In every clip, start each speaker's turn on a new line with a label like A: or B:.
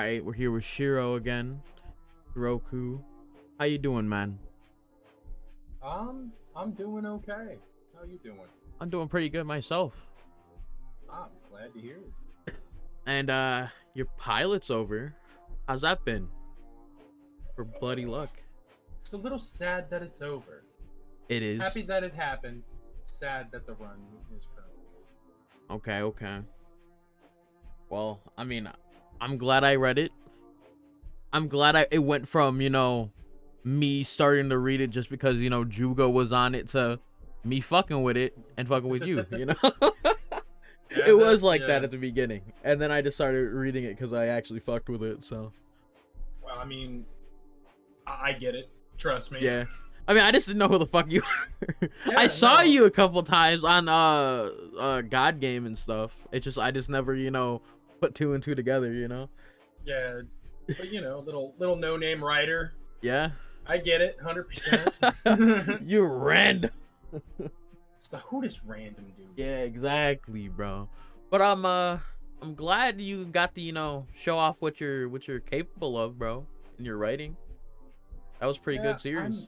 A: right, we're here with Shiro again. Shiroku. How you doing, man?
B: I'm doing okay. How you doing?
A: I'm doing pretty good myself.
B: I'm glad to hear it.
A: And your pilot's over. How's that been? For bloody luck.
B: It's a little sad that it's over.
A: It is.
B: Happy that it happened. Sad that the run is currently
A: Okay, okay. Well, I mean, I'm glad I read it. I'm glad it went from, me starting to read it just because, Jugo was on it to me fucking with it and fucking with you,
B: over.
A: It
B: Yeah,
A: was like that
B: yeah.
A: at the beginning. And then I just started reading it because I actually fucked with it, so.
B: Well, I mean, I get it. Trust me.
A: Yeah. I mean, I just didn't know who the fuck you were. I
B: Yeah,
A: saw
B: no.
A: you a couple times on God Game and stuff. I just never, put two and two together.
B: Yeah, but little no name writer.
A: Yeah.
B: I get it, 100%.
A: You random.
B: So who this random dude?
A: Yeah, exactly, bro. But I'm glad you got to, show off what you're capable of, bro, in your writing. That was pretty
B: Yeah,
A: good series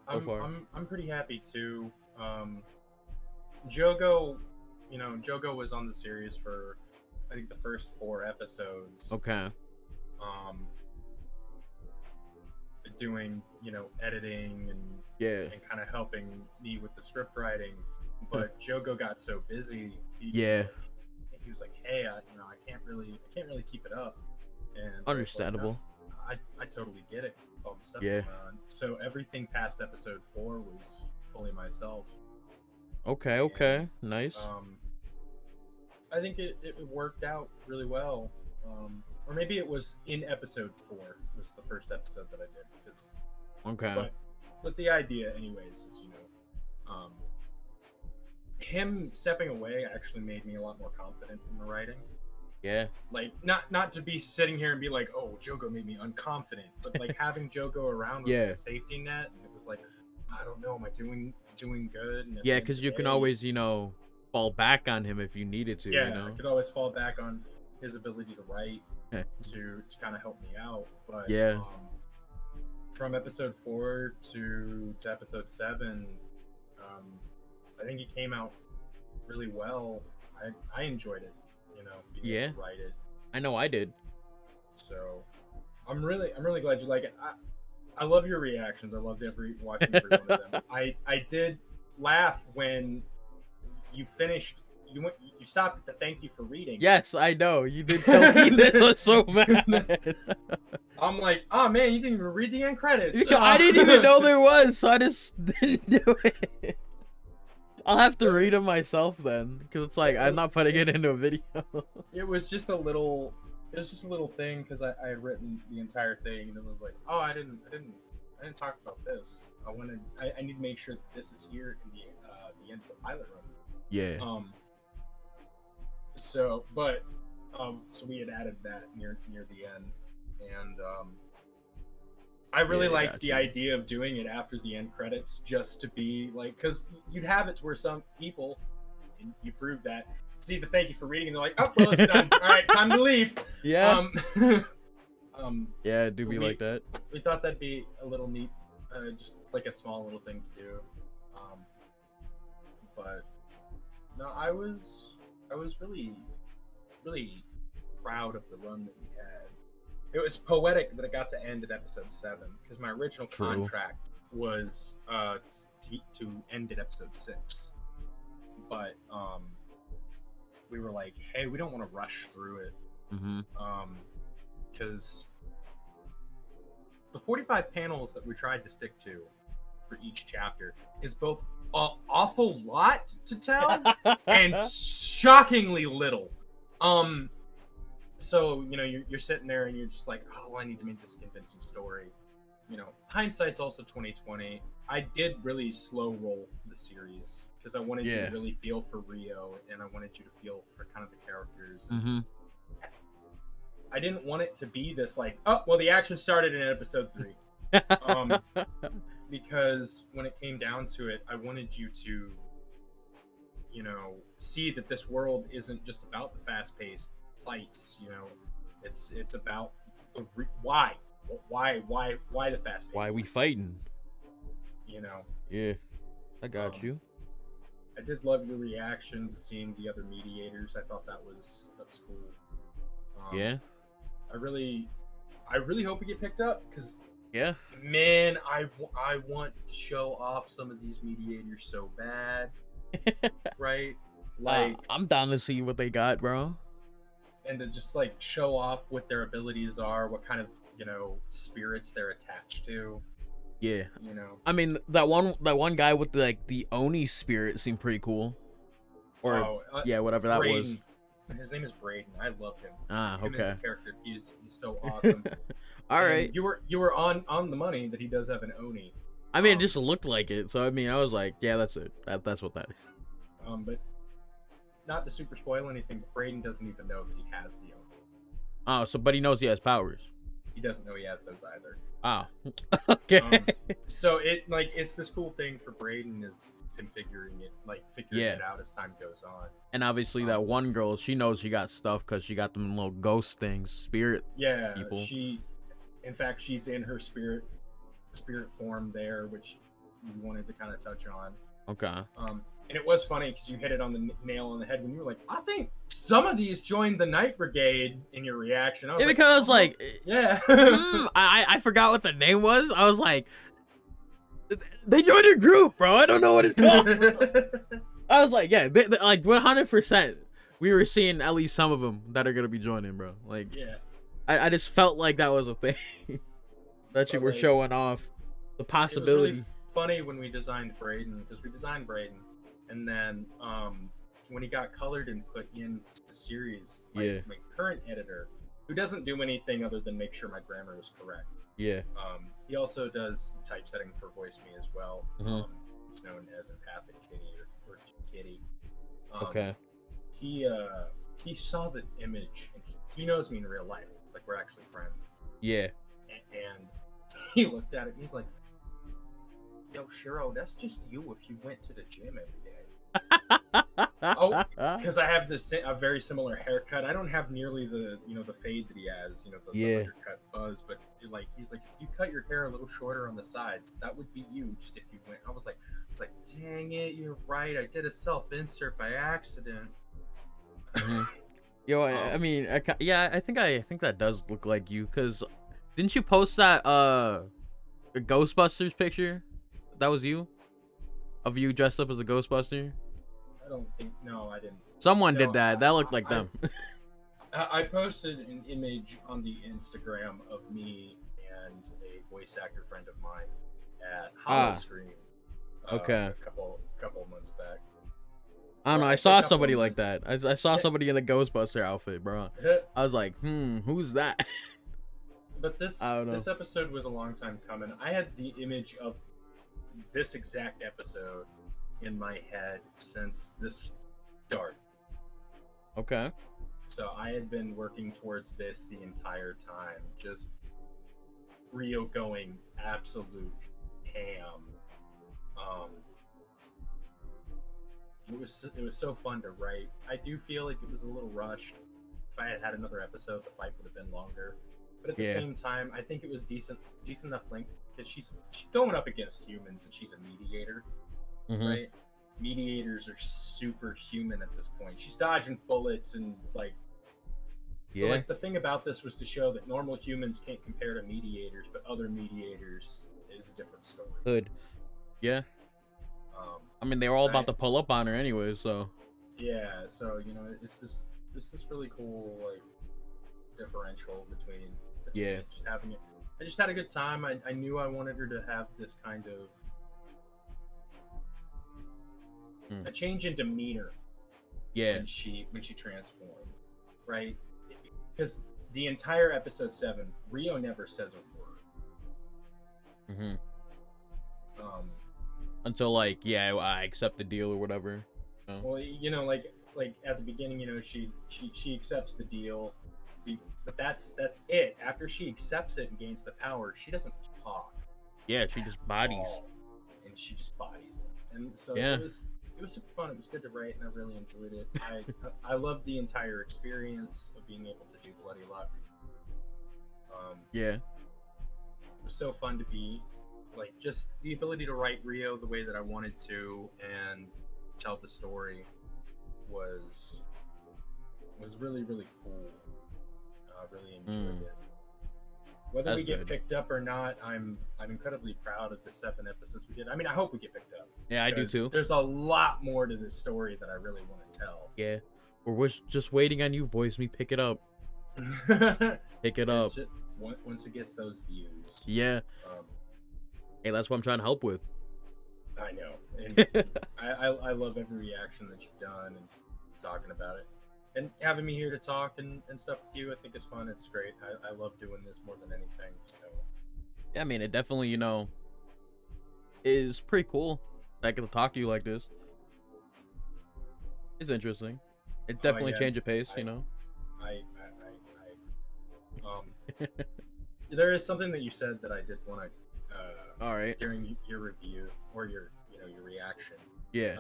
A: so far.
B: I'm pretty happy too. Jogo, Jogo was on the series for I think the first 4 episodes.
A: Okay.
B: Um, doing editing and
A: Yeah.
B: kind of helping me with the script writing, but Jogo got so busy.
A: Yeah.
B: He was like, hey, I can't really keep it up. And
A: Understandable.
B: I was like, I totally get it with all the stuff
A: Yeah.
B: going on. So everything past episode 4 was fully myself.
A: Okay, okay. Nice.
B: I think it worked out really well. Or maybe it was in episode 4 was the first episode that I did. Because,
A: Okay.
B: but the idea, anyways, is him stepping away actually made me a lot more confident in the writing.
A: Yeah.
B: Like not to be sitting here and be like, oh, Jogo made me unconfident, but like having Jogo around was like
A: Yeah.
B: a safety net, and it was like, I don't know, am I doing good? And at the
A: Yeah,
B: end of
A: because
B: the
A: you can
B: day,
A: always, fall back on him if you needed to,
B: I could always fall back on his ability to write to kind of help me out. But
A: Yeah.
B: from episode 4 to episode 7, I think he came out really well. I enjoyed it, being able to write it.
A: I know I did.
B: So I'm really glad you like it. I love your reactions. I loved watching every one of them. I did laugh when you finished. You stopped at the thank you for reading.
A: Yes, I know. You did tell me this. I'm so mad.
B: I'm like, oh man, you didn't even read the end credits.
A: I didn't even know there was, so I just didn't do it. I'll have to read them myself then, because it's like I'm not putting it into a video.
B: It was just a little thing because I had written the entire thing and it was like, oh, I didn't talk about this. I need to make sure that this is here in the end of the pilot run.
A: Yeah.
B: So we had added that near the end, and I really liked the idea of doing it after the end credits, just to be like, because you'd have it to where some people, and you prove that, see the thank you for reading, and they're like, oh, well, it's done. All right, time to leave.
A: Yeah. Yeah, it do be like that.
B: We thought that'd be a little neat, just like a small little thing to do. But no, I was really proud of the run that we had. It was poetic that it got to end at episode 7, because my original contract was to end at episode 6. But we were like, hey, we don't want to rush through it. Because the 45 panels that we tried to stick to for each chapter is both an awful lot to tell and shockingly little. So you're sitting there and you're just like, oh, well, I need to make this a convincing story. Hindsight's also 2020. I did really slow roll the series because I wanted you to really feel for Rio, and I wanted you to feel for kind of the characters. I didn't want it to be this like, oh, well, the action started in episode 3. Because when it came down to it, I wanted you to, see that this world isn't just about the fast-paced fights. It's about why, why the fast pace?
A: Why we fighting?
B: You know.
A: Yeah, I got you.
B: I did love your reaction to seeing the other mediators. I thought that was cool.
A: Yeah.
B: I really hope we get picked up because
A: yeah,
B: man, I want to show off some of these mediators so bad, right? Like
A: I'm down to see what they got, bro,
B: and to just like show off what their abilities are, what kind of spirits they're attached to.
A: Yeah,
B: I
A: mean that one guy with the Oni spirit seemed pretty cool. Or yeah, whatever that
B: Braden. His name is Braden. I love him.
A: Okay.
B: Him as a character, he's so awesome.
A: All right.
B: You were on the money that he does have an Oni.
A: I mean, it just looked like it, so I mean, I was like, yeah, that's it. That's what that is.
B: But not to super spoil anything, but Braden doesn't even know that he has the Oni.
A: Oh, but he knows he has powers.
B: He doesn't know he has those either.
A: Oh, okay.
B: So it's this cool thing for Braden is him figuring it out as time goes on.
A: And obviously that one girl, she knows she got stuff because she got them little ghost things, spirit.
B: Yeah,
A: people.
B: In fact, she's in her spirit form there, which we wanted to kind of touch on.
A: Okay.
B: And it was funny because you hit it on the nail on the head when you were like, I think some of these joined the Night Brigade in your reaction. I was
A: I forgot what the name was. I was like, they joined a group, bro. I don't know what it's called. I was like, yeah, they, like 100%. We were seeing at least some of them that are gonna be joining, bro. Like,
B: yeah,
A: I just felt like that was a thing that you were showing off the possibility.
B: It was really funny when we designed Braden because we designed Braden, and then when he got colored and put in the series, my current editor, who doesn't do anything other than make sure my grammar is correct.
A: Yeah.
B: He also does typesetting for Voice Me as well. He's known as Empathic Kitty or Kitty.
A: Okay.
B: He saw the image and he knows me in real life. Like we're actually friends.
A: Yeah.
B: And he looked at it and he's like, "Yo, Shiro, that's just you if you went to the gym every day." Oh, because I have a very similar haircut. I don't have nearly the the fade that he has, the undercut buzz, but he's like, if you cut your hair a little shorter on the sides, that would be you. Just if you went, I was like, dang it, you're right. I did a self-insert by accident.
A: Yo, I mean, I think that does look like you, cause didn't you post that Ghostbusters picture? That was you, of you dressed up as a Ghostbuster.
B: I don't think. No, I didn't.
A: Someone did that. That looked like them.
B: I posted an image on the Instagram of me and a voice actor friend of mine at Holoscreen.
A: Okay.
B: A couple of months back.
A: I don't know. I saw somebody like that. I saw somebody in a Ghostbuster outfit, bro. I was like, who's that?
B: But this episode was a long time coming. I had the image of this exact episode in my head since this start.
A: Okay.
B: So I had been working towards this the entire time, just Rio going absolute ham. It was so fun to write. I do feel like it was a little rushed. If I had had another episode, the fight would have been longer. But at the same time, I think it was decent enough length because she's going up against humans and she's a mediator, right? Mediators are superhuman at this point. She's dodging bullets and so the thing about this was to show that normal humans can't compare to mediators, but other mediators is a different story.
A: Good. Yeah. I mean, they were all about to pull up on her anyway, so.
B: Yeah, so it's this really cool differential between just having it. I just had a good time. I knew I wanted her to have this kind of a change in demeanor.
A: Yeah.
B: When she transformed, right? Because the entire episode 7, Rio never says a word.
A: Until I accept the deal or whatever.
B: Well, at the beginning, she accepts the deal, but that's it. After she accepts it and gains the power, she doesn't talk.
A: Yeah, she just bodies.
B: And she just bodies them. And so it was super fun. It was good to write, and I really enjoyed it. I loved the entire experience of being able to do Bloody Luck.
A: Yeah.
B: It was so fun to be like just the ability to write Rio the way that I wanted to and tell the story was really really cool. I really enjoyed it. Whether
A: That's
B: we get
A: good.
B: picked up or not, I'm incredibly proud of the 7 episodes we did. I mean, I hope we get picked up.
A: Yeah, I do too.
B: There's a lot more to this story that I really want to tell.
A: Yeah, we're just waiting on you, Voice Me. Pick it up. Pick it up.
B: Just, once it gets those views.
A: Yeah. Hey, that's what I'm trying to help with.
B: I know, and I love every reaction that you've done and talking about it. And having me here to talk and stuff with you, I think is fun. It's great. I love doing this more than anything. So
A: yeah, I mean, it definitely, you know, is pretty cool that I get to talk to you like this. It's interesting. It definitely changed the pace, you know.
B: There is something that you said that I did want to.
A: All right.
B: During your review or your reaction.
A: Yeah.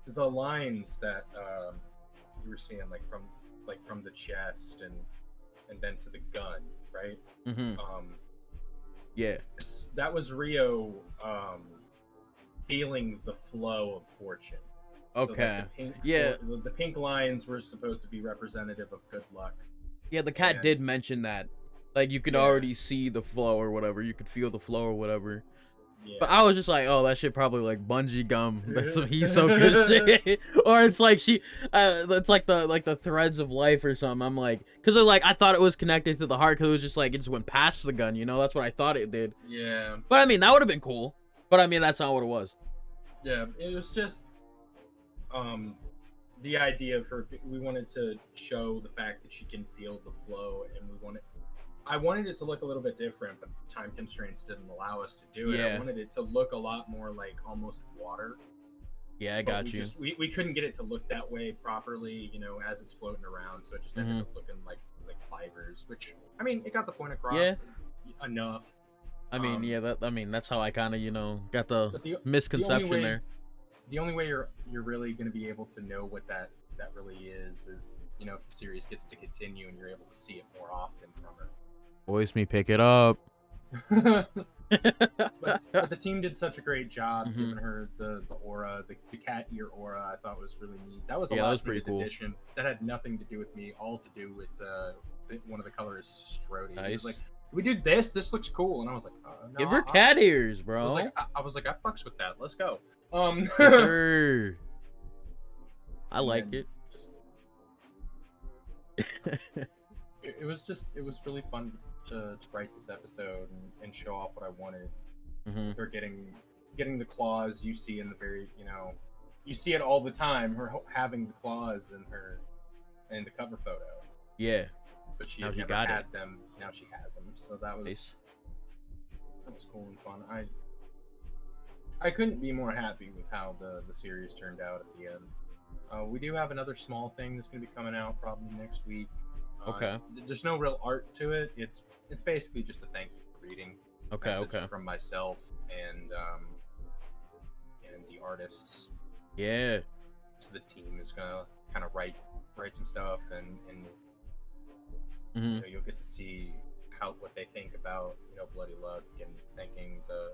B: The lines that you were seeing from the chest and then to the gun, right?
A: Yeah.
B: That was Rio feeling the flow of fortune.
A: Okay.
B: So the pink lines were supposed to be representative of good luck.
A: Yeah, the cat did mention that. Like, you could already see the flow or whatever. You could feel the flow or whatever. Yeah. But I was just like, oh, that shit probably like bungee gum. That's some he's so good shit. Or it's like it's like the threads of life or something. I'm like, because like I thought it was connected to the heart because it was just like it just went past the gun, you know? That's what I thought it did.
B: Yeah.
A: But I mean, that would have been cool. But I mean, that's not what it was.
B: Yeah, it was just the idea of her. We wanted to show the fact that she can feel the flow, and I wanted it to look a little bit different, but time constraints didn't allow us to do it. I wanted it to look a lot more like almost water.
A: Yeah, I got you.
B: We couldn't get it to look that way properly, you know, as it's floating around, so it just ended up looking like fibers, which, I mean, it got the point across enough.
A: I mean, that's how I kind of, you know, got the misconception there.
B: The only way you're really going to be able to know what that really is, you know, if the series gets to continue and you're able to see it more often from her.
A: Voice Me, pick it up.
B: but the team did such a great job giving her the aura, the cat ear aura. I thought was really neat. That was a last minute addition that had nothing to do with me, all to do with one of the colors, Strody.
A: Nice.
B: He was like, "Can we do this? This looks cool." And I was like, no,
A: "Give her cat ears, bro."
B: I was like, I fucks with that. Let's go.
A: Yes, sir. I like it.
B: It was really fun to write this episode and show off what I wanted. For getting the claws you see in the very, you know, you see it all the time, her having the claws in the cover photo.
A: Yeah.
B: But she had never had them. Now she has them. So that was
A: nice.
B: That was cool and fun. I couldn't be more happy with how the series turned out at the end. We do have another small thing that's going to be coming out probably next week.
A: Okay.
B: There's no real art to it. It's basically just a thank you for reading.
A: Okay.
B: From myself and the artists.
A: Yeah.
B: So the team is gonna kind of write some stuff and you know, you'll get to see what they think about, you know, Bloody Luck, and thanking the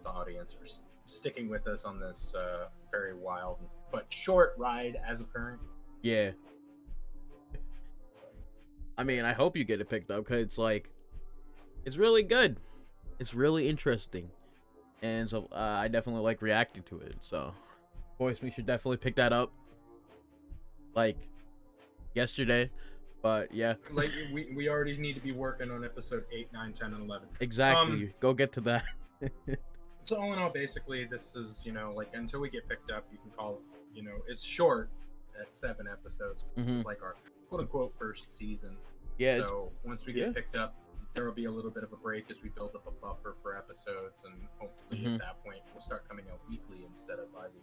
B: audience for sticking with us on this very wild but short ride as of current.
A: Yeah. I mean, I hope you get it picked up because it's like, it's really good. It's really interesting. And so I definitely like reacting to it. So, Voice Me should definitely pick that up. Like, yesterday. But, yeah.
B: Like, we already need to be working on episode 8, 9, 10, and 11.
A: Exactly. Go get to that.
B: So, all in all, basically, this is, you know, like, until we get picked up, you can call it, you know, it's short at 7 episodes. This is like our quote-unquote first season.
A: Yeah.
B: So, once we get picked up, there will be a little bit of a break as we build up a buffer for episodes, and hopefully at that point we'll start coming out weekly instead of bi-weekly.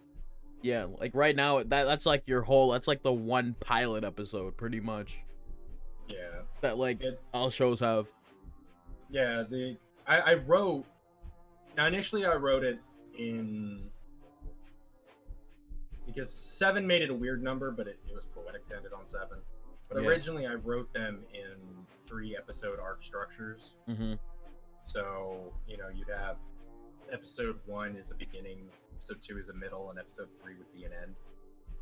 A: Yeah, like right now that's like that's like the one pilot episode pretty much.
B: Yeah.
A: That like all shows have.
B: Yeah, I wrote, now initially I wrote it because 7 made it a weird number, but it was poetic to end it on 7. But originally I wrote them in 3-episode arc structures. So, you know, you'd have episode 1 is a beginning, episode 2 is a middle, and episode 3 would be an end,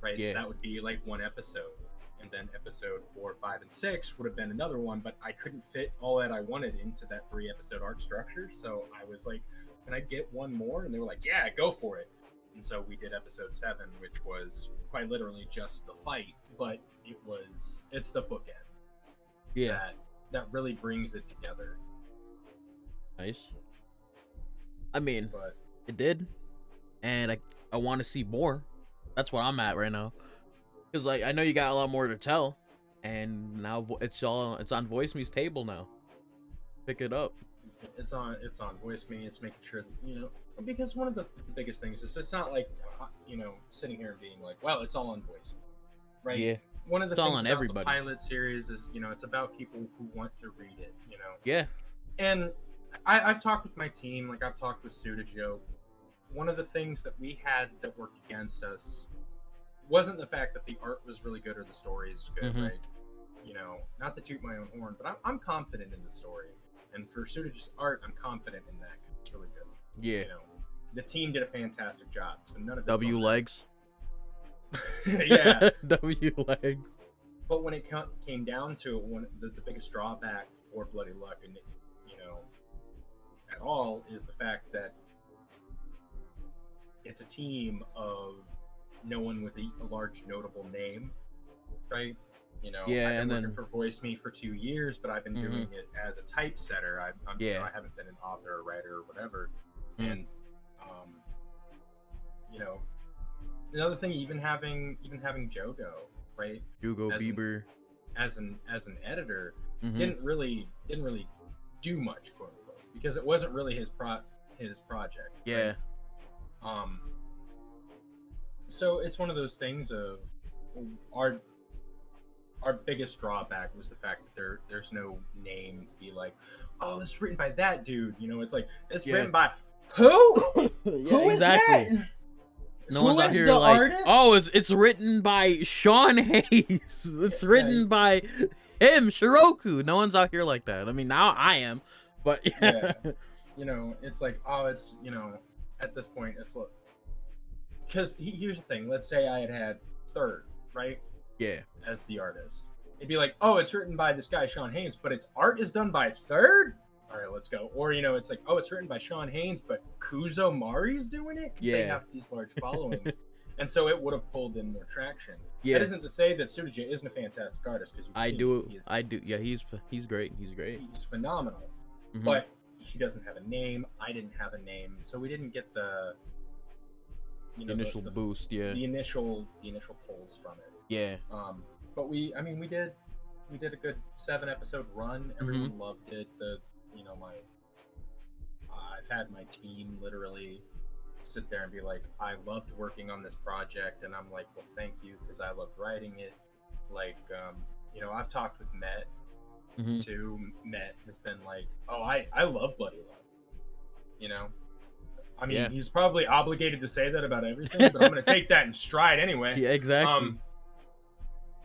B: right? So that would be like one episode. And then episode 4, 5, and 6 would have been another one, but I couldn't fit all that I wanted into that 3-episode arc structure. So I was like, can I get one more? And they were like, yeah, go for it. And so we did episode 7, which was quite literally just the fight, but it's the bookend.
A: Yeah.
B: That really brings it together.
A: Nice. I mean,
B: but
A: it did, and I want to see more. That's what I'm at right now. Because like I know you got a lot more to tell, and now it's on Voice Me's table now. Pick it up.
B: It's on Voice Me. It's making sure that, you know, because one of the biggest things is it's not like, you know, sitting here and being like, well, it's all on Voice Me, right?
A: Yeah.
B: One of the
A: it's
B: things
A: all on
B: about
A: everybody.
B: The pilot series is, you know, it's about people who want to read it, you know.
A: Yeah.
B: And I've talked with my team, like I've talked with Sudajo. One of the things that we had that worked against us wasn't the fact that the art was really good or the story is good, right? You know, not to toot my own horn, but I'm confident in the story. And for Sudajo's art, I'm confident in that. It's really good.
A: Yeah.
B: You know, the team did a fantastic job. So none of it's
A: W legs.
B: Yeah.
A: W legs.
B: But when it came down to it, the biggest drawback for Bloody Luck, and you know, at all, is the fact that it's a team of no one with a large notable name, right? You know,
A: yeah,
B: I've been working for Voice Me for 2 years, but I've been doing it as a typesetter. You know, I haven't been an author or writer or whatever. And you know, another thing, even having Jogo, right?
A: Hugo Bieber
B: as an editor didn't really do much, quote unquote, because it wasn't really his project.
A: Yeah.
B: Right? So it's one of those things of our biggest drawback was the fact that there's no name to be like, oh, it's written by that dude. You know, it's like, it's written by who? Who is that?
A: No one's out here like, artist? Oh, it's written by Sean Hayes. It's written by him, Shiroku. No one's out here like that. I mean, now I am, but
B: yeah. You know, it's like, oh, it's, you know, at this point, it's like, because here's the thing. Let's say I had Third, right?
A: Yeah.
B: As the artist, it'd be like, oh, it's written by this guy Sean Hayes, but its art is done by Third. All right, let's go. Or, you know, it's like, oh, it's written by Sean Hayes, but Kuzo Mari's doing it because they have these large followings, and so it would have pulled in more traction. That isn't to say that Sudajo isn't a fantastic artist, because I do.
A: Yeah, he's great. He's great.
B: He's phenomenal, but he doesn't have a name. I didn't have a name, so we didn't get the
A: initial boost. Yeah,
B: the initial pulls from it.
A: Yeah.
B: But we did a good 7-episode run. Everyone loved it. I've had my team literally sit there and be like, I loved working on this project, and I'm like, well, thank you, because I loved writing it. Like, you know, I've talked with Met too. Met has been like, oh, I love Bloody Luck. You know, I mean, he's probably obligated to say that about everything, but I'm gonna take that in stride anyway.
A: Yeah, exactly.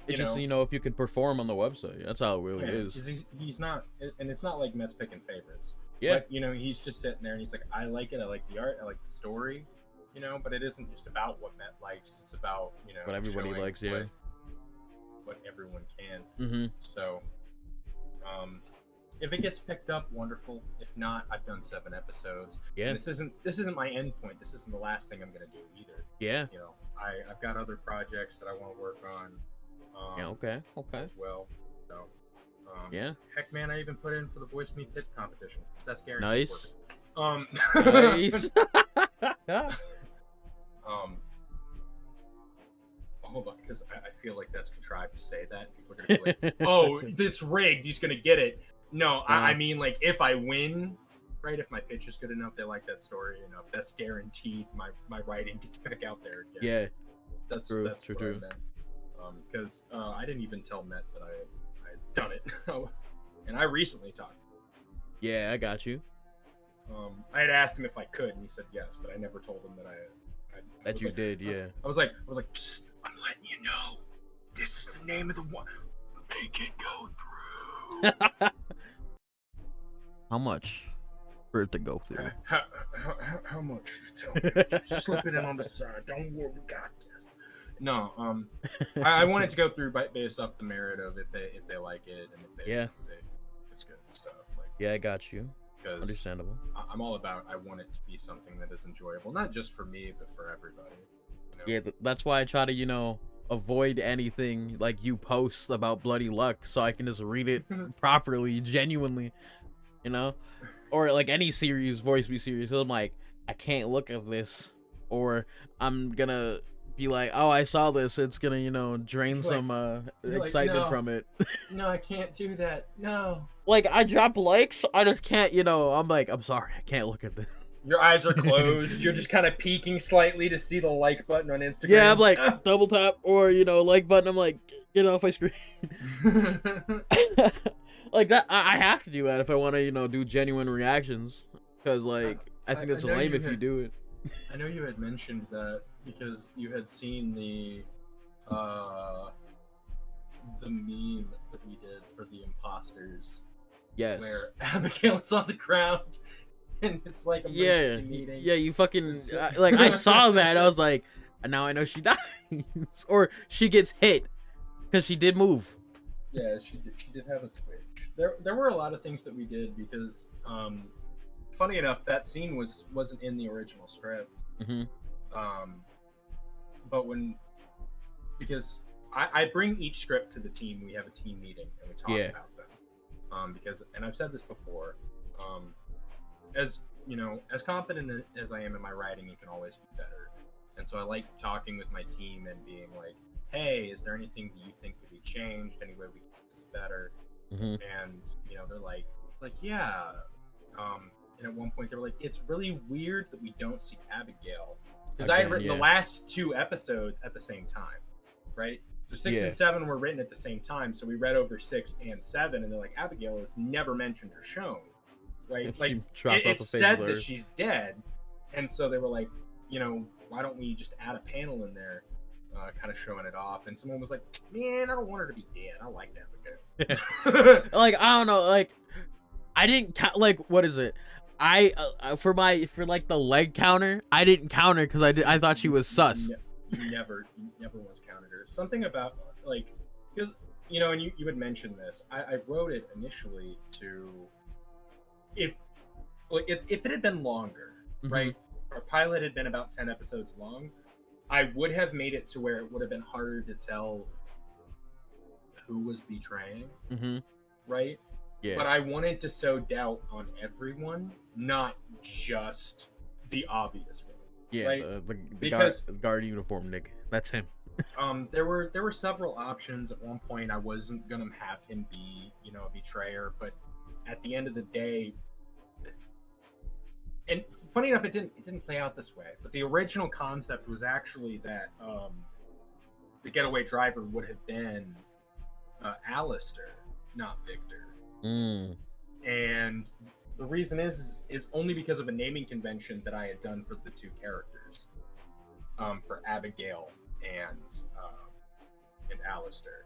A: It's just, you know, if you can perform on the website, that's how it really is.
B: He's not, and it's not like Met's picking favorites.
A: Yeah.
B: But, you know, he's just sitting there and he's like, I like it. I like the art. I like the story. You know, but it isn't just about what Met likes. It's about, you know,
A: what everybody likes. Yeah.
B: What everyone can. So, if it gets picked up, wonderful. If not, I've done 7 episodes. Yeah. And this isn't my end point. This isn't the last thing I'm gonna do either.
A: Yeah.
B: You know, I've got other projects that I want to work on.
A: Yeah, okay.
B: As well. So,
A: yeah.
B: Heck, man, I even put in for the Voice Me PEEP competition. That's guaranteed.
A: Nice. Nice.
B: Hold on, because I feel like that's contrived to say that. People are gonna be like, "Oh, it's rigged. He's gonna get it." No, I mean, like, if I win, right? If my pitch is good enough, they like that story enough, that's guaranteed. My writing gets back out there again.
A: Yeah.
B: That's true. Because I didn't even tell Met that I had done it, and I recently talked.
A: Yeah, I got you.
B: I had asked him if I could, and he said yes, but I never told him that
A: that you did. Yeah.
B: I was like, Psst, I'm letting you know. This is the name of the one. make it go through.
A: How much for it to go through?
B: How much? Tell me. Just slip it in on the side. Don't worry, we got this. No, I want it to go through based off the merit of if they like it and if they it's good and stuff. Like,
A: yeah, I got you.
B: Because
A: understandable.
B: I'm all about, I want it to be something that is enjoyable, not just for me but for everybody. You know?
A: Yeah, that's why I try to avoid anything like you post about Bloody Luck, so I can just read it properly, genuinely, or like any series, voice be serious. So I'm like, I can't look at this, or I'm gonna be like, oh, I saw this. It's gonna drain some excitement
B: no,
A: from it.
B: No, I can't do that. No.
A: Like I drop likes, I just can't. I'm like, I'm sorry, I can't look at this.
B: Your eyes are closed. You're just kind of peeking slightly to see the like button on Instagram.
A: Yeah, I'm like double tap or like button. I'm like, get off my screen. Like that, I have to do that if I want to do genuine reactions, because like I think it's lame if you do it.
B: I know you had mentioned that because you had seen the meme that we did for the imposters.
A: Yes.
B: Where Abigail is on the ground. And it's like a meeting.
A: Yeah, you fucking like I saw that. I was like, now I know she dies or she gets hit because she did move.
B: Yeah, she did have a twitch. There were a lot of things that we did because, funny enough, that scene wasn't in the original script.
A: Mm-hmm.
B: But because I bring each script to the team, we have a team meeting and we talk about them. Because, and I've said this before, as confident as I am in my writing, it can always be better. And so I like talking with my team and being like, hey, is there anything that you think could be changed? Any way we can make this better?
A: Mm-hmm.
B: And they're like yeah. And at one point they were like, it's really weird that we don't see Abigail, because I had written the last 2 episodes at the same time, right? So 6 and 7 were written at the same time, so we read over 6 and 7, and they're like, Abigail is never mentioned or shown. Right, like it's said that she's dead, and so they were like, why don't we just add a panel in there, kind of showing it off? And someone was like, man, I don't want her to be dead. I like that.
A: Like I don't know, like I didn't count. Like what is it? I for like the leg counter, I didn't count her because I thought she was sus.
B: You never once counted her. Something about like because and you had mentioned this. I wrote it initially to. If it had been longer, right? Our pilot had been about 10 episodes long, I would have made it to where it would have been harder to tell who was betraying, right? Yeah. But I wanted to sow doubt on everyone, not just the obvious one.
A: Yeah,
B: right?
A: the guard uniform nigga. That's him.
B: There were several options. At one point, I wasn't gonna have him be, a betrayer, but at the end of the day, and funny enough, it didn't play out this way. But the original concept was actually that the getaway driver would have been Alistair, not Victor. And the reason is only because of a naming convention that I had done for the 2 characters, for Abigail and Alistair.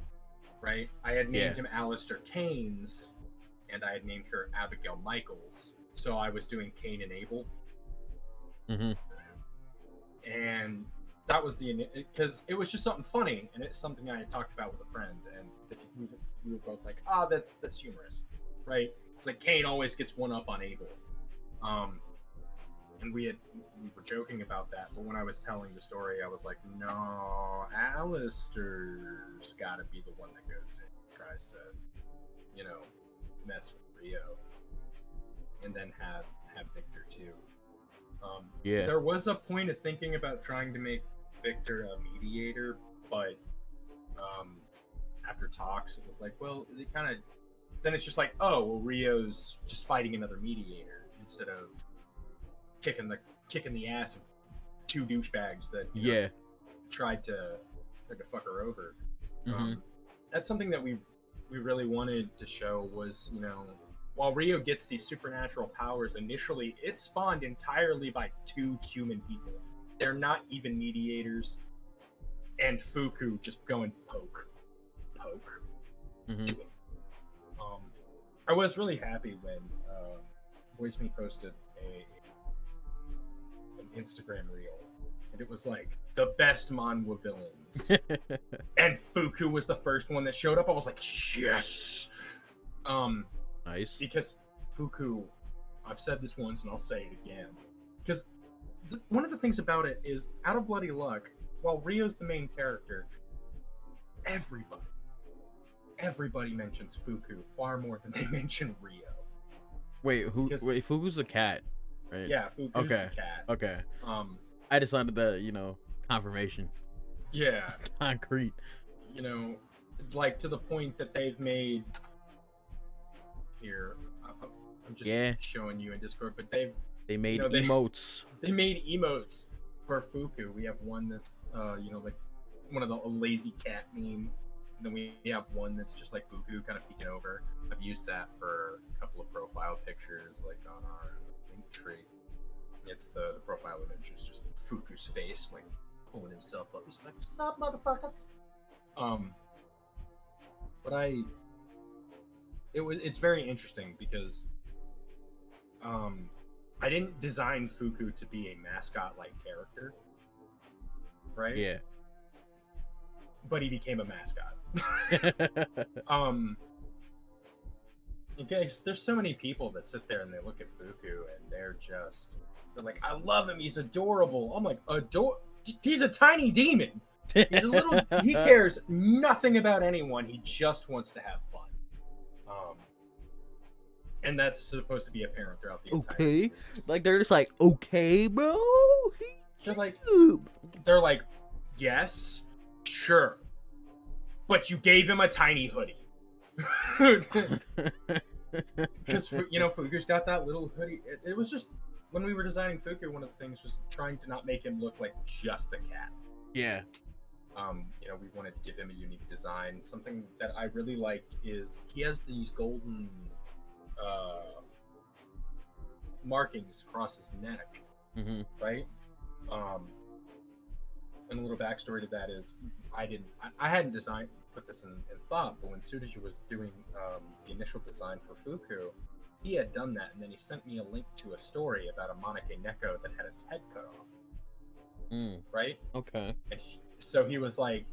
B: Right? I had named him Alistair Keynes, and I had named her Abigail Michaels. So I was doing Cain and Abel. And that was because it was just something funny, and it's something I had talked about with a friend, and we were both like, that's humorous, right? It's like Cain always gets one up on Abel. And we were joking about that, but when I was telling the story, I was like, no, Alistair's gotta be the one that goes in and tries to, mess with Rio, and then have Victor too. There was a point of thinking about trying to make Victor a mediator, but after talks, it was like, well, it kind of then it's just like, oh, well, Rio's just fighting another mediator instead of kicking the ass of 2 douchebags that tried to fuck her over. That's something that we really wanted to show was, while Rio gets these supernatural powers initially, it's spawned entirely by 2 human people. They're not even mediators. And Fuku just going poke.
A: Mm-hmm.
B: doing. I was really happy when Voice Me posted an Instagram reel, and it was like the best manhwa villains, and Fuku was the first one that showed up. I was like, yes,
A: Nice.
B: because Fuku, I've said this once and I'll say it again, because one of the things about it is, out of bloody luck, while Rio's the main character, everybody mentions Fuku far more than they mention Rio.
A: Wait, wait, Fuku's the cat, right?
B: Yeah, Fuku's
A: Okay.
B: the cat.
A: Okay.
B: Um,
A: I just wanted the, confirmation.
B: yeah,
A: Concrete.
B: like to the point that they've made here. I'm just showing you in Discord, but
A: they made emotes.
B: They made emotes for Fuku. We have one that's like one of the lazy cat meme. And then we have one that's just like Fuku kind of peeking over. I've used that for a couple of profile pictures, like on our link tree. It's the profile image is just Fuku's face, like pulling himself up. He's like, "What's up, motherfuckers?" But it's very interesting because I didn't design Fuku to be a mascot-like character, right?
A: Yeah.
B: But he became a mascot. Okay, there's so many people that sit there and they look at Fuku and they're like, I love him, he's adorable. I'm like, he's a tiny demon. He's a little he cares nothing about anyone, he just wants to have fun. And that's supposed to be apparent throughout the entire series.
A: Like they're just like, okay, bro.
B: They're like, yes, sure. But you gave him a tiny hoodie. Because Fuku's got that little hoodie. It was just, when we were designing Fuku, one of the things was trying to not make him look like just a cat.
A: Yeah.
B: We wanted to give him a unique design. Something that I really liked is he has these golden markings across his neck, right? And a little backstory to that is I hadn't put this in thought, but when Tsudaji was doing the initial design for Fuku, he had done that, and then he sent me a link to a story about a Monake Neko that had its head cut off. Right?
A: Okay.
B: And so he was like,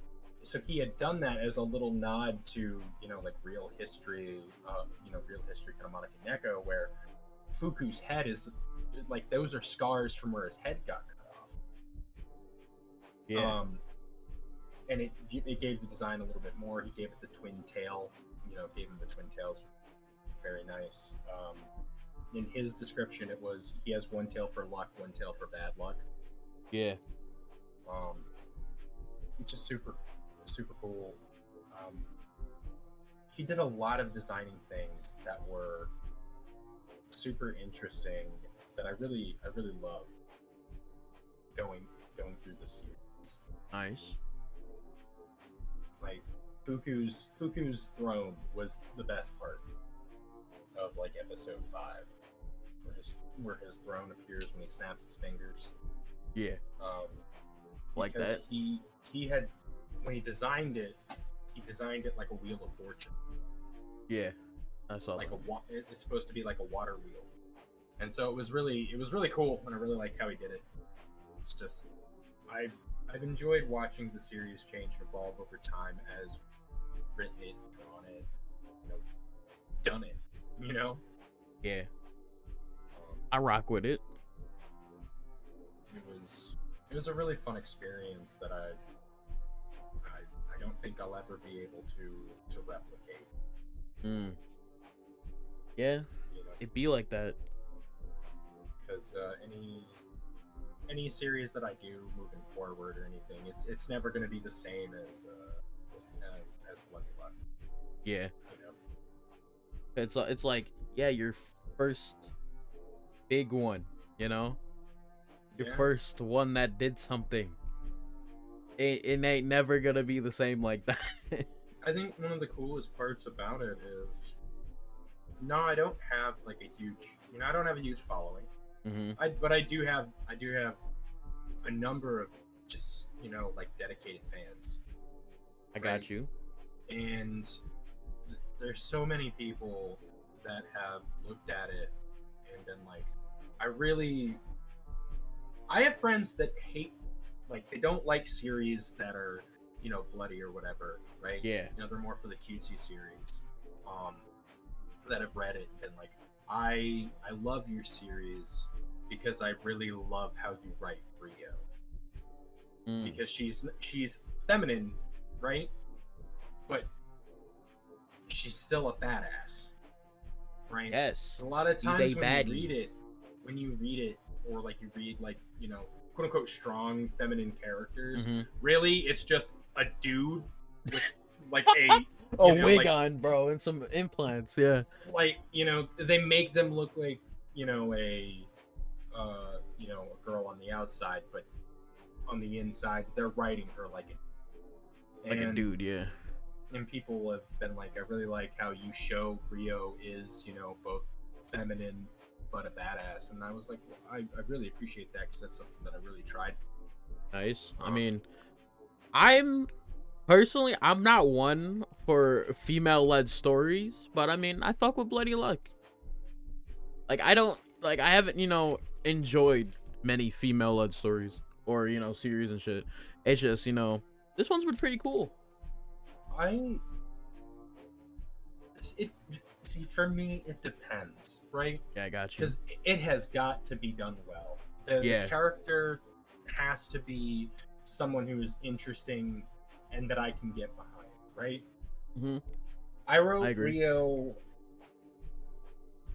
B: so he had done that as a little nod to, like real history kind of Monake Neko, where Fuku's head is like, those are scars from where his head got cut off.
A: Yeah.
B: And it gave the design a little bit more. He gave it the twin tail, gave him the twin tails. Very nice. In his description, it was, he has one tail for luck, one tail for bad luck.
A: Yeah.
B: Which is super, super cool. He did a lot of designing things that were super interesting that I really love going through the series.
A: Nice.
B: Like Fuku's throne was the best part of like episode 5, where his throne appears when he snaps his fingers.
A: Yeah. Like that.
B: He had, when he designed it like a wheel of fortune.
A: Yeah, I saw
B: like
A: that.
B: It's supposed to be like a water wheel, and so it was really cool, and I really liked how he did it. It's just, I've enjoyed watching the series change and evolve over time as written it, drawn it, done it.
A: Yeah. I rock with it.
B: It was a really fun experience that I don't think I'll ever be able to replicate.
A: Yeah, it'd be like that.
B: Because any series that I do moving forward or anything, it's never going to be the same as Bloody Luck.
A: Yeah. It's like, yeah, your first big one, your first one that did something. It ain't never gonna be the same like that.
B: I think one of the coolest parts about it is, no, I don't have like a huge, I don't have a huge following. But I do have a number of just, like dedicated fans.
A: I got you.
B: And there's so many people that have looked at it and been like, I have friends that hate, like, they don't like series that are, bloody or whatever, right?
A: Yeah.
B: They're more for the cutesy series. Um, that have read it and been like, I love your series because I really love how you write Rio, because she's feminine, right? But she's still a badass, right?
A: Yes.
B: A lot of
A: She's
B: times
A: a baddie.
B: when you read it, or like you read like quote unquote strong feminine characters, really it's just a dude with like a
A: a wig on, bro, and some implants. Yeah.
B: Like they make them look like a girl on the outside, but on the inside they're writing her
A: Like a dude. Yeah.
B: And people have been like, I really like how you show Rio is both feminine but a badass, and I was like, well, I really appreciate that, because that's something that I really tried for.
A: Nice. I mean, I'm not one for female-led stories, but I mean, I fuck with Bloody Luck. Like, I haven't, enjoyed many female-led stories or, series and shit. It's just, this one's been pretty cool.
B: For me, it depends, right?
A: Yeah, I got you.
B: Because it has got to be done well. The character has to be someone who is interesting and that I can get behind, right? I wrote Rio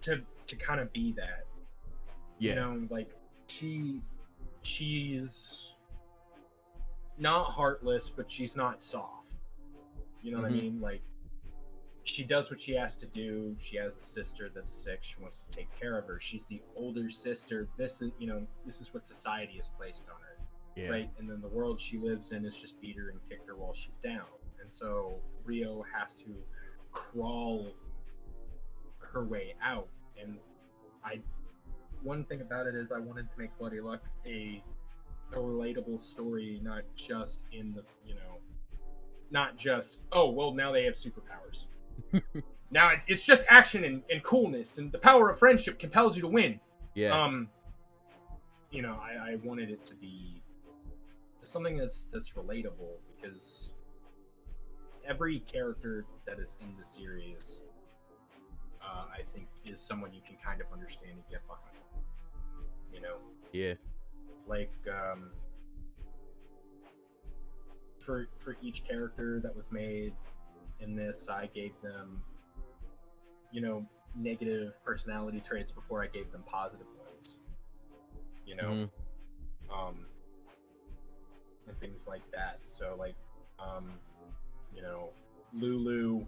B: to kind of be that.
A: Yeah.
B: Like she's not heartless, but she's not soft. You know what I mean? Like, she does what she has to do. She has a sister that's sick. She wants to take care of her. She's the older sister. This is what society has placed on her, right? And then the world she lives in is just beat her and kicked her while she's down. And so Rio has to crawl her way out. And one thing about it is I wanted to make Bloody Luck a relatable story, not just not just, oh well, now they have superpowers. Now it's just action and coolness, and the power of friendship compels you to win.
A: Yeah.
B: I wanted it to be something that's relatable, because every character that is in the series, I think, is someone you can kind of understand and get behind.
A: Yeah.
B: Like, for each character that was made in this, I gave them, negative personality traits before I gave them positive ones. And things like that. So, like, Lulu,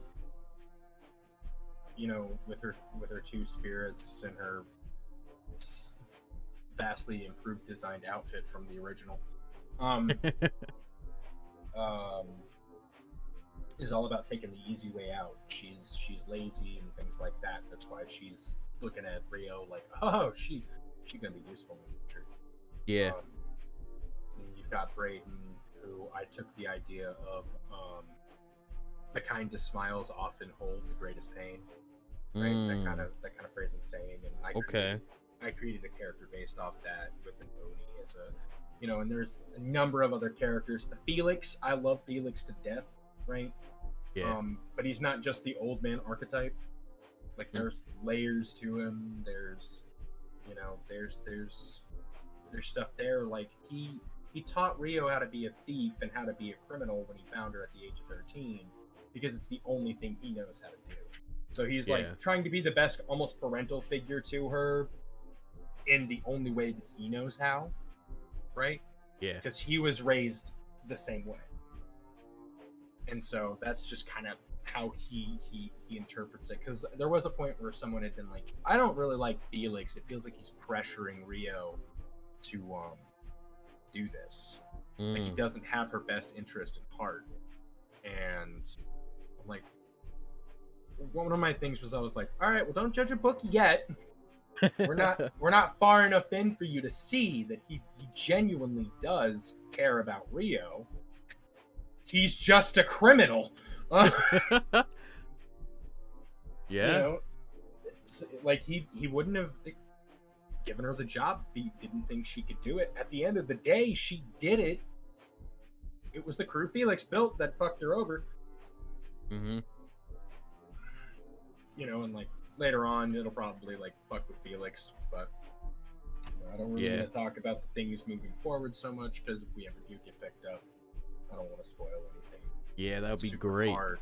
B: with her two spirits and her vastly improved designed outfit from the original, is all about taking the easy way out. She's lazy and things like that. That's why she's looking at Rio like, oh, she gonna be useful in the future.
A: Yeah.
B: And you've got Brayden, who I took the idea of the kindest smiles often hold the greatest pain. Right? That kind of phrase and saying. And I created a character based off that, with an Oni as a, and there's a number of other characters. Felix, I love Felix to death, right?
A: Yeah.
B: But he's not just the old man archetype. Like, there's layers to him. There's stuff there. Like, he taught Rio how to be a thief and how to be a criminal when he found her at the age of 13, because it's the only thing he knows how to do. So he's like trying to be the best, almost parental figure to her in the only way that he knows how, right?
A: Yeah.
B: Because he was raised the same way. And so that's just kind of how he interprets it. Because there was a point where someone had been like, I don't really like Felix. It feels like he's pressuring Rio to do this. Like, he doesn't have her best interest in heart. And I'm like, one of my things was, I was like, all right, well, don't judge a book yet. We're not far enough in for you to see that he genuinely does care about Rio. He's just a criminal. You
A: Yeah.
B: know, like he wouldn't have given her the job if he didn't think she could do it. At the end of the day, she did it. It was the crew Felix built that fucked her over.
A: Mm-hmm.
B: You know, and like later on, it'll probably like fuck with Felix, but I don't really want to talk about the things moving forward so much because if we ever do get picked up, I don't want to spoil anything.
A: Yeah, that would be
B: super
A: great.
B: hard.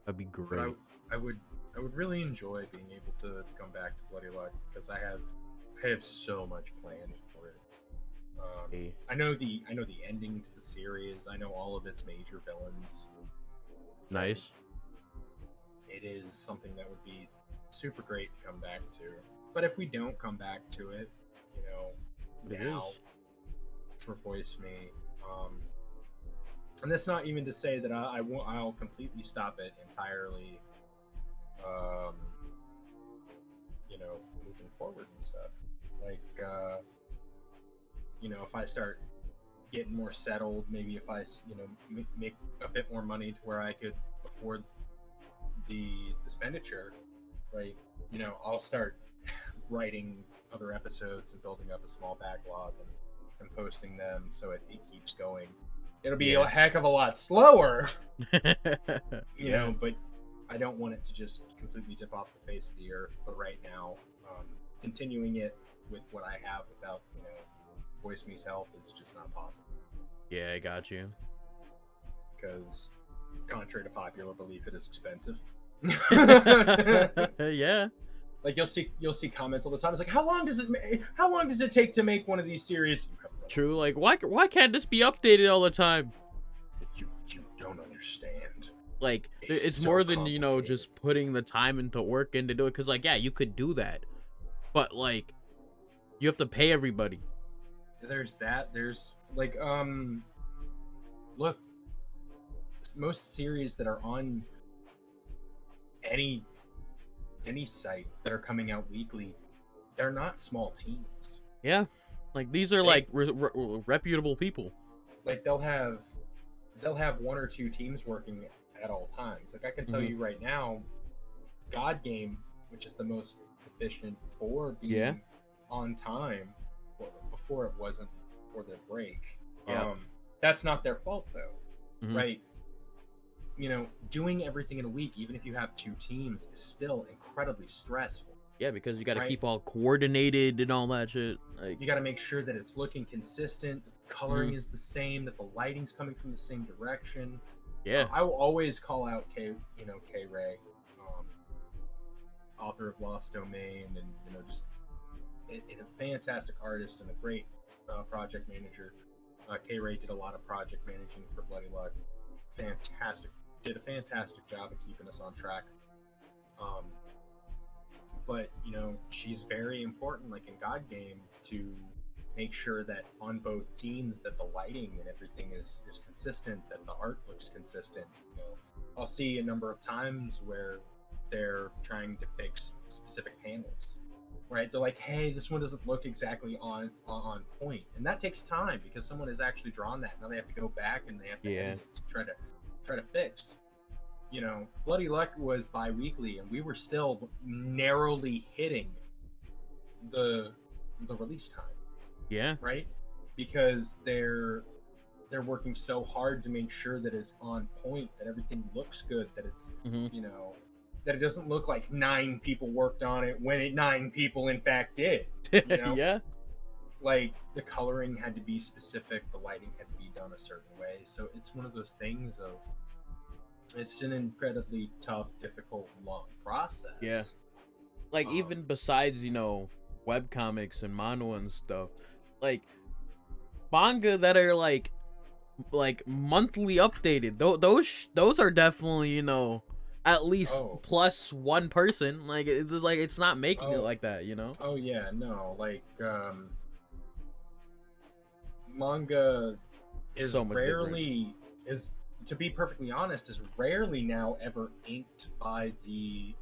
A: That'd be great.
B: But I would really enjoy being able to come back to Bloody Luck because I have so much planned for it. I know the ending to the series. I know all of its major villains.
A: Nice.
B: It is something that would be super great to come back to. But if we don't come back to it, you know, now for Voice Me, and that's not even to say that I'll completely stop it entirely. You know, moving forward and stuff. Like, you know, if I start getting more settled, maybe if I, you know, make a bit more money to where I could afford the expenditure, right? You know, I'll start writing other episodes and building up a small backlog and posting them so it keeps going. It'll be a heck of a lot slower, you know, but I don't want it to just completely dip off the face of the earth. But right now, continuing it with what I have without, you know, Voice Me's help is just not possible.
A: Yeah, I got you.
B: Because, contrary to popular belief, it is expensive.
A: Yeah.
B: Like you'll see comments all the time. It's like, how long does it take to make one of these series?
A: True. Like, why can't this be updated all the time?
B: You don't understand.
A: Like, it's so more than, you know, just putting the time into work into do it. Because, like, yeah, you could do that, but like, you have to pay everybody.
B: There's that. There's like, look, most series that are on any site that are coming out weekly, they're not small teams.
A: Yeah, like these are like reputable people.
B: Like they'll have one or two teams working at all times. Like I can tell you right now, God Game, which is the most efficient for being on time, before it wasn't for their break. That's not their fault though, right? You know, doing everything in a week, even if you have two teams, is still incredibly stressful.
A: Yeah, because you got to keep all coordinated and all that shit. Like,
B: you got to make sure that it's looking consistent, the coloring is the same, that the lighting's coming from the same direction.
A: Yeah,
B: I will always call out K Ray, author of Lost Domain, and you know, just a fantastic artist and a great project manager. K Ray did a lot of project managing for Bloody Luck. Did a fantastic job of keeping us on track. But you know, she's very important, like in God Game, to make sure that on both teams that the lighting and everything is consistent, that the art looks consistent. You know, I'll see a number of times where they're trying to fix specific panels, right? They're like, hey, this one doesn't look exactly on point, and that takes time because someone has actually drawn that. Now they have to go back and they have to edit it to try to fix. You know, Bloody Luck was bi-weekly, and we were still narrowly hitting the release time.
A: Yeah.
B: Right? Because they're working so hard to make sure that it's on point, that everything looks good, that it's you know, that it doesn't look like 9 people worked on it when 9 people in fact did. You know?
A: Yeah.
B: Like the coloring had to be specific, the lighting had to be done a certain way. So it's one of those things of it's an incredibly tough, difficult, long process.
A: Yeah. Like even besides, you know, webcomics and manga and stuff, like manga that are like monthly updated, those are definitely, you know, at least plus one person. Like it's not making it like that, you know.
B: Oh yeah, no, like manga is
A: so much
B: rarely different. To be perfectly honest, is rarely now ever inked by the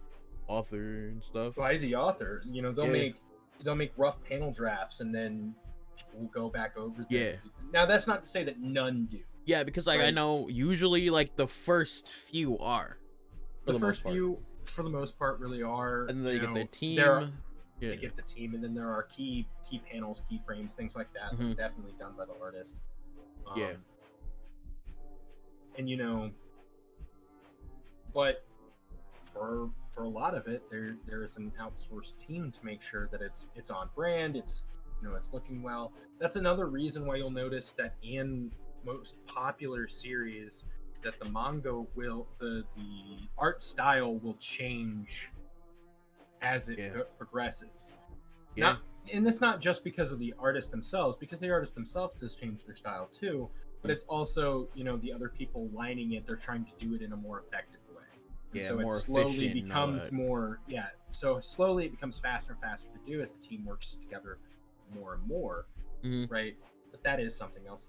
A: author and stuff.
B: By the author, you know, they'll make rough panel drafts and then we'll go back over them.
A: Yeah.
B: Now that's not to say that none do.
A: Yeah, because like I know usually like the first few are.
B: The first few for the most part, really are.
A: And then they get their team.
B: They get the team, and then there are key panels, key frames, things like that. That are definitely done by the artist. And but for a lot of it, there is an outsourced team to make sure that it's on brand. It's it's looking well. That's another reason why you'll notice that in most popular series, that the manga will the art style will change as it progresses.
A: Yeah.
B: And it's not just because of the artists themselves, because the artists themselves does change their style too, but it's also the other people lining it. They're trying to do it in a more effective way. And so it slowly becomes more so slowly it becomes faster and faster to do as the team works together more and more. Right? But that is something else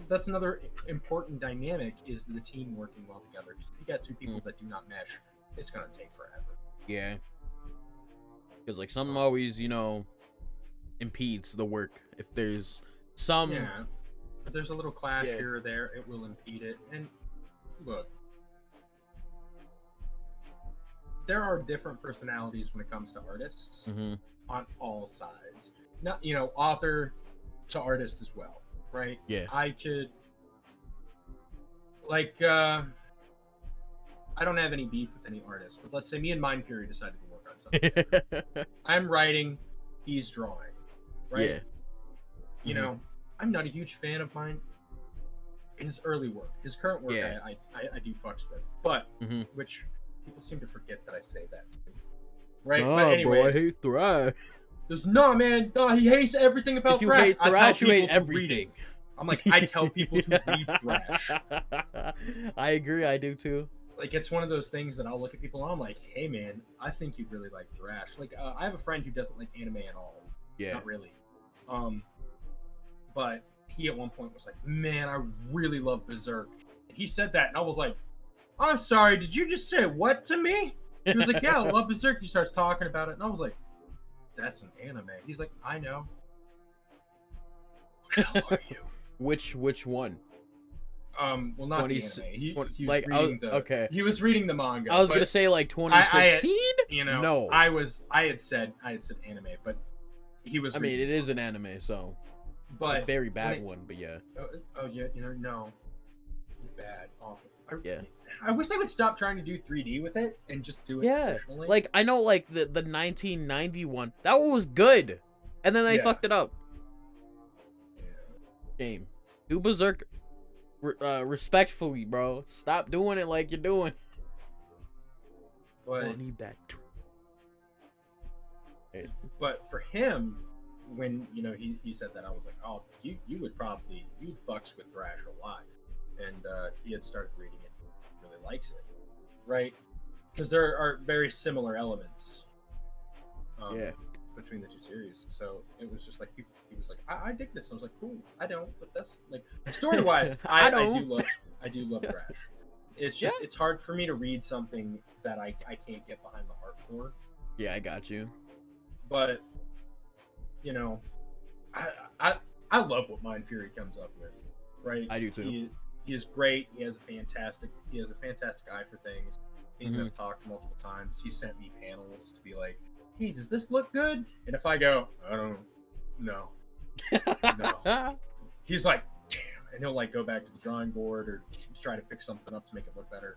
B: that's another important dynamic, is the team working well together. Because if you got two people that do not mesh, it's gonna take forever.
A: Yeah. Because like something always impedes the work. If there's some
B: if there's a little clash here or there, it will impede it. And look, there are different personalities when it comes to artists on all sides. Not author to artist as well, right?
A: Yeah.
B: I could I don't have any beef with any artist, but let's say me and Mind Fury decided to work on something. I'm writing, he's drawing, right? Yeah. I'm not a huge fan of his early work. His current work, I do fucks with, but which people seem to forget that I say that too. Right?
A: Oh,
B: but anyways,
A: bro, I hate Thrash.
B: There's man. No, he hates everything about
A: if you
B: Thrash.
A: Hate Thrash, you hate everything.
B: I'm like, I tell people to read Thrash.
A: I agree, I do too.
B: Like, it's one of those things that I'll look at people and I'm like, hey man, I think you'd really like Thrash. Like, I have a friend who doesn't like anime at all.
A: Yeah.
B: Not really. But he at one point was like, man, I really love Berserk. And he said that, and I was like, I'm sorry, did you just say what to me? He was like, yeah, I love Berserk. He starts talking about it, and I was like, that's an anime. He's like, I know. What the hell are you?
A: Which one?
B: Well, not the anime. He was
A: like,
B: reading he was reading the manga.
A: I was gonna say like 2016. No.
B: I had said anime, but he was.
A: I mean, it is an anime, so.
B: But
A: a very bad one, but yeah.
B: Oh yeah, no. Bad, awful.
A: Yeah.
B: I wish they would stop trying to do 3D with it and just do it traditionally.
A: Like, I know, like, the 1991, that one was good. And then they fucked it up.
B: Yeah.
A: Game. Do Berserk respectfully, bro. Stop doing it like you're doing.
B: But,
A: I don't need that.
B: But for him, when, he said that, I was like, oh, you'd fucks with Thrash a lot. And he had started reading it. Really likes it, right? Because there are very similar elements between the two series. So it was just like he was like, I dig this. I was like, cool. I don't, but that's like story wise, I do love Thrash. It's just it's hard for me to read something that I can't get behind the art for.
A: Yeah, I got you.
B: But I love what Mind Fury comes up with, right?
A: I do too.
B: He is great. He has a fantastic eye for things. We've talked multiple times. He sent me panels to be like, hey, does this look good? And if I go, I don't know. No. He's like, damn. And he'll like go back to the drawing board or try to fix something up to make it look better.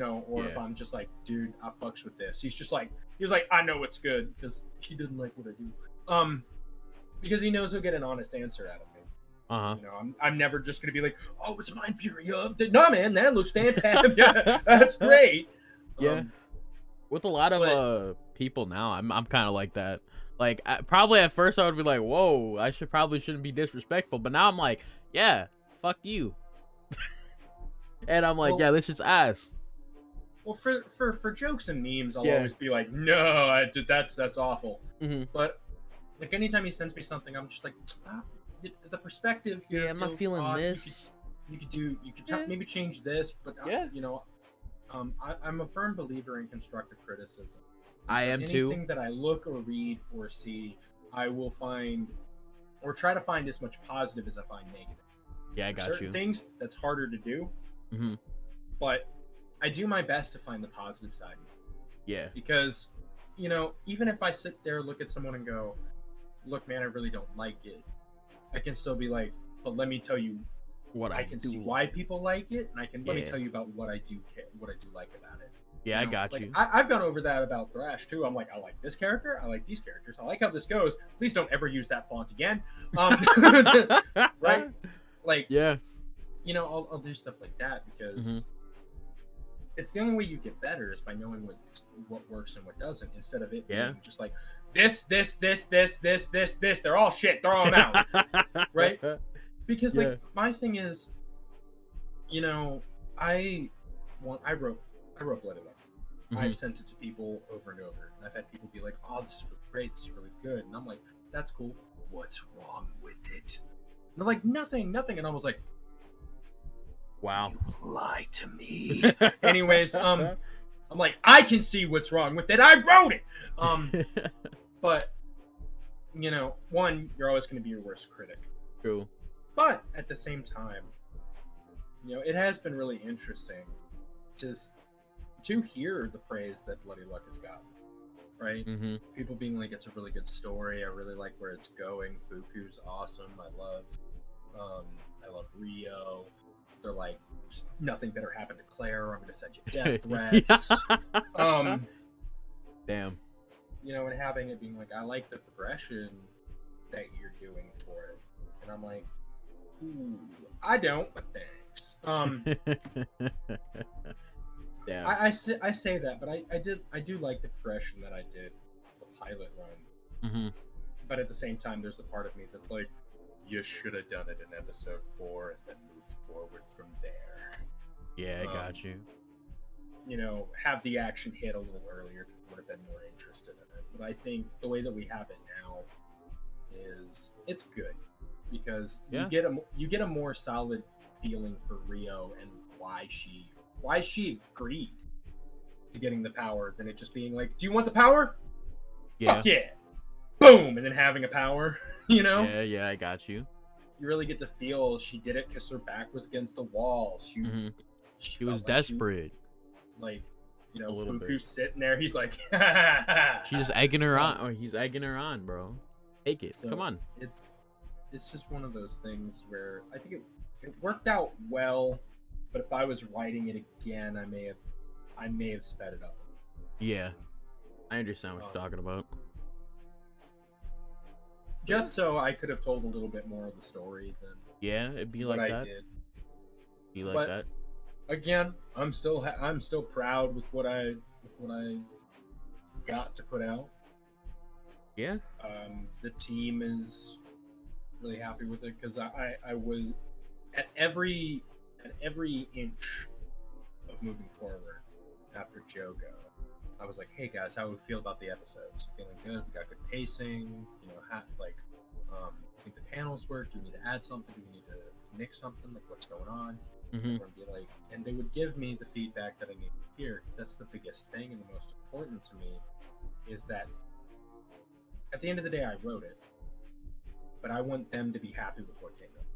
B: Or if I'm just like, dude, I fucks with this. He was like, I know it's good, because he didn't like what I do. Because he knows he'll get an honest answer out of me. I'm never just gonna be like, oh, it's Mind Fury. No, man, that looks fantastic. Yeah, that's great.
A: Yeah. With a lot of people now, I'm kind of like that. Like, probably at first I would be like, whoa, I shouldn't be disrespectful. But now I'm like, yeah, fuck you. And I'm like, yeah, this is ass.
B: Well, for jokes and memes, I'll always be like, no, that's awful. But like anytime he sends me something, I'm just like, the perspective here.
A: Yeah, I'm not feeling
B: odd.
A: this.
B: You could maybe change this, but I'm a firm believer in constructive criticism.
A: I am too.
B: Anything that I look or read or see, I will find or try to find as much positive as I find negative.
A: Yeah, I got
B: certain
A: you.
B: Things that's harder to do, but I do my best to find the positive side.
A: Yeah.
B: Because, you know, even if I sit there, look at someone and go, look, man, I really don't like it, I can still be like, but let me tell you,
A: What
B: I
A: I
B: can
A: do.
B: see why people like it, and let me
A: Yeah.
B: tell you about what I do care, what I do like about it.
A: Yeah,
B: You
A: I
B: know,
A: got
B: like
A: you.
B: I've gone over that about Thrash too. I'm like, I like this character, I like these characters, I like how this goes. Please don't ever use that font again. Right? Like,
A: Yeah.
B: you know, I'll do stuff like that because
A: Mm-hmm.
B: it's the only way you get better is by knowing what works and what doesn't, instead of it
A: Yeah.
B: being just like this. They're all shit. Throw them out, right? Because
A: Yeah.
B: like my thing is, you know, I I wrote Bloody Love.
A: Mm-hmm.
B: I've sent it to people over and over, and I've had people be like, "Oh, this is really great. This is really good," and I'm like, "That's cool. What's wrong with it?" And they're like, "Nothing, nothing," and I was like,
A: Wow.
B: "You lie to me." Anyways, I'm like, I can see what's wrong with it. I wrote it. But you know, one, you're always going to be your worst critic.
A: True.
B: But at the same time, you know, it has been really interesting to hear the praise that Bloody Luck has got. Right?
A: Mm-hmm.
B: People being like, it's a really good story. I really like where it's going. Fuku's awesome. I love Rio. They're like, nothing better happened to Claire. I'm going to send you death threats.
A: Damn.
B: You know, and having it being like, I like the progression that you're doing for it, and I'm like, ooh, I don't, but thanks.
A: Damn.
B: I say that, but I do like the progression that I did the pilot run.
A: Mm-hmm.
B: But at the same time, there's a part of me that's like, you should have done it in episode 4 and then moved forward from there.
A: Yeah, I got you.
B: You know, have the action hit a little earlier. People would have been more interested in it. But I think the way that we have it now is it's good because you get a more solid feeling for Rio and why she agreed to getting the power than it just being like, do you want the power?
A: Yeah.
B: Fuck yeah. Boom, and then having a power, you know?
A: Yeah, I got you.
B: You really get to feel she did it because her back was against the wall. She
A: was desperate.
B: Like, you know,
A: Fuku's
B: bit. Sitting there, he's like,
A: she's just egging her on, or he's egging her on, bro. Take it.
B: So
A: come on.
B: It's just one of those things where I think it worked out well, but if I was writing it again, I may have sped it up.
A: Yeah, I understand what you're talking about.
B: Just so I could have told a little bit more of the story than
A: it'd be like that.
B: I did.
A: Be like that.
B: Again, I'm still proud with what I got to put out.
A: Yeah.
B: The team is really happy with it because I was at every inch of moving forward after Jogo. I was like, hey guys, how do we feel about the episodes? Feeling good? We got good pacing. You know, I think the panels work. Do we need to add something? Do we need to mix something? Like, what's going on?
A: Mm-hmm.
B: Be like, and they would give me the feedback that I need to hear. That's the biggest thing and the most important to me is that at the end of the day, I wrote it, but I want them to be happy with what came out.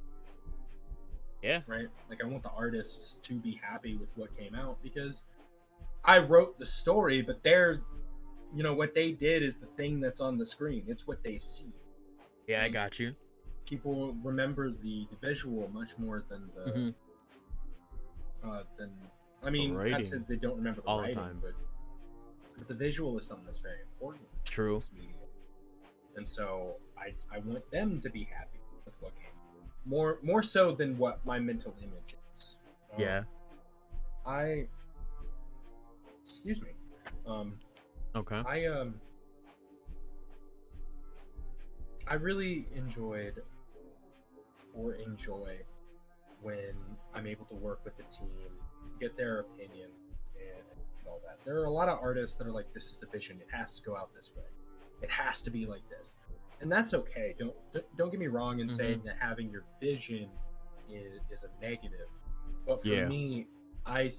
A: Yeah.
B: Right? Like, I want the artists to be happy with what came out because I wrote the story, but you know, what they did is the thing that's on the screen. It's what they see.
A: Yeah, I got you.
B: People remember the visual much more than the
A: mm-hmm.
B: I mean,
A: not
B: said they don't remember the
A: all
B: writing,
A: the time.
B: but the visual is something that's very important.
A: True.
B: And so I want them to be happy with what came. More so than what my mental image is.
A: Yeah.
B: Excuse me.
A: Okay.
B: I really enjoy when I'm able to work with the team, get their opinion, and all that. There are a lot of artists that are like, this is the vision. It has to go out this way. It has to be like this. And that's okay. Don't get me wrong in saying that having your vision is a negative. But for me, and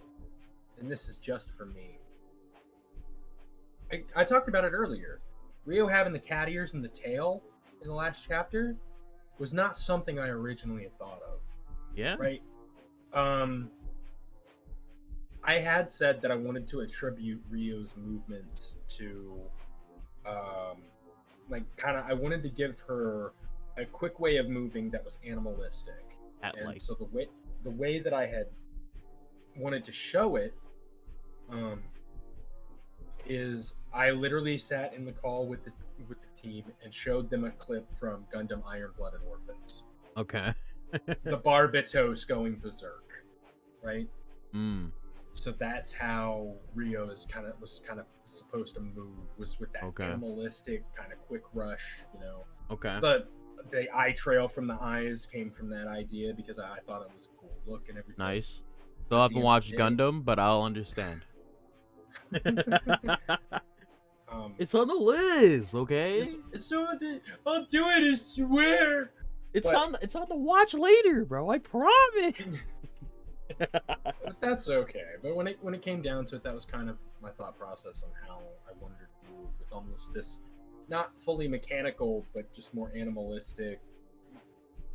B: this is just for me, I talked about it earlier. Rio having the cat ears and the tail in the last chapter was not something I originally had thought of.
A: Yeah.
B: Right. I had said that I wanted to attribute Rio's movements to, like, kind of, I wanted to give her a quick way of moving that was animalistic, and so the way that I had wanted to show it, is I literally sat in the call with the team and showed them a clip from Gundam Iron Blood and Orphans.
A: Okay.
B: The Barbatos going berserk, right?
A: Mm.
B: So that's how Rio was kind of supposed to move, was with that animalistic kind of quick rush, you know.
A: Okay.
B: The eye trail from the eyes came from that idea because I thought it was a cool look and everything.
A: Nice. Still haven't watched Gundam, but I'll understand. It's on the list, okay?
B: It's on the. I'll do it. I swear.
A: It's on the watch later, bro. I promise.
B: But that's okay. But when it came down to it, that was kind of my thought process on how I wanted to move with almost this, not fully mechanical, but just more animalistic,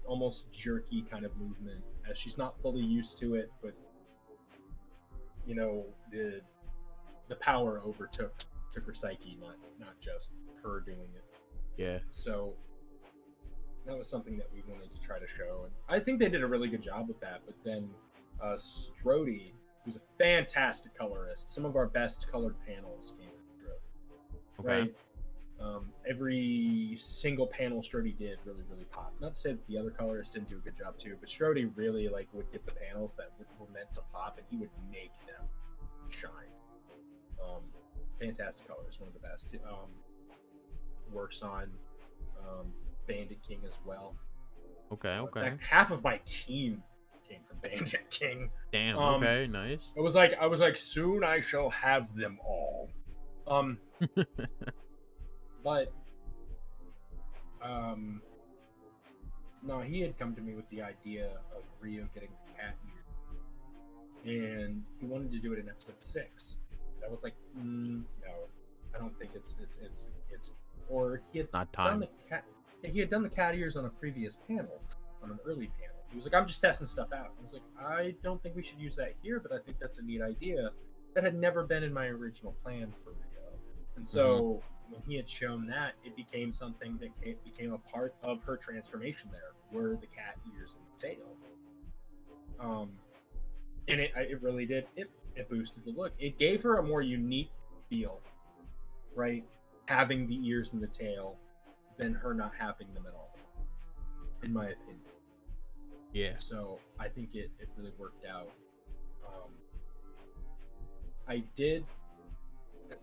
B: almost jerky kind of movement, as she's not fully used to it, but you know, the power overtook her psyche, not just her doing it.
A: Yeah.
B: So that was something that we wanted to try to show, and I think they did a really good job with that. But then Strody, who's a fantastic colorist, some of our best colored panels came from Strody.
A: Okay.
B: Right? Every single panel Strody did really popped. Not to say that the other colorists didn't do a good job too, but Strody really would get the panels that were meant to pop, and he would make them shine. Fantastic colors, one of the best. Works on Bandit King as well.
A: Okay.
B: In fact, half of my team came from Bandit King.
A: Damn. Okay. Nice.
B: I was like, soon I shall have them all. But no, he had come to me with the idea of Rio getting the cat ear, and he wanted to do it in episode 6. I was like, no, I don't think it's. Or he had
A: not time.
B: He had done the cat ears on a previous panel, on an early panel. He was like, I'm just testing stuff out. I was like, I don't think we should use that here, but I think that's a neat idea that had never been in my original plan for Rio. And so when he had shown that, it became something that became a part of her transformation. There were the cat ears and the tail. And it really did. It boosted the look. It gave her a more unique feel, right? Having the ears and the tail than her not having them at all, in my opinion.
A: Yeah.
B: So I think it really worked out. I did.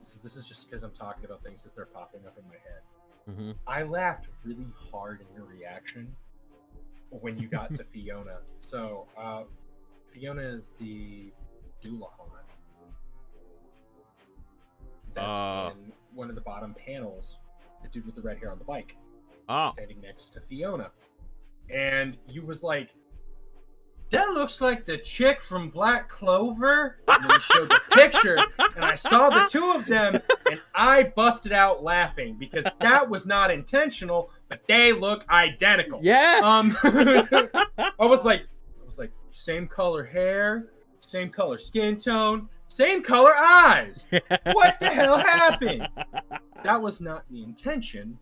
B: So this is just because I'm talking about things as they're popping up in my head. I laughed really hard in your reaction when you got to Fiona. So Fiona is the Doulahan. That's in one of the bottom panels, the dude with the red hair on the bike, standing next to Fiona. And you was like, that looks like the chick from Black Clover. And then you showed the picture, and I saw the two of them, and I busted out laughing because that was not intentional, but they look identical.
A: Yeah.
B: I was like, same color hair, same color skin tone, same color eyes. What the hell happened? That was not the intention,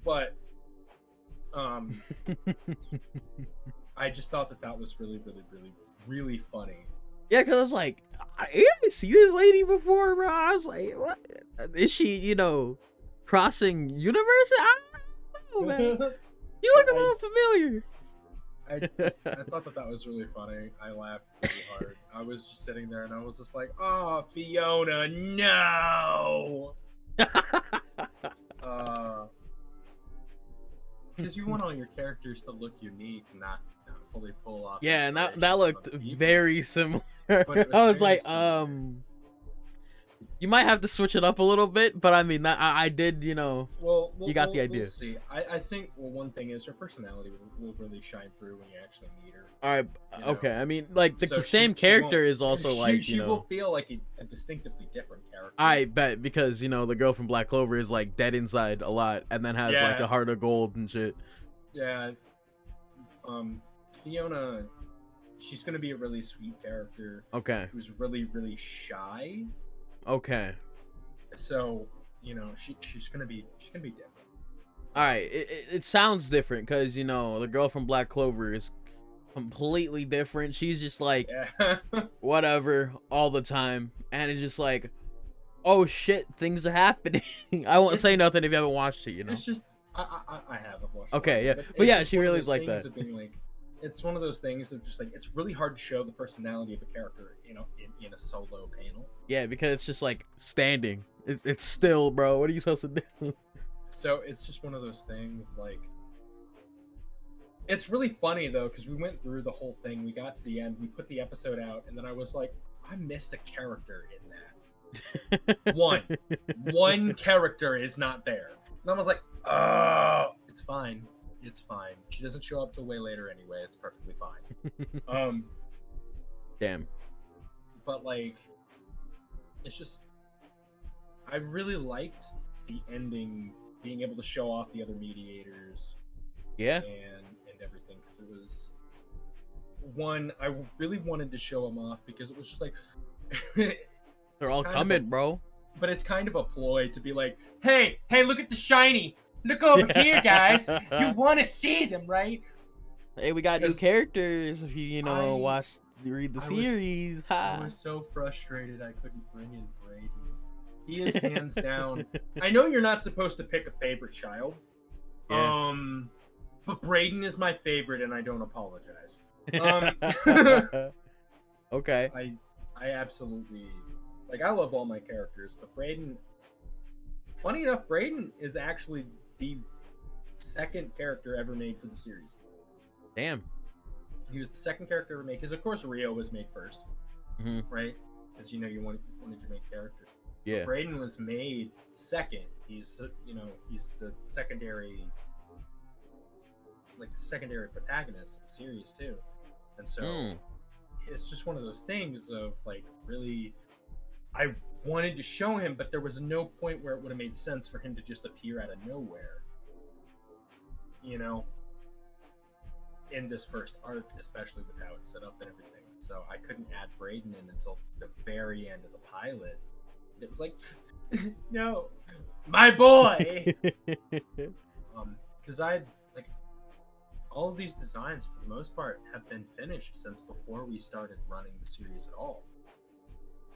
B: but I just thought that was really funny.
A: Yeah, because I was like, I didn't see this lady before, bro. I was like, what? Is she, crossing universes? I don't know, man. You look a little familiar.
B: I thought that was really funny. I laughed really hard. I was just sitting there and I was just like, oh, Fiona, no! Because you want all your characters to look unique, not fully pull off.
A: Yeah, and that looked very similar. I was like, you might have to switch it up a little bit, but I mean, I did, you got the idea.
B: We'll see. I think, one thing is her personality will really shine through when you actually meet her.
A: All right, okay. I mean, like, the same character is also like,
B: she will feel like a distinctively different character.
A: I bet, because, the girl from Black Clover is, like, dead inside a lot, and then has, like, a heart of gold and shit.
B: Yeah. Fiona, she's gonna be a really sweet character.
A: Okay.
B: Who's really, really shy.
A: Okay.
B: So, you know, she's gonna be different.
A: All right, it sounds different because, you know, the girl from Black Clover is completely different. She's just like
B: Yeah.
A: whatever all the time, and it's just like, oh shit, things are happening. I won't say nothing if you haven't watched it, you know.
B: It's just I haven't watched.
A: Okay,
B: yeah,
A: but yeah, she really is like that.
B: It's one of those things of just like it's really hard to show the personality of a character, you know, in a solo panel.
A: Yeah, because it's just like standing. It's still, bro. What are you supposed to do?
B: So it's just one of those things. Like, it's really funny though because we went through the whole thing. We got to the end. We put the episode out, and then I was like, I missed a character in that. One character is not there, and I was like, oh, it's fine. It's fine. She doesn't show up till way later anyway. It's perfectly fine.
A: Damn.
B: But like, it's just, I really liked the ending, being able to show off the other mediators.
A: Yeah.
B: And everything, because it was one I really wanted to show them off because it was just like
A: they're all coming, bro.
B: But it's kind of a ploy to be like, hey, look at the shiny. Look over here, guys. You want to see them, right?
A: Hey, we got new characters. If you read the series.
B: I was so frustrated I couldn't bring in Brady. He is hands down. I know you're not supposed to pick a favorite child. Yeah. But Brayden is my favorite, and I don't apologize.
A: Okay.
B: I absolutely, like, I love all my characters, but Brayden, funny enough, Brayden is actually the second character ever made for the series.
A: Damn.
B: He was the second character ever made, because of course Rio was made first, right? Because you know you wanted your main character.
A: Yeah.
B: But Brayden was made second. He's he's the secondary, like the secondary protagonist of the series too, and so it's just one of those things of like really, I wanted to show him, but there was no point where it would have made sense for him to just appear out of nowhere, you know, in this first arc, especially with how it's set up and everything. So I couldn't add Brayden in until the very end of the pilot. It was like, no, my boy. Because I like all of these designs for the most part have been finished since before we started running the series at all,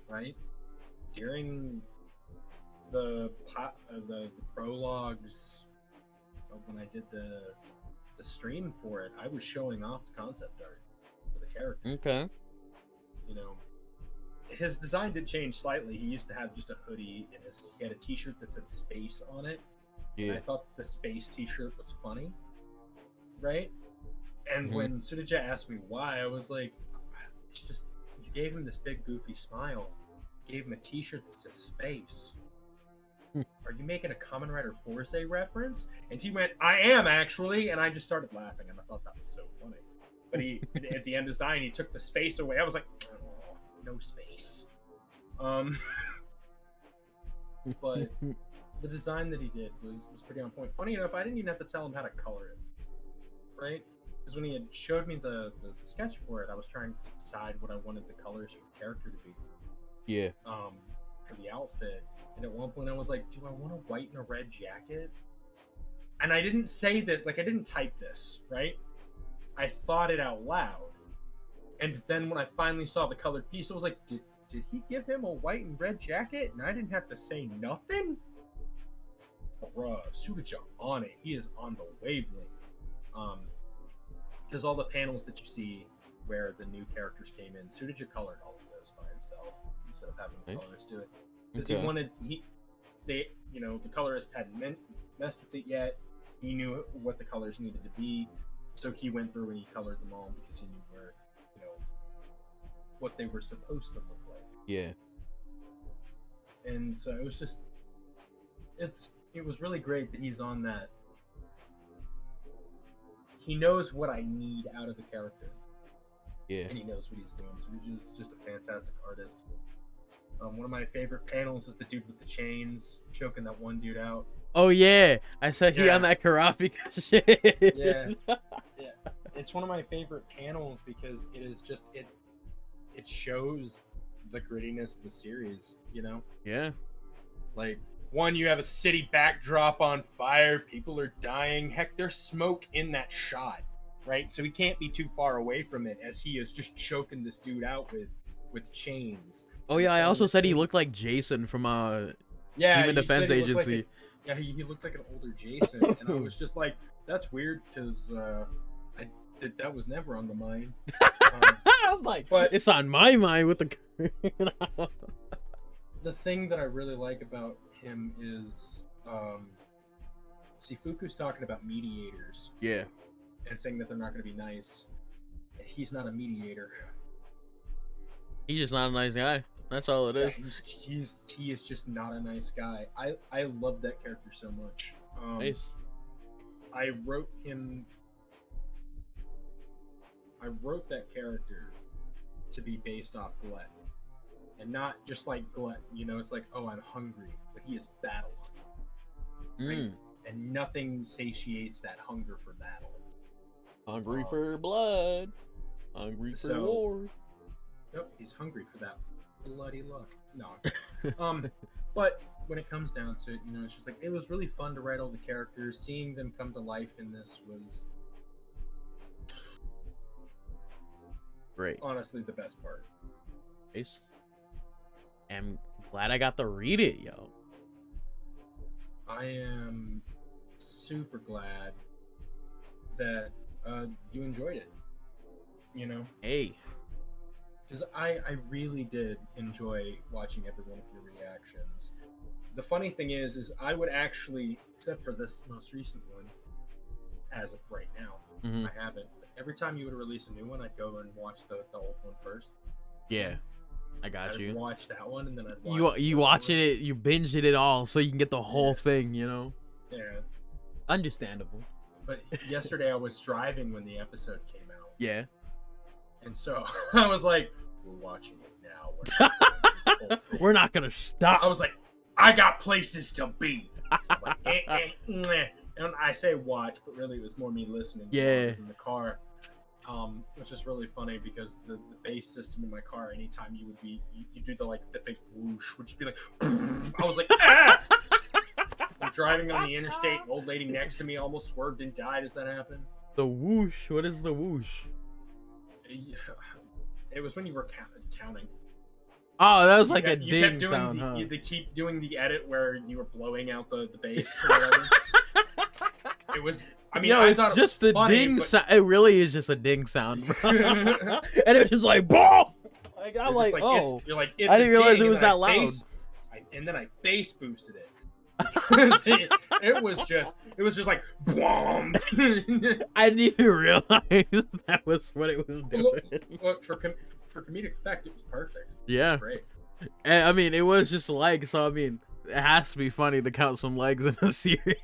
B: right? During the prologues, when I did the stream for it, I was showing off the concept art for the characters.
A: Okay.
B: You know, his design did change slightly. He used to have just a hoodie, and he had a t-shirt that said space on it. Yeah. And I thought the space t-shirt was funny, right? And when Sudaja asked me why, I was like, it's just, you gave him this big goofy smile, gave him a t-shirt that says space. Are you making a Kamen Rider Force reference? And he went, I am actually, and I just started laughing, and I thought that was so funny. But he, at the end design, he took the space away. I was like, oh, no space. But the design that he did was pretty on point. Funny enough, I didn't even have to tell him how to color it, right? Because when he had showed me the sketch for it, I was trying to decide what I wanted the colors for the character to be.
A: Yeah.
B: For the outfit. And at one point I was like, do I want a white and a red jacket? And I didn't say that, like, I didn't type this, right? I thought it out loud. And then when I finally saw the colored piece, I was like, did he give him a white and red jacket? And I didn't have to say nothing? Bruh, Sudaja on it. He is on the wavelength. Because all the panels that you see where the new characters came in, Sudaja colored all of those by himself instead of having the colorist do it. Because the colorist hadn't messed with it yet. He knew what the colors needed to be, so he went through and he colored them all because he knew where, what they were supposed to look like.
A: Yeah.
B: And so it was just, it was really great that he's on that. He knows what I need out of the character.
A: Yeah.
B: And he knows what he's doing. So he's just a fantastic artist. One of my favorite panels is the dude with the chains choking that one dude out.
A: Oh yeah, I saw he on that Karafika shit.
B: Yeah. it's one of my favorite panels because it is just it shows the grittiness of the series, you know?
A: Yeah.
B: Like, one, you have a city backdrop on fire, people are dying. Heck, there's smoke in that shot, right? So he can't be too far away from it as he is just choking this dude out with chains.
A: Oh yeah, I also said he looked like Jason from
B: yeah,
A: Human
B: you said
A: Defense
B: he looked like
A: Agency.
B: he looked like an older Jason, and I was just like, that's weird because that was never on the mind.
A: I'm like,
B: but
A: it's on my mind with the.
B: The thing that I really like about him is, see, Fuku's talking about mediators.
A: Yeah.
B: And saying that they're not going to be nice. He's not a mediator.
A: He's just not a nice guy. That's all it is.
B: He is just not a nice guy. I love that character so much.
A: Nice.
B: I wrote that character to be based off Glut. And not just like Glut, you know, it's like, oh, I'm hungry, but he is battle hungry. Right? And nothing satiates that hunger for battle.
A: Hungry for blood. Hungry for war.
B: Yep, he's hungry for that bloody luck. No. But when it comes down to it, you know, it's just like, it was really fun to write all the characters. Seeing them come to life in this was
A: great.
B: Honestly, the best part.
A: Nice. I'm glad I got to read it, yo.
B: I am super glad that you enjoyed it. You know?
A: Hey.
B: Because I really did enjoy watching every one of your reactions. The funny thing is I would actually, except for this most recent one, as of right now, I haven't. But every time you would release a new one, I'd go and watch the old one first.
A: Yeah. I got you.
B: I'd watch that one, and then I'd watch
A: you watching it, you binged it all, so you can get the whole thing, you know?
B: Yeah.
A: Understandable.
B: But yesterday I was driving when the episode came out.
A: Yeah.
B: And so I was like, we're watching it now.
A: We're not gonna stop.
B: I was like, I got places to be. So I'm like, And I say watch, but really it was more me listening.
A: Yeah.
B: I was in the car. Which is really funny because the bass system in my car, anytime you would be, you do the big whoosh, would just be like, I was like, ah! I'm driving on the interstate, an old lady next to me almost swerved and died. Does that happen?
A: The whoosh? What is the whoosh?
B: It was when you were counting.
A: Oh, that was like a ding sound, huh?
B: They keep doing the edit where you were blowing out the bass or whatever. It was... I mean, I thought
A: it's just the ding sound. It really is just a ding sound, bro. And it was just like, boom! Like, I'm like, oh.
B: You're like,
A: I didn't realize it was that loud.
B: And then I bass boosted it. It was just like, boom!
A: I didn't even realize that was what it was doing.
B: Look, for comedic effect, it was perfect.
A: Yeah.
B: It was great.
A: And, I mean, it was just legs, so I mean, it has to be funny to count some legs in a series.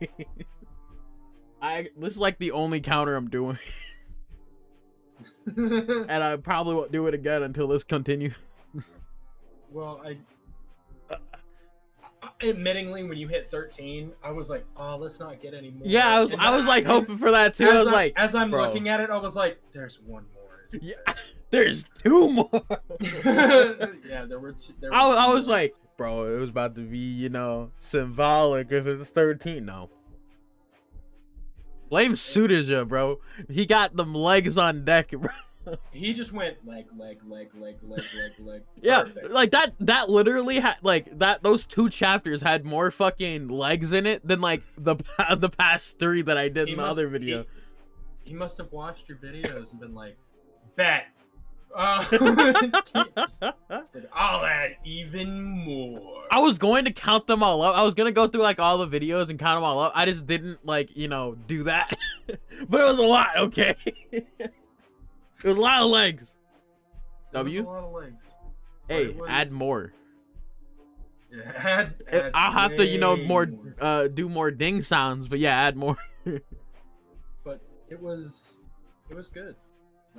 A: This is like the only counter I'm doing. And I probably won't do it again until this continues.
B: Well, admittingly, when you hit 13, I was like, oh, let's not get any more.
A: Yeah, I was like hoping for that too. I was like,
B: as I'm looking at it, I was like, there's one more.
A: Yeah, there's two more.
B: Yeah, there were two.
A: I was like, bro, it was about to be, you know, symbolic if it's 13. No. Blame Sudaja, bro. He got them legs on deck, bro.
B: He just went leg.
A: Yeah,
B: perfect.
A: like that literally had those 2 chapters had more fucking legs in it than like the past 3 that I did in the other video.
B: He must have watched your videos and been like, bet. I'll add even more.
A: I was going to count them all up. I was gonna go through like all the videos and count them all up. I just didn't do that. But it was a lot, okay? It was a lot of legs. W?
B: It was a lot of legs.
A: Hey, add more.
B: Yeah, add
A: I'll have to, do more ding sounds, but yeah, add more.
B: But it was good.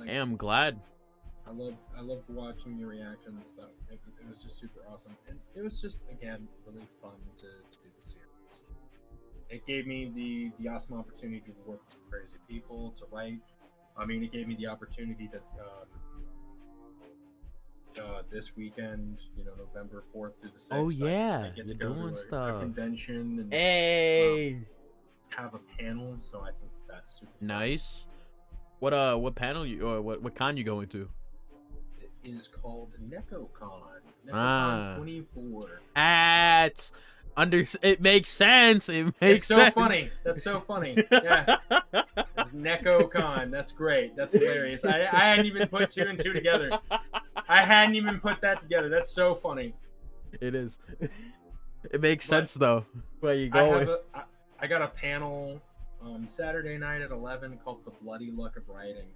A: Hey, I'm glad.
B: I loved watching your reactions. Though it was just super awesome, and it was just again really fun to do the series. It gave me the awesome opportunity to work with crazy people, to write. I mean, it gave me the opportunity to this weekend, November 4th through the 6th,
A: Oh yeah,
B: I get to
A: you're
B: go
A: doing
B: to a
A: stuff.
B: convention and
A: Hey,
B: have a panel. So I think that's super fun.
A: nice. What panel you or what con you going to?
B: It is called NecoCon.
A: Ah.
B: 24.
A: It makes sense. It makes
B: It's so
A: sense.
B: funny. That's so funny. Yeah. It's NecoCon. That's great. That's hilarious. I hadn't even put 2 and 2 together. I hadn't even put that together. That's so funny.
A: It is. It makes sense though. Where you
B: I
A: going?
B: I got a panel Saturday night at 11 called The Bloody Luck of Writing.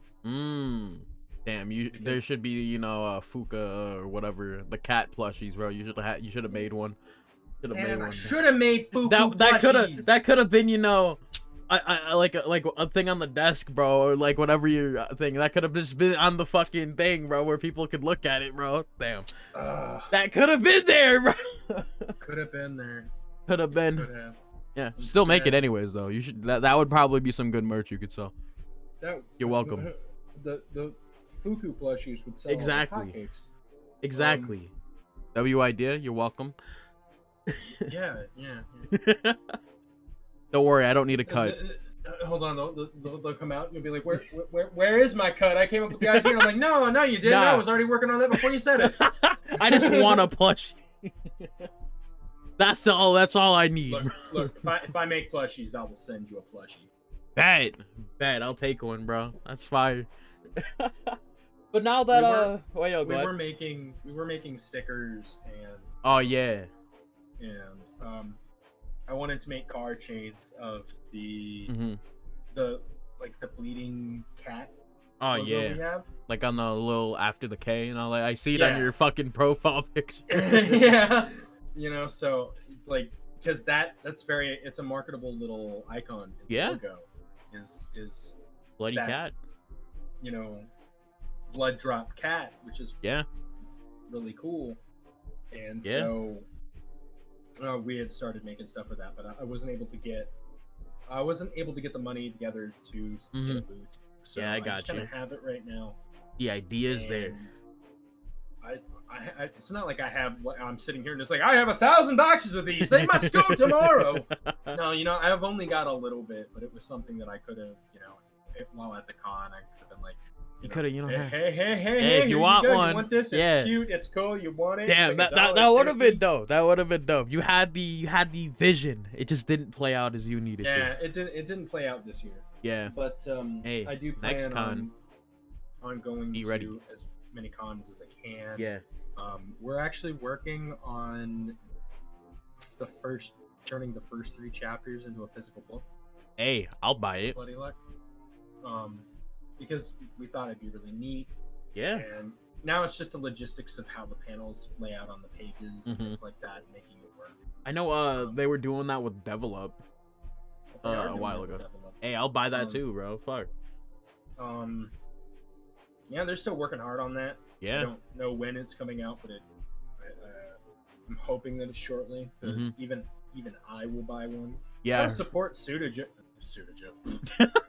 A: Damn, there should be, Fuka or whatever, the cat plushies, bro. You should have made one.
B: I should have made Fuku plushies.
A: That could have been, I like a thing on the desk, bro, or like whatever your thing. That could have just been on the fucking thing, bro, where people could look at it, bro. Damn. That could have been there, bro.
B: Could have been there.
A: Could have been.
B: Could have.
A: Yeah, still make it anyways though. You should. That would probably be some good merch you could sell. You're welcome.
B: The Fuku plushies would sell
A: exactly.
B: Like hotcakes.
A: Exactly. W idea. You're welcome.
B: Yeah.
A: Don't worry, I don't need a cut.
B: Hold on, they'll come out and you'll be like, where is my cut? I came up with the idea. And I'm like, no, you didn't. Nah. I was already working on that before you said it.
A: I just want a plushie. That's all I need.
B: Look, if I make plushies, I will send you a plushie.
A: Bet, I'll take one, bro. That's fire. But now that we were
B: making stickers and
A: oh yeah,
B: and I wanted to make card chains of the bleeding cat.
A: Oh yeah, we have. Like on the little after the K and all that. I see it on your fucking profile picture.
B: Yeah, so like because it's a marketable little icon. Logo is
A: bloody cat.
B: Blood drop cat, which is really cool. And so we had started making stuff for that, but I wasn't able to get the money together to get a booth. So I got you. Have it right now.
A: The idea is there.
B: I it's not like I'm sitting here and it's like I have 1,000 boxes of these. They must go tomorrow. No, I've only got a little bit, but it was something that I could have, while at the con, I could have been like,
A: you could have,
B: hey,
A: you want one?
B: You want this? It's cute. It's cool. You want it?
A: Damn, that would have been dope. That would have been dope. You had the vision. It just didn't play out as you needed to.
B: Yeah, it didn't play out this year.
A: Yeah.
B: But
A: hey,
B: I do plan
A: next con,
B: on going
A: be
B: to
A: ready.
B: As many cons as I can.
A: Yeah.
B: We're actually working on turning the first 3 chapters into a physical book.
A: Hey, I'll buy it.
B: Bloody Luck. Because we thought it'd be really neat.
A: Yeah.
B: And now it's just the logistics of how the panels lay out on the pages and things like that, making it work.
A: I know they were doing that with Develop a while ago. Hey, I'll buy that too, bro. Fuck.
B: Yeah, they're still working hard on that.
A: Yeah.
B: I don't know when it's coming out, but I'm hoping that it's shortly, because even I will buy one.
A: Yeah.
B: Gotta support Sudajo.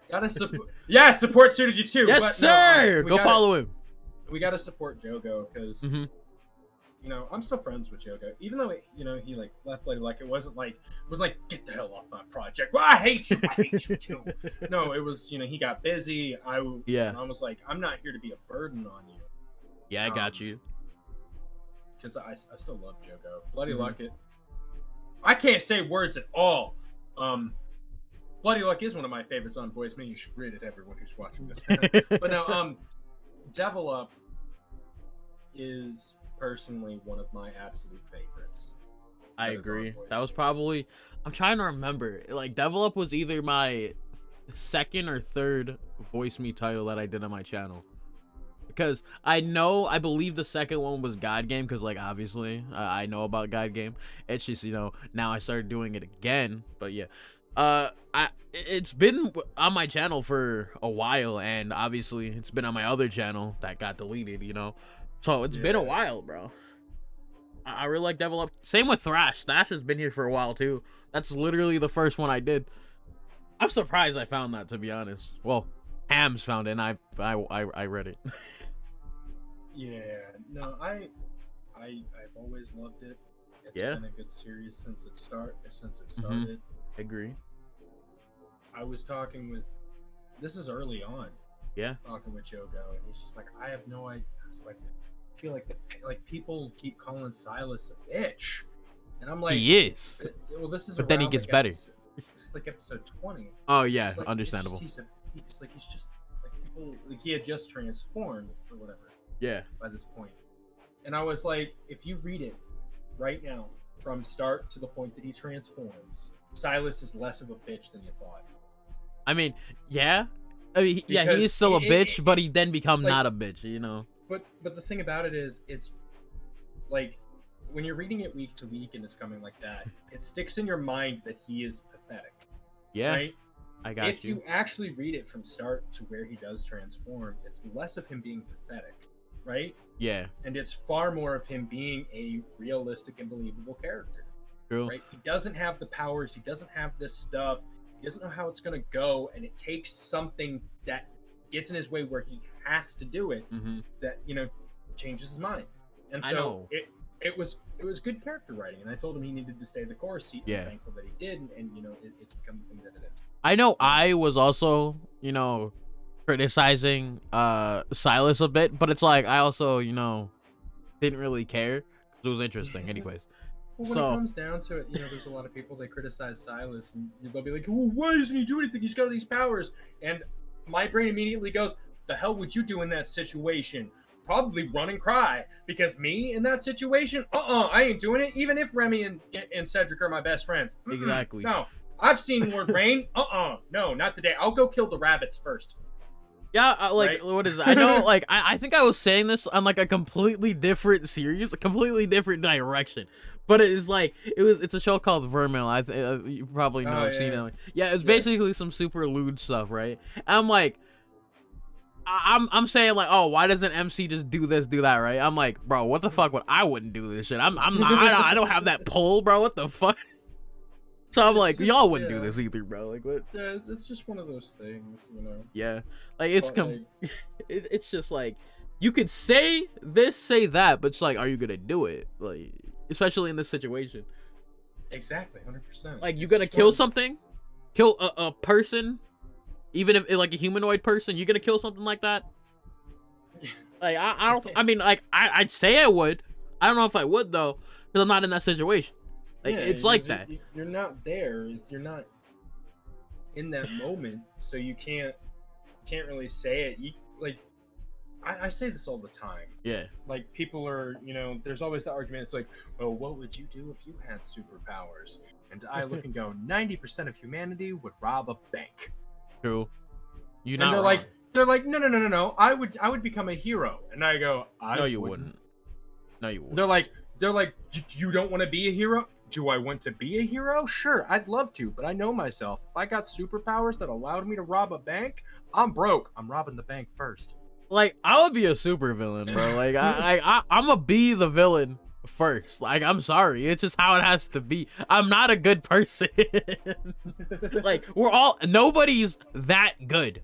B: Gotta support. Yeah, support Sudajo too.
A: Yes, but sir. Go follow him.
B: We gotta support Jogo because I'm still friends with Jogo, even though he like left Bloody Luck. It was like get the hell off my project. Well, I hate you too. No, it was he got busy. I was like, I'm not here to be a burden on you.
A: Yeah, I got you.
B: Because I still love Jogo. Bloody Luck. I can't say words at all. Bloody Luck is one of my favorites on Voice. You should read it, everyone who's watching this. But no, Devil Up is personally one of my absolute favorites.
A: I agree. That was probably, I'm trying to remember. Like, Devil Up was either my second or third Voice Me title that I did on my channel. Because I believe the second one was God Game, because like obviously I know about God Game. It's just now I started doing it again. But yeah, it's been on my channel for a while, and obviously it's been on my other channel that got deleted. So it's been a while, bro. I really like Devil Up. Same with Thrash. Thrash has been here for a while too. That's literally the first one I did. I'm surprised I found that, to be honest. Well, Hams found it, and I read it.
B: Yeah, no, I've always loved it. It's
A: Yeah.
B: been a good series since it
A: Mm-hmm.
B: started.
A: Agree.
B: I was talking with, this is early on,
A: Yeah.
B: talking with Jogo, and he's just like, I have no idea. It's like, I feel like people keep calling Silas a bitch, and I'm like,
A: He is.
B: well, this is
A: But then he
B: around,
A: gets
B: like,
A: better.
B: It's like episode 20.
A: Oh
B: It's
A: yeah,
B: just like,
A: understandable.
B: He's just like people, like he had just transformed or whatever
A: Yeah.
B: by this point. And I was like, if you read it right now, from start to the point that he transforms, Silas is less of a bitch than you thought.
A: I mean, yeah. I mean, yeah, he
B: Because
A: is still a bitch, but he then become
B: like,
A: not a bitch, you know?
B: But the thing about it is, it's like, when you're reading it week to week and it's coming like that, it sticks in your mind that he is pathetic.
A: Yeah.
B: Right?
A: I got
B: If you actually read it from start to where he does transform, it's less of him being pathetic, right?
A: Yeah.
B: And it's far more of him being a realistic and believable character.
A: True.
B: Right? He doesn't have the powers, he doesn't have this stuff, he doesn't know how it's gonna go, and it takes something that gets in his way where he has to do it, that, you know, changes his mind. And so it was good character writing, and I told him he needed to stay the course. I'm thankful that he did, and you know, it's become the thing that it is.
A: I know I was also, you know, criticizing Silas a bit, but it's like I also, you know, didn't really care because it was interesting anyways.
B: Well, when it comes down to it, you know, there's a lot of people, they criticize Silas, and they'll be like, well, why doesn't he do anything? He's got all these powers. And my brain immediately goes, the hell would you do in that situation? Probably run and cry, because me in that situation, I ain't doing it, even if Remy and Cedric are my best friends.
A: Exactly.
B: No, I've seen Lord Rain. No, not today. I'll go kill the rabbits first.
A: Yeah, like, right? What is it? I know, like, I think I was saying this on, like, a completely different series, a completely different direction. But it's like, it's a show called Vermil. You probably know, seen it. Yeah, it's basically some super lewd stuff, right? And I'm like, I'm saying, like, oh, why doesn't MC just do this, do that, right? I'm like, bro, what the fuck would I wouldn't do this shit? I'm not, I don't have that pull, bro. What the fuck? So I'm like, y'all wouldn't do this either, bro. Like, what?
B: Yeah, it's just one of those things, you know.
A: Yeah, like it's just like, you could say this, say that, but it's like, are you gonna do it? Like, especially in this situation.
B: Exactly, 100%.
A: Like, you gonna kill something, kill a person, even if like a humanoid person, you gonna kill something like that? Like, I don't. I mean, like, I'd say I would. I don't know if I would though, because I'm not in that situation. Like, it's like that.
B: You're not there. You're not in that moment, so you can't really say it. You like, I say this all the time.
A: Yeah.
B: Like, people are, you know, there's always the argument. It's like, well, what would you do if you had superpowers? And I look and go, 90% of humanity would rob a bank.
A: True.
B: And they're like, no. I would become a hero. And I go,
A: no, you wouldn't. No, you wouldn't.
B: They're like, you don't want to be a hero? Do I want to be a hero? Sure, I'd love to, but I know myself. If I got superpowers that allowed me to rob a bank, I'm broke. I'm robbing the bank first.
A: Like, I would be a super villain, bro. Like, I'm gonna be the villain first. Like, I'm sorry. It's just how it has to be. I'm not a good person. Like, nobody's that good.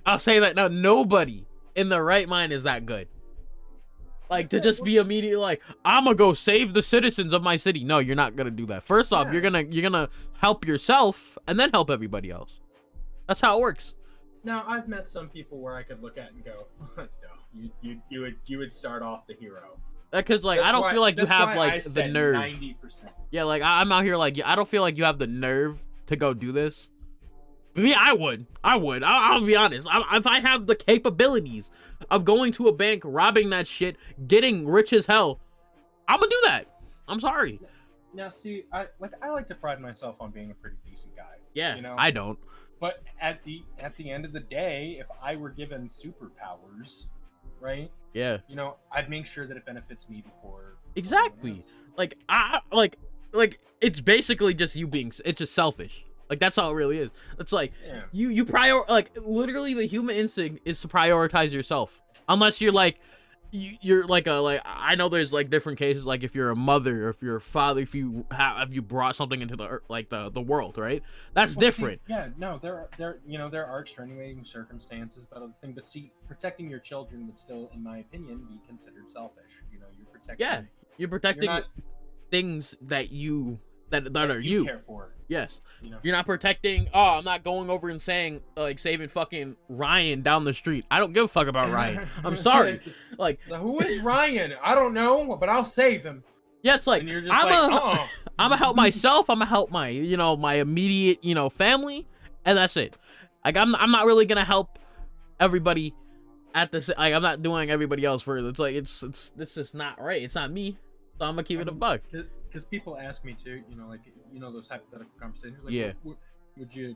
A: I'll say that now. Nobody in the right mind is that good. Like, to just be immediately like, I'm gonna go save the citizens of my city. No, you're not gonna do that. First off, you're gonna help yourself and then help everybody else. That's how it works.
B: Now, I've met some people where I could look at and go, no, you would start off the hero.
A: Because, like, I don't feel like you have, like, the nerve.
B: 90%.
A: Yeah, like, I'm out here, like, I don't feel like you have the nerve to go do this. But me, I would. I'll be honest. If I have the capabilities of going to a bank, robbing that shit, getting rich as hell, I'm gonna do that. I'm sorry.
B: Now, see, I like to pride myself on being a pretty decent guy.
A: Yeah,
B: you know?
A: I don't.
B: But at the end of the day, if I were given superpowers, right?
A: Yeah.
B: You know, I'd make sure that it benefits me before.
A: Exactly. Like, like it's basically just you being. It's just selfish. Like, that's all it really is. It's like, you like, literally the human instinct is to prioritize yourself. Unless you're like, you're like I know there's like different cases, like if you're a mother or if you're a father, if you brought something into the like the world, right? That's
B: Well, see,
A: different.
B: yeah, no, there are extenuating circumstances, but other thing. But see, protecting your children would still, in my opinion, be considered selfish. You're
A: Yeah,
B: protecting.
A: you're
B: You're
A: protecting
B: not
A: things that you that
B: that
A: are
B: you
A: you.
B: care for.
A: Yes.
B: You know.
A: You're not protecting. Oh, I'm not going over and saying like saving fucking Ryan down the street. I don't give a fuck about Ryan. I'm sorry. Like,
B: Who is Ryan? I don't know, but I'll save him.
A: yeah, it's like
B: And you're just
A: I'm
B: like,
A: I'm gonna help myself. I'm gonna help my my immediate family, and that's it. Like I'm not really gonna help everybody at the like I'm not doing everybody else for it. It's like it's just not right. It's not me. So I'm gonna keep it a buck.
B: Because people ask me too, like those hypothetical conversations. Like,
A: Yeah.
B: Would you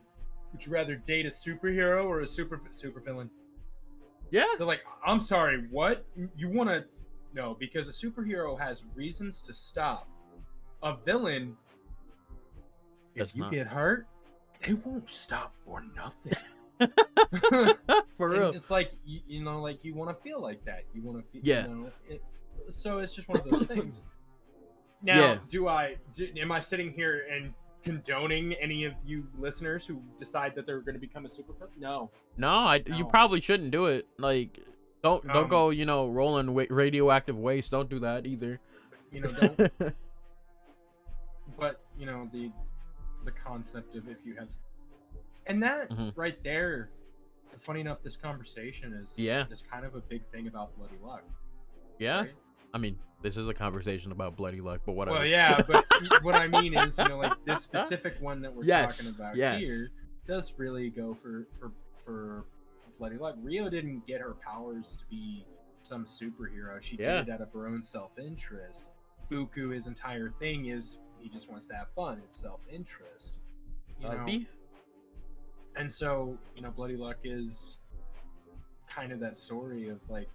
B: rather date a superhero or a super villain?
A: Yeah.
B: They're like, I'm sorry, what? You want to? No, because a superhero has reasons to stop. A villain, if you get hurt, they won't stop for nothing.
A: For real.
B: It's like like you want to feel like that. You want to feel.
A: Yeah.
B: So it's just one of those things. Now, am I sitting here and condoning any of you listeners who decide that they're going to become a supervillain? No.
A: No, you probably shouldn't do it. Like, don't go, rolling radioactive waste. Don't do that either.
B: Don't. But the concept of if you have, and that right there, funny enough, this conversation is kind of a big thing about bloody luck.
A: Yeah.
B: Right?
A: I mean, this is a conversation about bloody luck, but whatever.
B: Well, yeah, but what I mean is, like this specific one that we're talking about here does really go for bloody luck. Rio didn't get her powers to be some superhero. She did it out of her own self-interest. Fuku, his entire thing is he just wants to have fun. It's self-interest. And so, bloody luck is kind of that story of like,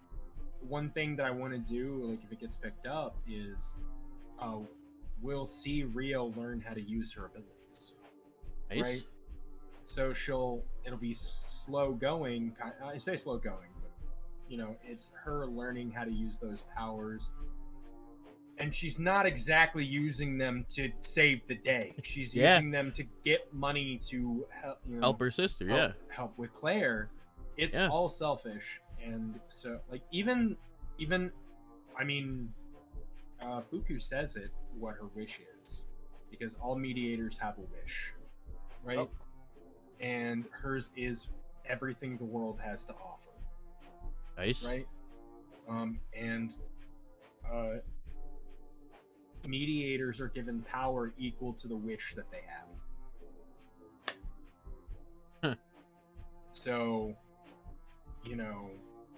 B: one thing that I want to do, like if it gets picked up, is we'll see Rio learn how to use her abilities.
A: Nice.
B: Right? So it'll be slow going. I say slow going, but it's her learning how to use those powers. And she's not exactly using them to save the day. She's using them to get money to
A: help her sister.
B: Help with Claire. It's all selfish. And so, like, even, I mean, Fuku says it, what her wish is, because all mediators have a wish, right? Oh. And hers is everything the world has to offer.
A: Nice.
B: Right? And mediators are given power equal to the wish that they have.
A: Huh.
B: So,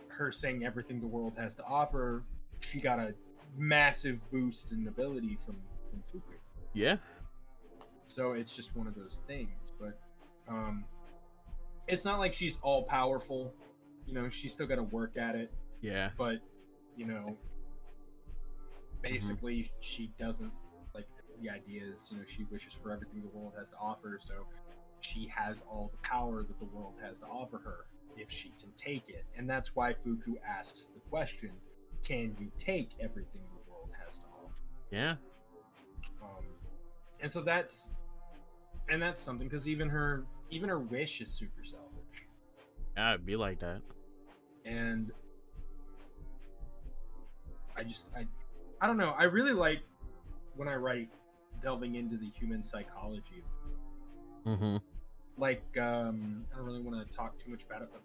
B: her saying everything the world has to offer, she got a massive boost in ability from Fuku.
A: Yeah.
B: So it's just one of those things, but it's not like she's all powerful. She's still got to work at it.
A: Yeah.
B: But basically she doesn't, like, the idea is she wishes for everything the world has to offer, so she has all the power that the world has to offer her if she can take it. And that's why Fuku asks the question, can you take everything the world has to offer?
A: Yeah.
B: And so that's something, because even her wish is super selfish.
A: Yeah, it'd be like that.
B: And I don't know, I really like when I write delving into the human psychology. Like, I don't really want to talk too much about it, but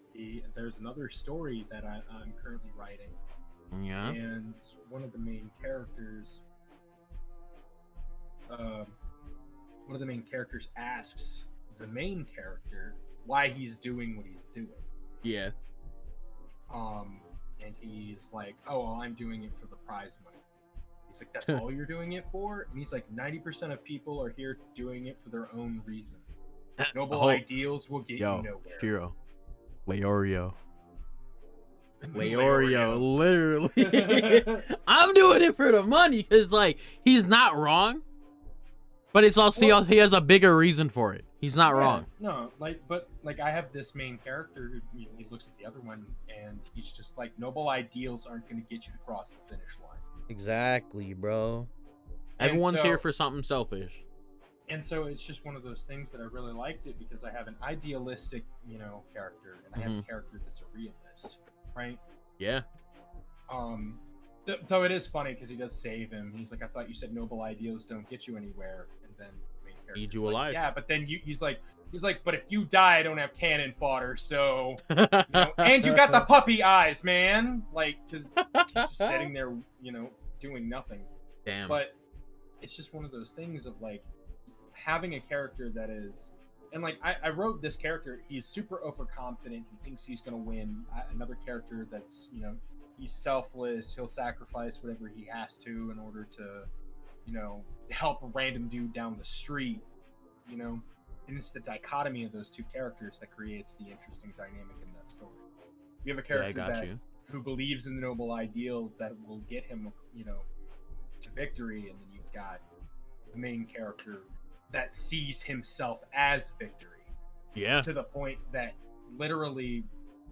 B: there's another story that I'm currently writing.
A: Yeah.
B: And one of the main characters, asks the main character why he's doing what he's doing.
A: Yeah.
B: And he's like, oh, well, I'm doing it for the prize money. He's like, that's all you're doing it for? And he's like, 90% of people are here doing it for their own reason. Noble ideals will get you nowhere.
A: Shiro. Leorio, literally. I'm doing it for the money, because, like, he's not wrong. But it's also, he has a bigger reason for it. He's not wrong.
B: No, but I have this main character who he looks at the other one and he's just like, noble ideals aren't going to get you across the finish line.
A: Exactly, bro.
B: And
A: Everyone's
B: so,
A: here for something selfish.
B: And so it's just one of those things that I really liked it because I have an idealistic, character, and I have a character that's a realist, right?
A: Yeah.
B: Though it is funny because he does save him. He's like, I thought you said noble ideals don't get you anywhere, and then the main character
A: Need you alive.
B: Yeah, but then he's like, but if you die, I don't have cannon fodder, so and you got the puppy eyes, man. Like, because he's just sitting there, doing nothing.
A: Damn.
B: But it's just one of those things of like having a character that is, and like I wrote this character. He's super overconfident. He thinks he's gonna win. Another character that's he's selfless. He'll sacrifice whatever he has to in order to help a random dude down the street. And it's the dichotomy of those two characters that creates the interesting dynamic in that story. You have a character who believes in the noble ideal that will get him, to victory, and then you've got the main character that sees himself as victory.
A: Yeah.
B: To the point that literally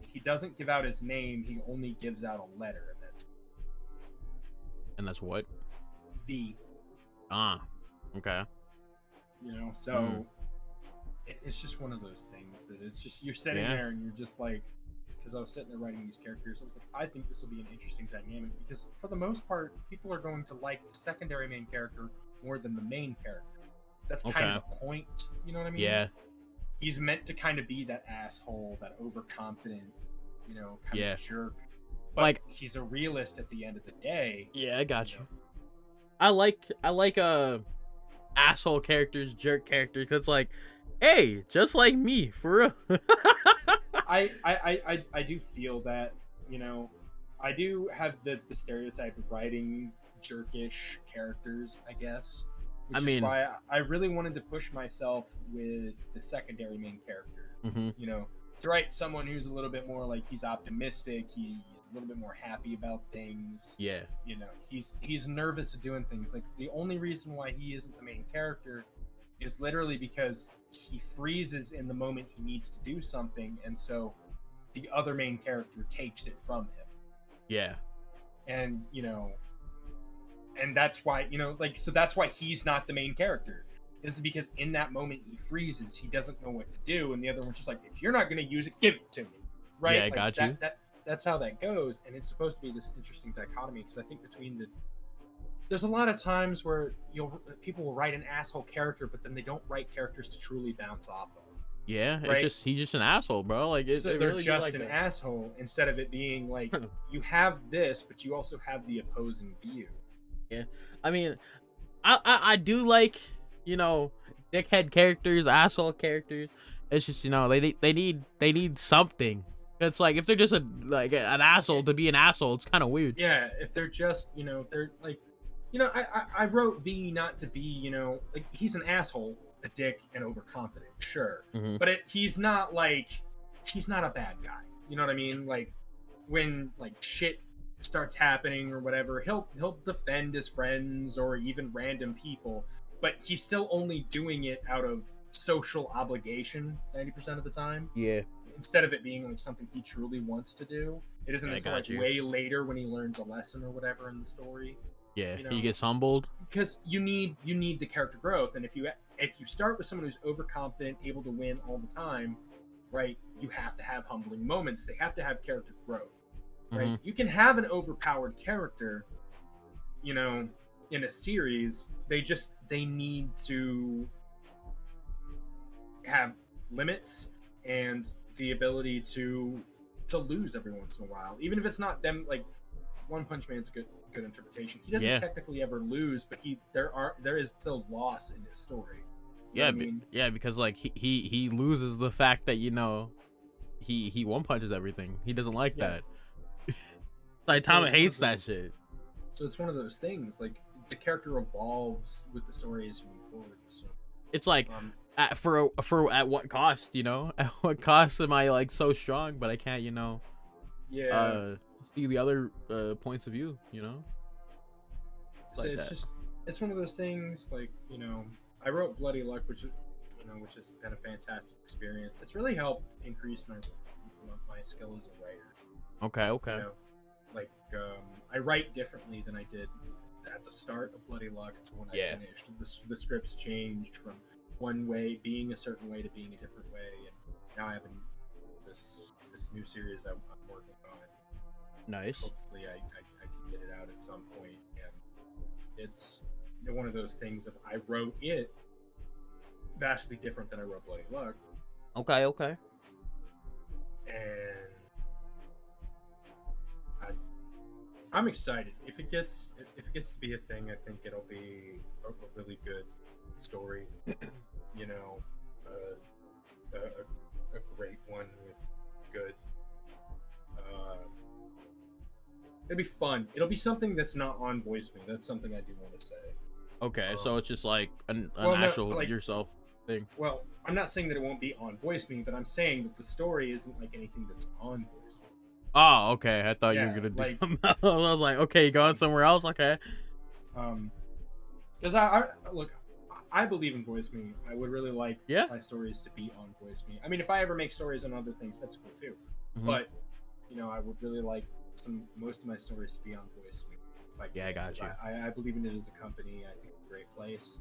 B: he doesn't give out his name, he only gives out a letter, and that's
A: what?
B: V.
A: Okay.
B: So it's just one of those things that it's just you're sitting there and you're just like, because I was sitting there writing these characters, I was like, I think this will be an interesting dynamic because for the most part, people are going to like the secondary main character more than the main character. That's kind of the point, you know what I mean?
A: Yeah.
B: He's meant to kind of be that asshole, that overconfident, kind of jerk. But like, he's a realist at the end of the day.
A: Yeah, I got you. I like asshole characters, jerk characters, because like, hey, just like me, for real.
B: I do feel that, I do have the stereotype of writing jerkish characters, I guess. Which is why I really wanted to push myself with the secondary main character. To write someone who's a little bit more like he's optimistic, he's a little bit more happy about things.
A: Yeah.
B: He's nervous of doing things. Like the only reason why he isn't the main character is literally because he freezes in the moment he needs to do something, and so the other main character takes it from him.
A: Yeah.
B: And and that's why so that's why he's not the main character. This is because in that moment he freezes, he doesn't know what to do, and the other one's just like, if you're not going to use it, give it to me, right?
A: Yeah, I got you.
B: That's how that goes, and it's supposed to be this interesting dichotomy because I think there's a lot of times where people will write an asshole character, but then they don't write characters to truly bounce off of.
A: Yeah, right? He's just an asshole, bro. Like
B: they're really just an asshole instead of it being like you have this, but you also have the opposing view.
A: Yeah, I mean, I do like dickhead characters, asshole characters. It's just they need something. It's like if they're just an asshole to be an asshole, it's kind of weird.
B: Yeah, if they're just they're like I wrote V not to be like he's an asshole, a dick, and overconfident, sure, but he's not a bad guy. You know what I mean? Like when shit starts happening or whatever, he'll defend his friends or even random people, but he's still only doing it out of social obligation 90% of the time.
A: Yeah.
B: Instead of it being like something he truly wants to do. It isn't until way later when he learns a lesson or whatever in the story.
A: Yeah, he gets humbled.
B: Because you need the character growth, and if you start with someone who's overconfident, able to win all the time, right? You have to have humbling moments. They have to have character growth. Right? You can have an overpowered character, in a series. They need to have limits and the ability to lose every once in a while, even if it's not them. Like One Punch Man's a good interpretation. He doesn't technically ever lose, but there is still loss in his story.
A: Yeah, because like he loses the fact that he one punches everything. He doesn't like that. Saitama hates that shit.
B: So it's one of those things. Like the character evolves with the story as you move forward. So
A: it's like at what cost? At what cost am I like so strong, but I can't see the other points of view.
B: So it's one of those things. Like I wrote Bloody Luck, which which has been a fantastic experience. It's really helped increase my skill as a writer.
A: Okay, okay.
B: Like I write differently than I did at the start of Bloody Luck to when I finished. The scripts changed from one way, being a certain way, to being a different way, and now I have this new series I'm working on.
A: Nice.
B: Hopefully, I can get it out at some point, and it's one of those things of I wrote it vastly different than I wrote Bloody Luck.
A: Okay, okay.
B: And I'm excited. If it gets to be a thing, I think it'll be a really good story. You know, a great one with good. It'll be fun. It'll be something that's not on Voice Me. That's something I do want to say.
A: Okay, so it's just like an actual like, yourself thing.
B: Well, I'm not saying that it won't be on Voice Me, but I'm saying that the story isn't like anything that's on Voice Me.
A: Oh, okay. I thought you were gonna do something else. I was like, okay, you going somewhere else? Okay.
B: Because I believe in Voice Me. I would really like my stories to be on Voice Me. I mean, if I ever make stories on other things, that's cool too. Mm-hmm. But I would really like most of my stories to be on Voice Me.
A: I got you.
B: I believe in it as a company. I think it's a great place.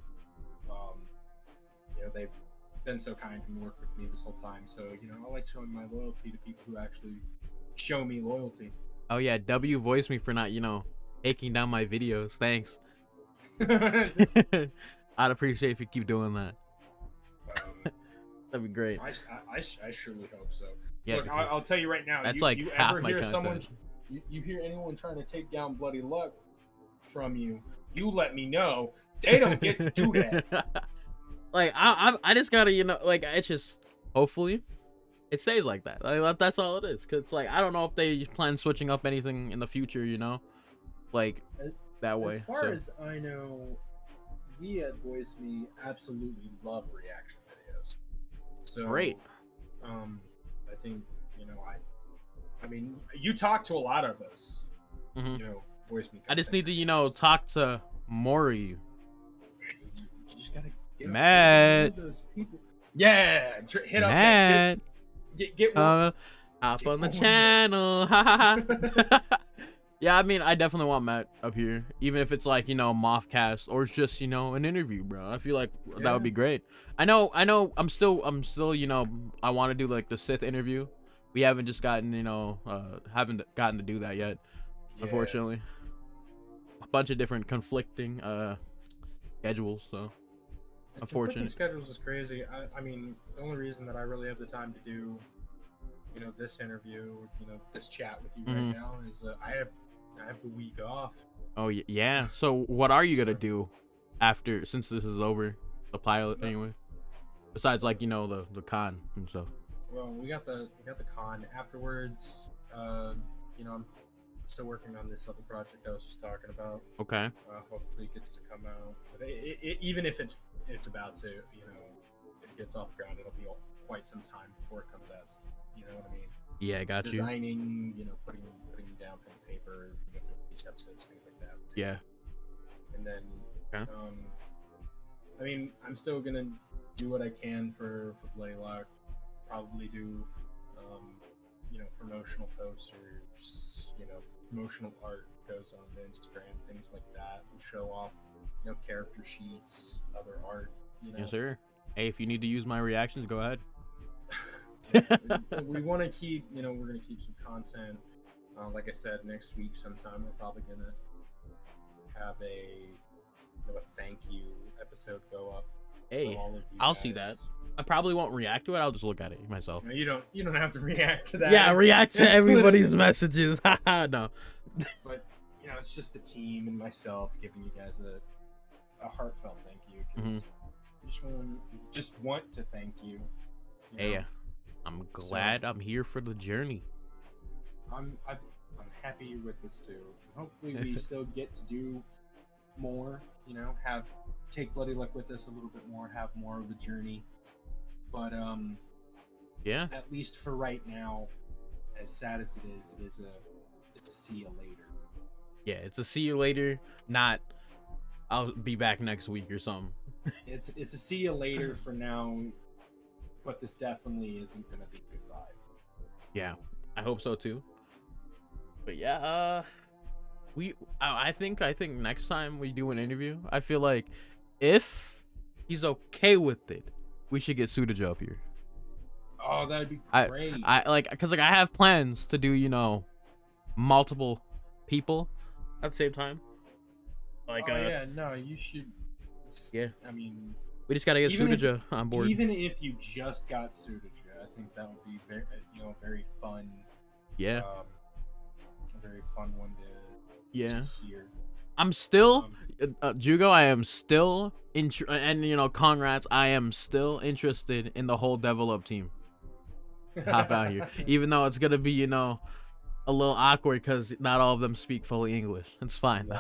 B: They've been so kind and worked with me this whole time. So I like showing my loyalty to people who actually show me loyalty.
A: Oh yeah, W Voice Me for not taking down my videos. Thanks. I'd appreciate if you keep doing that. That'd be great.
B: I surely hope so.
A: Yeah,
B: look, I'll tell you right now.
A: That's
B: you
A: half
B: ever
A: my
B: hear
A: content.
B: You hear anyone trying to take down Bloody Luck from you? You let me know. They don't get to do that.
A: Like I just gotta it's just hopefully it stays like that. Like that's all it is. Cause it's like I don't know if they plan switching up anything in the future. Like that way.
B: As far as I know, we at Voice Me absolutely love reaction videos. So
A: great.
B: I think I mean you talk to a lot of us.
A: Mm-hmm.
B: Voice Me.
A: I just need to talk to more of you.
B: You just gotta get
A: Matt.
B: Those people. Yeah, hit
A: Matt.
B: up that. Get
A: hop on the channel. Yeah, I mean, I definitely want Matt up here, even if it's like Mothcast or it's just an interview, bro. I feel like that would be great. I know. I'm still I want to do like the Sith interview. We haven't just gotten haven't gotten to do that yet, unfortunately. A bunch of different conflicting schedules, so unfortunate.
B: Schedules is crazy. I mean, the only reason that I really have the time to do this interview, this chat with you right now is I have the week off.
A: Oh yeah. So what are you gonna do after, since this is over, the pilot anyway? Besides like the con and stuff.
B: Well, we got the con afterwards. I'm still working on this other project I was just talking about.
A: Okay.
B: Hopefully it gets to come out. But even if it's about to, it gets off the ground, it'll be quite some time before it comes out. You know what I mean?
A: Yeah, I got
B: Designing, putting down pen and paper, these episodes, things like that.
A: Yeah.
B: And then, I mean, I'm still gonna do what I can for Bloody Luck. Probably do, promotional posters, promotional art goes on Instagram, things like that. We show off, character sheets, other art.
A: Yes, sir. Hey, if you need to use my reactions, go ahead.
B: We want to keep, we're going to keep some content. Like I said, next week sometime we're probably going to have a thank you episode go up.
A: Hey, I'll see that. I probably won't react to it. I'll just look at it myself.
B: No, you don't have to react to that.
A: Yeah, react to everybody's messages. No.
B: But it's just the team and myself giving you guys a heartfelt thank you. Just want to thank you.
A: Hey, I'm glad I'm here for the journey.
B: I'm happy you're with us too. Hopefully we still get to do more. Take Bloody Luck with us a little bit more, have more of the journey. But
A: yeah.
B: At least for right now, as sad as it's a see you later.
A: Yeah, it's a see you later. Not I'll be back next week or something.
B: it's a see you later for now, but this definitely isn't gonna be goodbye.
A: Yeah, I hope so too. But yeah, I think next time we do an interview, I feel like if he's okay with it, we should get Sudaja up here.
B: Oh, that'd be great.
A: I like, cause like I have plans to do, multiple people at the same time. Like,
B: yeah, no, you should.
A: Yeah,
B: I mean,
A: we just gotta get Sudaja on board.
B: Even if you just got Sudaja, I think that would be very, very fun.
A: Yeah.
B: A very fun one to hear.
A: I'm still, Jugo, I am still and congrats, I am still interested in the whole Devil Up team. Hop out here, even though it's gonna be a little awkward because not all of them speak fully English. It's fine though.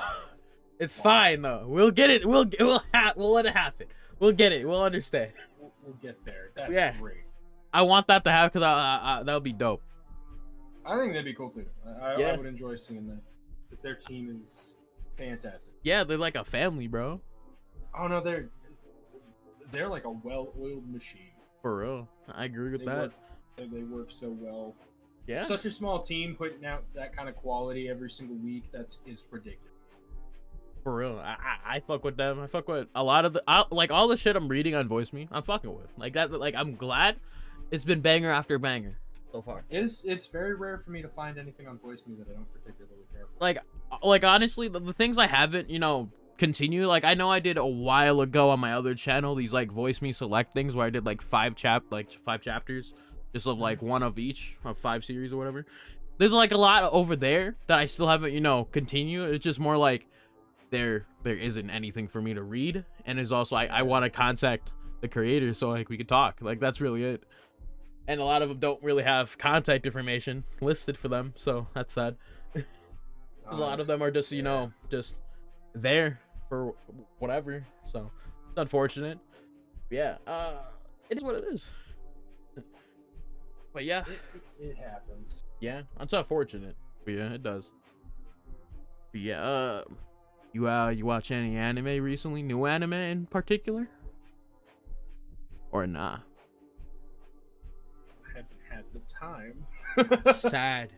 A: It's fine though. We'll get it. We'll let it happen. We'll get it. We'll understand.
B: We'll get there. That's great.
A: I want that to happen because that would be dope.
B: I think that'd be cool too. I would enjoy seeing that because their team is fantastic.
A: Yeah, they're like a family, bro.
B: Oh no, they're like a well-oiled machine.
A: For real, I agree with that.
B: They work so well.
A: Yeah,
B: such a small team putting out that kind of quality every single week. Is ridiculous.
A: For real, I fuck with them. I fuck with a lot of like all the shit I'm reading on Voice Me. I'm fucking with like that. Like I'm glad it's been banger after banger so far.
B: It's very rare for me to find anything on Voice Me that I don't particularly care for.
A: Like honestly, the things I haven't continue, like I know I did a while ago on my other channel these like Voice Me select things where I did like five chapters just of like one of each of 5 series or whatever. There's like a lot over there that I still haven't continue. It's just more like there isn't anything for me to read, and it's also I want to contact the creators so like we could talk. Like that's really it. And a lot of them don't really have contact information listed for them, so that's sad. A lot of them are just just there for whatever, so it's unfortunate. Yeah, it is what it is. But yeah,
B: it happens.
A: Yeah, it's unfortunate, but yeah, it does. But yeah, you watch any anime recently? New anime in particular, or nah?
B: I haven't had the time.
A: Sad.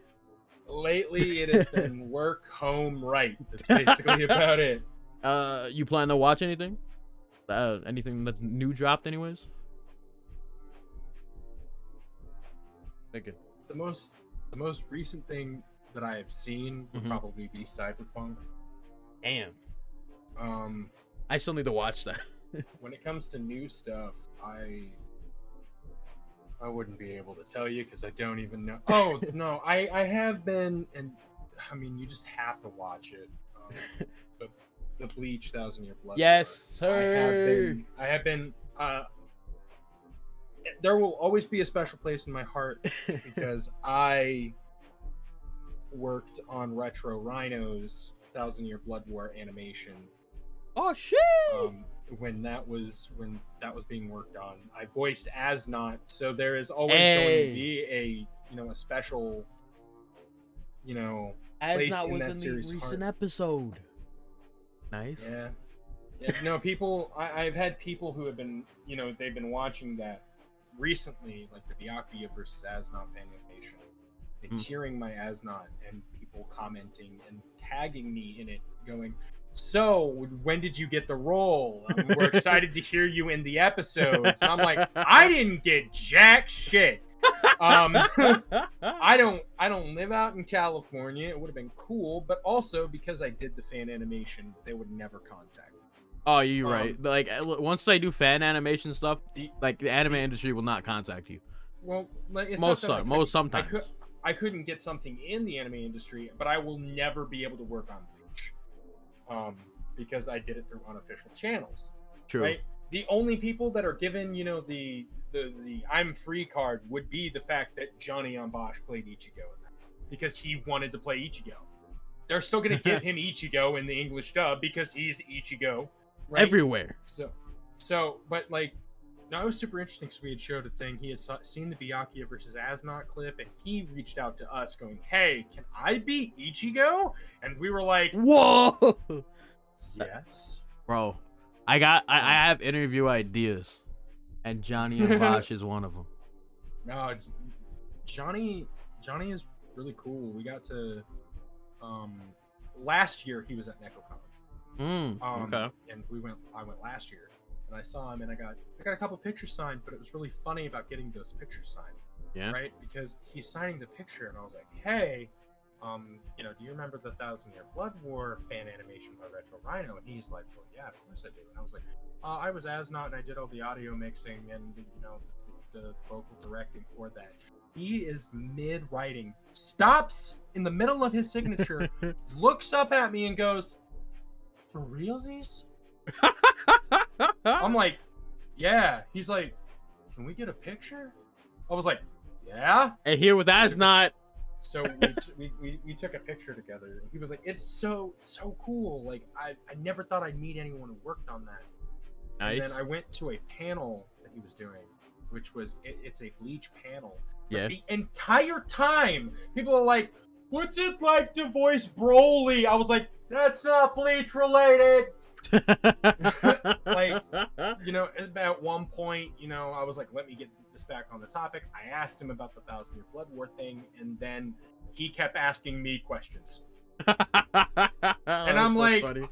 B: Lately, it has been work, home, right. That's basically about it.
A: You plan to watch anything? Anything that's new dropped, anyways? Thinking.
B: The most recent thing that I have seen would probably be Cyberpunk.
A: Damn. I still need to watch that.
B: When it comes to new stuff, I wouldn't be able to tell you because I don't even know. Oh no, I have been, and I mean you just have to watch it. The Bleach 1000-Year Blood.
A: Yes, sir.
B: I have been. There will always be a special place in my heart because I worked on Retro Rhino's 1000-Year Blood War animation.
A: Oh shit!
B: When that was being worked on, I voiced Asnot, so there is always going to be a special place
A: Asnot
B: in
A: was
B: that
A: in
B: series'
A: the recent
B: heart.
A: episode. Nice.
B: Yeah. No, people. I've had people who have been they've been watching that recently, like the Byakuya versus Asnot fan animation, and cheering my Asnot, and people commenting and tagging me in it, going, "So, when did you get the role? We're excited to hear you in the episodes." And I'm like, I didn't get jack shit. I don't live out in California. It would have been cool, but also because I did the fan animation, they would never contact me.
A: Oh, you're right. Like once they do fan animation stuff, like the anime industry will not contact you.
B: Well, it's
A: sometimes.
B: I couldn't get something in the anime industry, but I will never be able to work on Bleach, because I did it through unofficial channels.
A: True.
B: Right. The only people that are given, the I'm free card would be the fact that Johnny on Bosch played Ichigo in that because he wanted to play Ichigo. They're still going to give him Ichigo in the English dub because he's Ichigo. Right?
A: Everywhere.
B: So, but like, no, it was super interesting because we had showed a thing. He had seen the Byakuya versus Asnot clip, and he reached out to us going, "Hey, can I be Ichigo?" And we were like,
A: "Whoa,
B: yes,
A: bro." I have interview ideas, and Johnny and Bosch is one of them.
B: No, Johnny is really cool. We got to last year he was at NecoCon.
A: Okay.
B: And I went last year, and I saw him, and I got a couple pictures signed, but it was really funny about getting those pictures signed.
A: Yeah.
B: Right? Because he's signing the picture, and I was like, hey, do you remember the 1,000-Year Blood War fan animation by Retro Rhino? And he's like, well, yeah, of course I do. And I was like, I was Asnot, and I did all the audio mixing and the vocal directing for that. He is mid-writing, stops in the middle of his signature, looks up at me and goes, for realsies? I'm like, yeah. He's like, can we get a picture? I was like, yeah.
A: And here with Asnot.
B: So we took a picture together. He was like, it's so cool. Like I never thought I'd meet anyone who worked on that.
A: Nice.
B: And then I went to a panel that he was doing, which was it's a Bleach panel.
A: Yeah.
B: But the entire time, people are like, what's it like to voice Broly? I was like, that's not Bleach related. Like, at one point, I was like, let me get this back on the topic. I asked him about the 1,000-Year Blood War thing, and then he kept asking me questions. And I'm like, funny.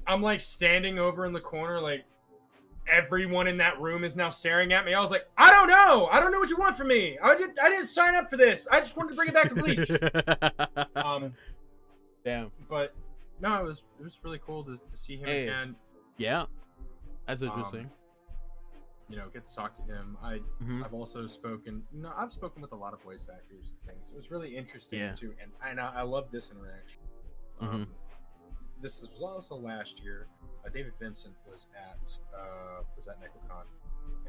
B: I'm like standing over in the corner, like everyone in that room is now staring at me. I was like, I don't know what you want from me. I didn't sign up for this. I just wanted to bring it back to Bleach.
A: Damn.
B: But no, it was really cool to see him again.
A: Yeah, that's interesting.
B: Get to talk to him. I've also spoken. I've spoken with a lot of voice actors and things. It was really interesting too, and I love this interaction. This was also last year. David Vincent was at NecoCon,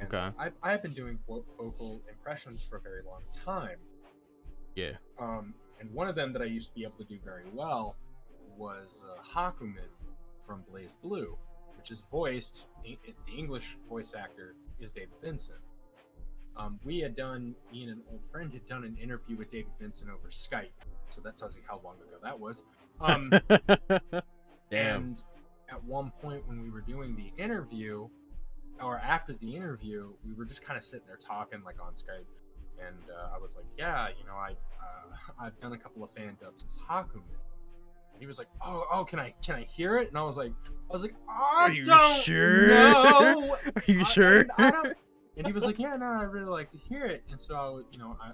B: and I have been doing vocal impressions for a very long time.
A: Yeah.
B: And one of them that I used to be able to do very well was Hakumen from Blaze Blue, which is voiced. The English voice actor is David Vincent. Me and an old friend had done an interview with David Vincent over Skype, so that tells you how long ago that was.
A: Damn.
B: And at one point when we were doing the interview, or after the interview, we were just kind of sitting there talking like on Skype, and I was like, yeah, I've done a couple of fan dubs as Hakumen. And he was like, oh, can I hear it? And I was like, are you sure? No.
A: Are you sure?
B: I don't. And he was like, yeah, no, I really like to hear it. And so I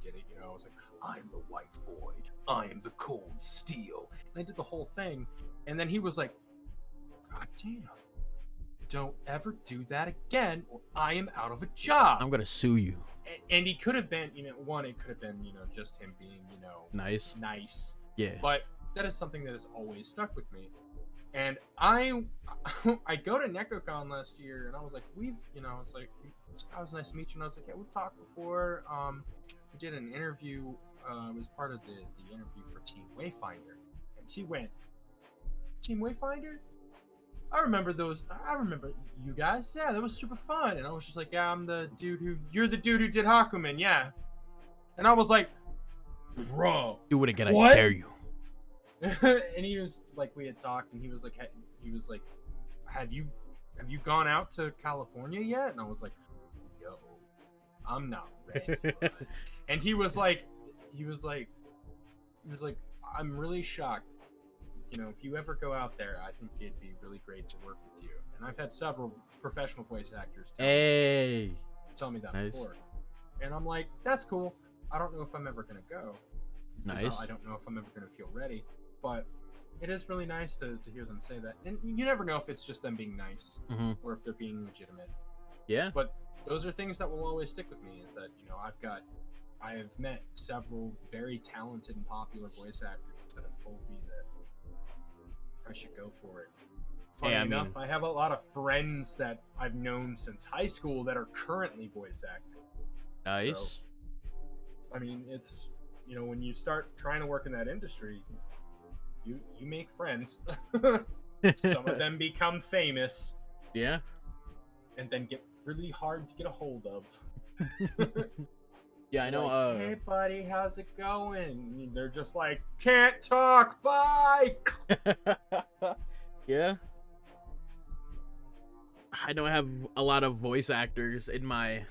B: did it. I was like, I am the white void. I am the cold steel. And I did the whole thing. And then he was like, God damn. Don't ever do that again, or I am out of a job.
A: I'm gonna sue you.
B: And he could have been, it could have been, just him being,
A: nice. Yeah.
B: But that is something that has always stuck with me. And I go to NecoCon last year, and I was like, it's like, I was nice to meet you. And I was like, yeah, we've talked before. We did an interview. It was part of the interview for Team Wayfinder. And he went, Team Wayfinder? I remember you guys. Yeah, that was super fun. And I was just like, yeah, you're the dude who did Hakumen, yeah. And I was like, bro.
A: Do it again, I dare you.
B: And he was like, we had talked, and he was like, have you gone out to California yet? And I was like, yo, I'm not ready. And he was like, I'm really shocked. If you ever go out there, I think it'd be really great to work with you. And I've had several professional voice actors tell me that before. And I'm like, that's cool. I don't know if I'm ever going to go.
A: Nice.
B: I don't know if I'm ever going to feel ready. But it is really nice to hear them say that. And you never know if it's just them being nice or if they're being legitimate.
A: Yeah.
B: But those are things that will always stick with me, is that, I have met several very talented and popular voice actors that have told me that I should go for it. Funny enough, I have a lot of friends that I've known since high school that are currently voice acting.
A: Nice.
B: So, it's, when you start trying to work in that industry, you make friends. Some of them become famous.
A: Yeah.
B: And then get really hard to get a hold of.
A: Yeah, I know.
B: Like, hey, buddy, how's it going? And they're just like, can't talk. Bye.
A: Yeah. I don't have a lot of voice actors in my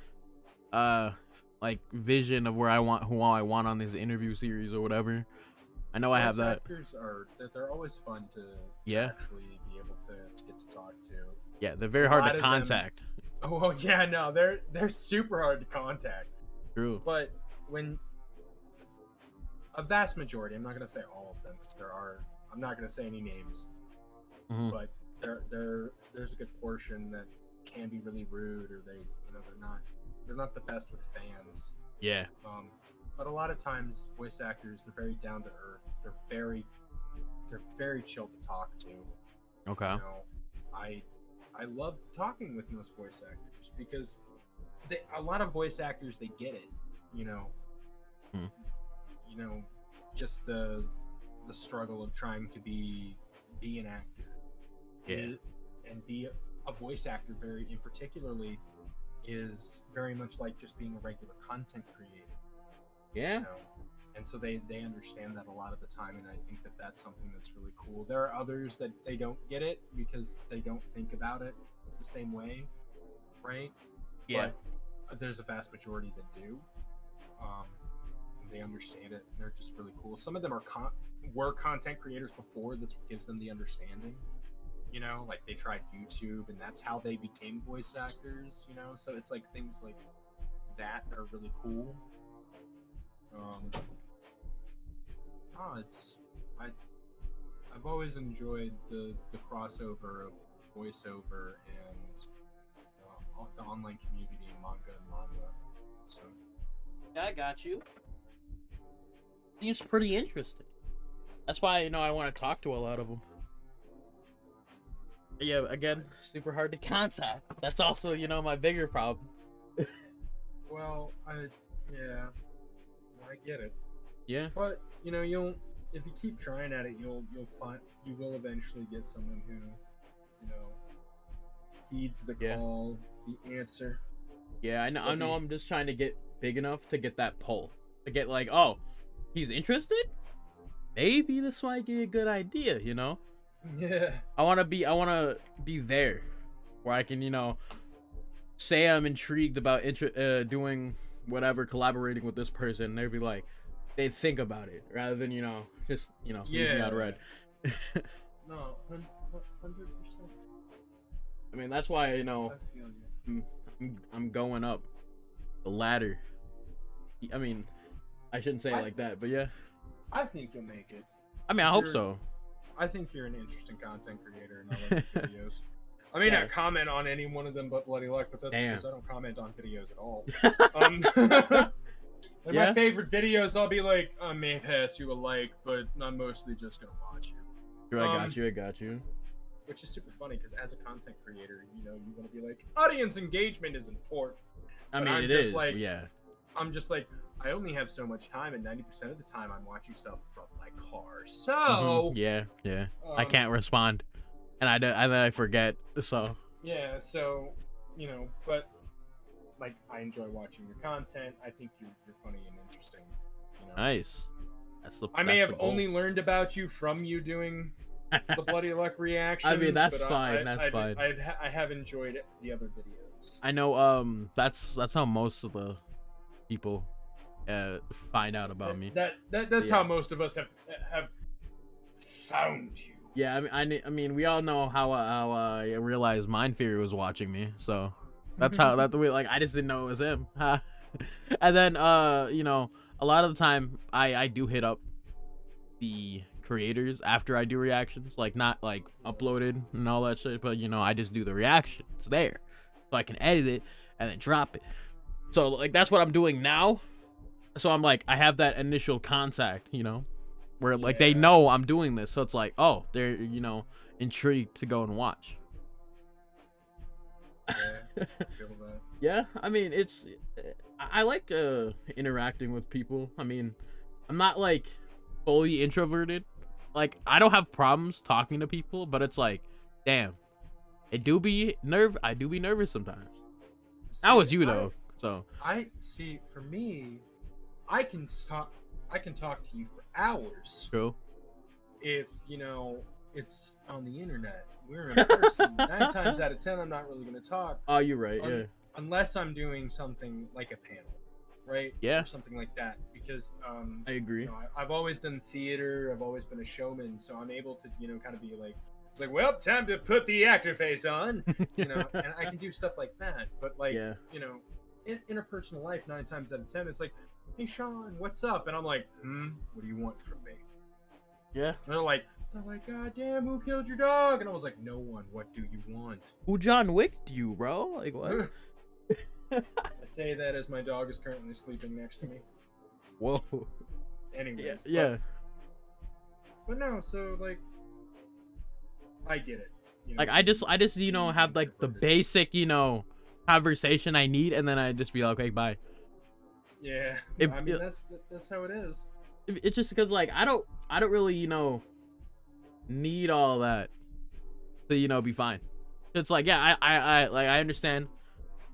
A: uh like vision of where I want who I want on this interview series or whatever. I know I have
B: Voice
A: that.
B: actors they're always fun to
A: Yeah.
B: actually be able to get to talk to.
A: Yeah, they're very hard to contact.
B: Oh well, yeah, no, they're super hard to contact.
A: True.
B: But when a vast majority, I'm not gonna say all of them because I'm not gonna say any names, but there's a good portion that can be really rude, or they're not the best with fans.
A: Yeah.
B: But a lot of times voice actors, they're very down to earth. They're very chill to talk to.
A: Okay.
B: You know, I love talking with most voice actors because a lot of voice actors, they get it. You know, just the struggle of trying to be an actor.
A: Yeah.
B: And be a voice actor very in particularly is very much like just being a regular content creator.
A: Yeah.
B: You know? And so they understand that a lot of the time, and I think that that's something that's really cool. There are others that they don't get it because they don't think about it the same way, right?
A: Yeah.
B: But there's a vast majority that do. And they understand it, and they're just really cool. Some of them were content creators before. That's what gives them the understanding. You know, like they tried YouTube, and that's how they became voice actors. You know, so it's like things like that are really cool. I've always enjoyed the crossover of voiceover and the online community in manga and manga. So
A: I got you. Seems pretty interesting. That's why I want to talk to a lot of them. Yeah, again, super hard to contact. That's also my bigger problem.
B: Well, I get it.
A: Yeah.
B: But if you keep trying at it, you will eventually get someone who heeds the call, the answer.
A: Yeah, I know. I'm just trying to get big enough to get that pull, to get like, oh, he's interested. Maybe this might be a good idea.
B: Yeah.
A: I want to be there, where I can say I'm intrigued about doing whatever, collaborating with this person. They'd be like, they'd think about it rather than just leave me out red.
B: No, 100%.
A: I mean, that's why
B: I feel you.
A: I'm going up the ladder. I mean, I shouldn't say it like that, but yeah.
B: I think you'll make it.
A: I mean, I hope so.
B: I think you're an interesting content creator, and I like your videos. I may not comment on any one of them but Bloody Luck, but that's because I don't comment on videos at all. My favorite videos, I'll be like, I may pass you a like, but I'm mostly just gonna watch you.
A: Sure, I got you.
B: Which is super funny because as a content creator, you want to be like, audience engagement is important.
A: I mean, it is.
B: I'm just like, I only have so much time, and 90% of the time I'm watching stuff from my car. So
A: yeah, I can't respond, and I forget. So
B: yeah, so but like I enjoy watching your content. I think you're funny and interesting.
A: Nice.
B: I may have only learned about you from you doing the Bloody Luck reactions.
A: I mean, that's fine.
B: I have enjoyed the other videos.
A: I know. That's how most of the people find out about me.
B: That's how most of us have found you.
A: Yeah, I mean, we all know how I realized Mind Fury was watching me, so that's the way. Like, I just didn't know it was him. And then a lot of the time I do hit up the creators after I do reactions, like not like uploaded and all that shit, but I just do the reaction. It's there, so I can edit it and then drop it. So like that's what I'm doing now. So I'm like, I have that initial contact, where like they know I'm doing this, so it's like, oh, they're intrigued to go and watch.
B: Yeah, I feel that.
A: Yeah, I mean, I like interacting with people. I mean, I'm not like fully introverted. Like, I don't have problems talking to people, but it's like, damn, I do be nervous sometimes. That was you though. So
B: I see. For me, I can talk to you for hours.
A: True.
B: If it's on the internet. We're in person. 9 times out of 10, I'm not really going to talk.
A: Oh, you're right. Yeah.
B: Unless I'm doing something like a panel, right?
A: Yeah.
B: Or something like that. Because
A: I agree.
B: You know, I've always done theater. I've always been a showman, so I'm able to, you know, kind of be like, it's like, well, time to put the actor face on, you know, and I can do stuff like that. But like, you know, in interpersonal life, 9 times out of 10, it's like, hey, Sean, what's up? And I'm like, what do you want from me?
A: Yeah.
B: And they're like, God damn, who killed your dog? And I was like, no one. What do you want?
A: Who John Wicked you, bro? Like what?
B: I say that as my dog is currently sleeping next to me.
A: Whoa.
B: Anyways.
A: Yeah.
B: But no, so like, I get it. You know,
A: like I just you know have like the basic, you know, conversation I need, and then I just be like, okay, bye.
B: Yeah. I mean, that's how it is.
A: It's just because like I don't really, you know, need all that to, you know, be fine. It's like, yeah, I understand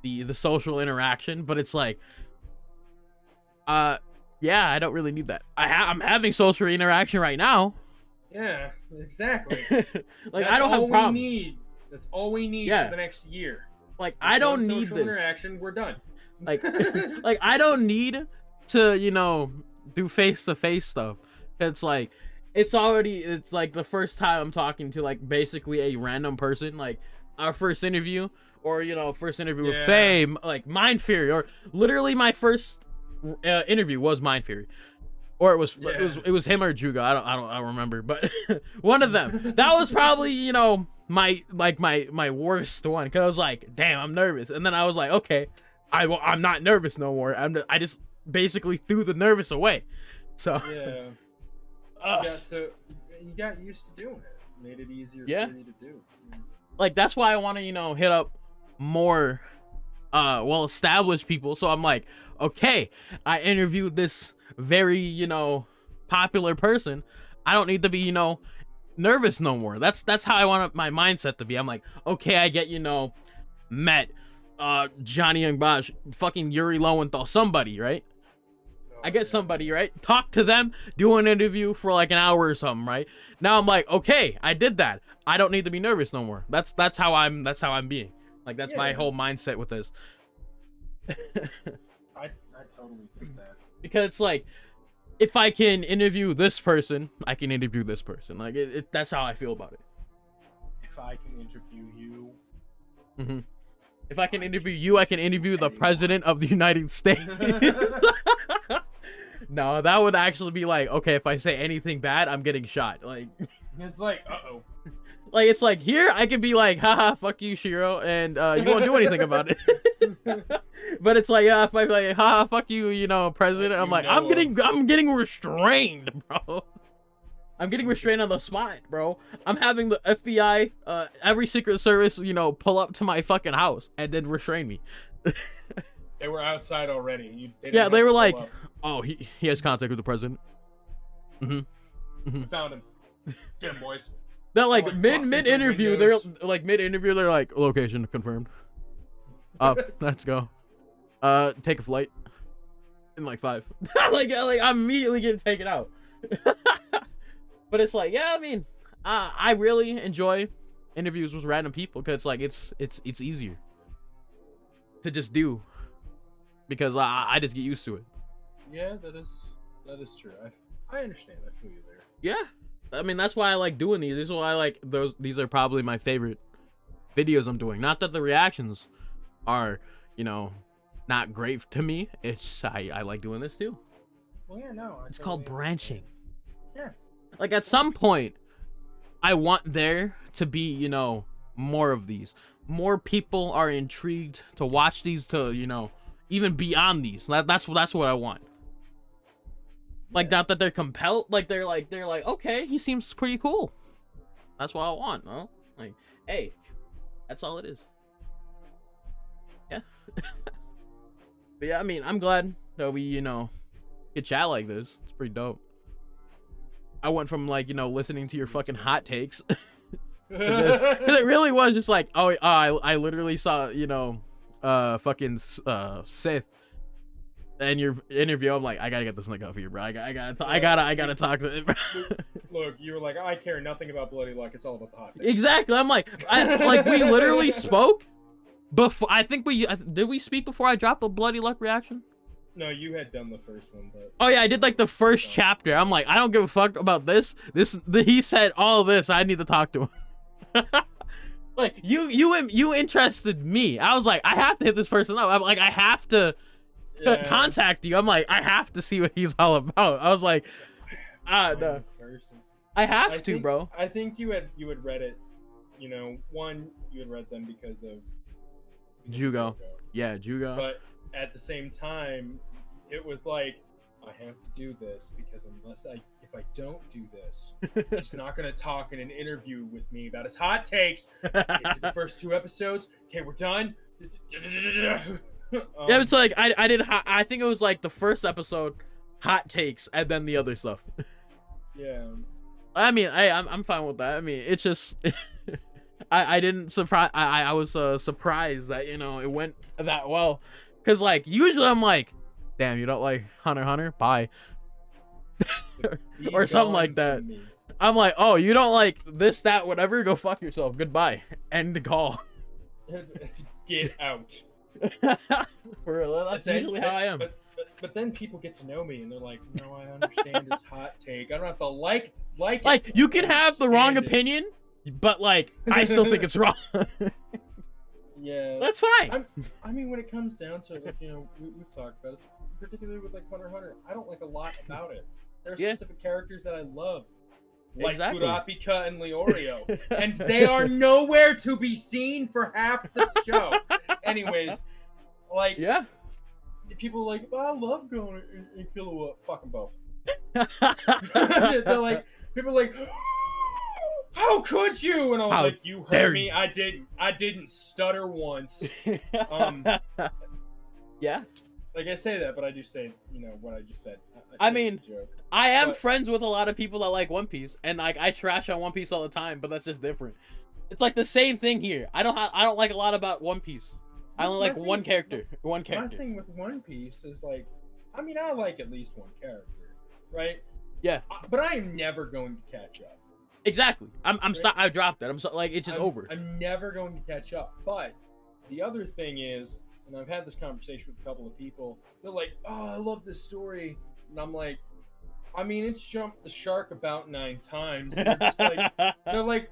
A: the social interaction, but it's like, yeah, I don't really need that. I'm having social interaction right now.
B: Yeah, exactly.
A: Like, I don't have a problem.
B: That's all we need for the next year.
A: Like, I don't need
B: social
A: this
B: interaction. We're done.
A: Like, like I don't need to, you know, do face-to-face stuff. It's like, it's like the first time I'm talking to like basically a random person, like our first interview, or, you know, first interview with Faye, like Mind Fury, or literally my first interview was Mind Fury, or it was him or Juga. I don't remember, but one of them. That was probably, you know, my worst one, because I was like, damn, I'm nervous, and then I was like, okay, I'm not nervous no more. I just basically threw the nervous away. So
B: yeah, so you got used to doing it. Made it easier for you to do.
A: Like, that's why I want to, you know, hit up more well-established people. So I'm like, okay, I interviewed this very, you know, popular person. I don't need to be, you know, nervous no more. That's how I want my mindset to be. I'm like, okay, I get, you know, met Johnny Young Bosch, fucking Yuri Lowenthal, somebody, right? I get somebody, right? Talk to them, do an interview for like an hour or something, right? Now I'm like, okay, I did that. I don't need to be nervous no more. That's how I'm being. Like, that's my whole mindset with this.
B: I totally get that.
A: Because it's like, if I can interview this person, I can interview this person. Like, that's how I feel about it.
B: If I can interview you.
A: Mm-hmm. If I can interview you, I can interview the president of the United States. No, that would actually be like, okay, if I say anything bad, I'm getting shot. Like,
B: it's like, uh-oh.
A: Like, it's like, here I can be like, haha, fuck you, Shiro, and you won't do anything about it. But it's like, yeah, if I be like, haha, fuck you, you know, president, I'm like, I'm getting restrained, bro. I'm getting restrained on the spot, bro. I'm having the FBI, every Secret Service, you know, pull up to my fucking house and then restrain me.
B: They were outside already.
A: They were like, oh, he has contact with the president.
B: We found him. Get him, boys.
A: They're like, mid interview, they're like, location confirmed. Let's go. Take a flight. In like 5. like I'm immediately getting taken out. But it's like, yeah, I mean, I really enjoy interviews with random people, because like it's easier to just do, because I just get used to it.
B: Yeah, that is true. I understand. I feel you there.
A: Yeah, I mean, that's why I like doing these. This is why I like those. These are probably my favorite videos I'm doing. Not that the reactions are, you know, not great to me. It's I like doing this too.
B: Well, yeah, no.
A: It's called branching.
B: Yeah.
A: Like, at some point, I want there to be, you know, more of these. More people are intrigued to watch these, to, you know, even beyond these. That's what I want. Like, not that they're compelled. Like, they're like, okay, he seems pretty cool. That's what I want, no? Like, hey, that's all it is. Yeah. But yeah, I mean, I'm glad that we, you know, get chat like this. It's pretty dope. I went from, like, you know, listening to your fucking hot takes to this, because it really was just like, I literally saw, you know, fucking Sith and your interview. I'm like, I gotta get this nigga up here, bro. I gotta talk to him.
B: look, you were like, I care nothing about Bloody Luck. It's all about the hot takes.
A: Exactly. I'm like, we literally spoke before. I think did we speak before I dropped the Bloody Luck reaction?
B: No, you had done the first one, but
A: oh yeah, I did like the first chapter. I'm like, I don't give a fuck about this. He said all this. I need to talk to him. Like you interested me. I was like, I have to hit this person up. I'm like, I have to contact you. I'm like, I have to see what he's all about. I was like, no. I have to, bro.
B: I think you had read it. You know, one, you had read them because of
A: Jugo. Yeah, Jugo.
B: But at the same time, it was like, I have to do this because if I don't do this, he's not gonna talk in an interview with me about his hot takes. Get to the first 2 episodes. Okay, we're done.
A: Yeah, it's like I think it was like the first episode, hot takes, and then the other stuff.
B: Yeah.
A: I mean, I'm fine with that. I mean, it's just I didn't surprise. I was surprised that it went that well, because like usually I'm like, damn, you don't like Hunter x Hunter? Bye. Or something like that. I'm like, oh, you don't like this, that, whatever? Go fuck yourself. Goodbye. End the call.
B: Get out.
A: For real, that's usually how I am.
B: But then people get to know me and they're like, no, I understand his hot take. I don't have to like it.
A: Like, you can have the wrong opinion, but like, I still think it's wrong.
B: Yeah.
A: That's fine.
B: I mean, when it comes down to it, like, we've talked about it, particularly with like Hunter x Hunter, I don't like a lot about it. There are specific characters that I love, like Kurapika and Leorio, and they are nowhere to be seen for half the show. Anyways, like, people are like, I love going and Killua. Fuck them both. They're like, people are like, how could you? And I was like, you heard me. I didn't stutter once.
A: Yeah.
B: Like, I say that, but I do say, what I just said.
A: I mean, I am friends with a lot of people that like One Piece, and like I trash on One Piece all the time, but that's just different. It's like the same thing here. I don't like a lot about One Piece. I only like one character. My
B: thing with One Piece is like, I mean, I like at least one character, right?
A: Yeah.
B: But I am never going to catch up.
A: Exactly. I dropped it. It's just over.
B: I'm never going to catch up. But the other thing is, and I've had this conversation with a couple of people, they're like, oh, I love this story. And I'm like, I mean, it's jumped the shark about 9 times. And they're just like, they're like,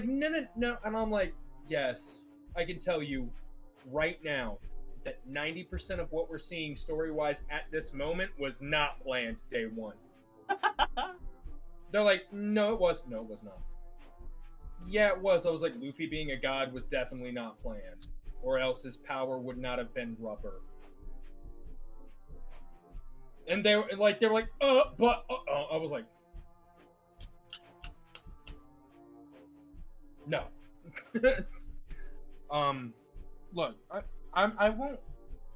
B: no. And I'm like, yes, I can tell you right now that 90% of what we're seeing story-wise at this moment was not planned day one. They're like, no, it was not. Yeah, it was. I was like, Luffy being a god was definitely not planned, or else his power would not have been rubber. And they were like, I was like, no. Look, I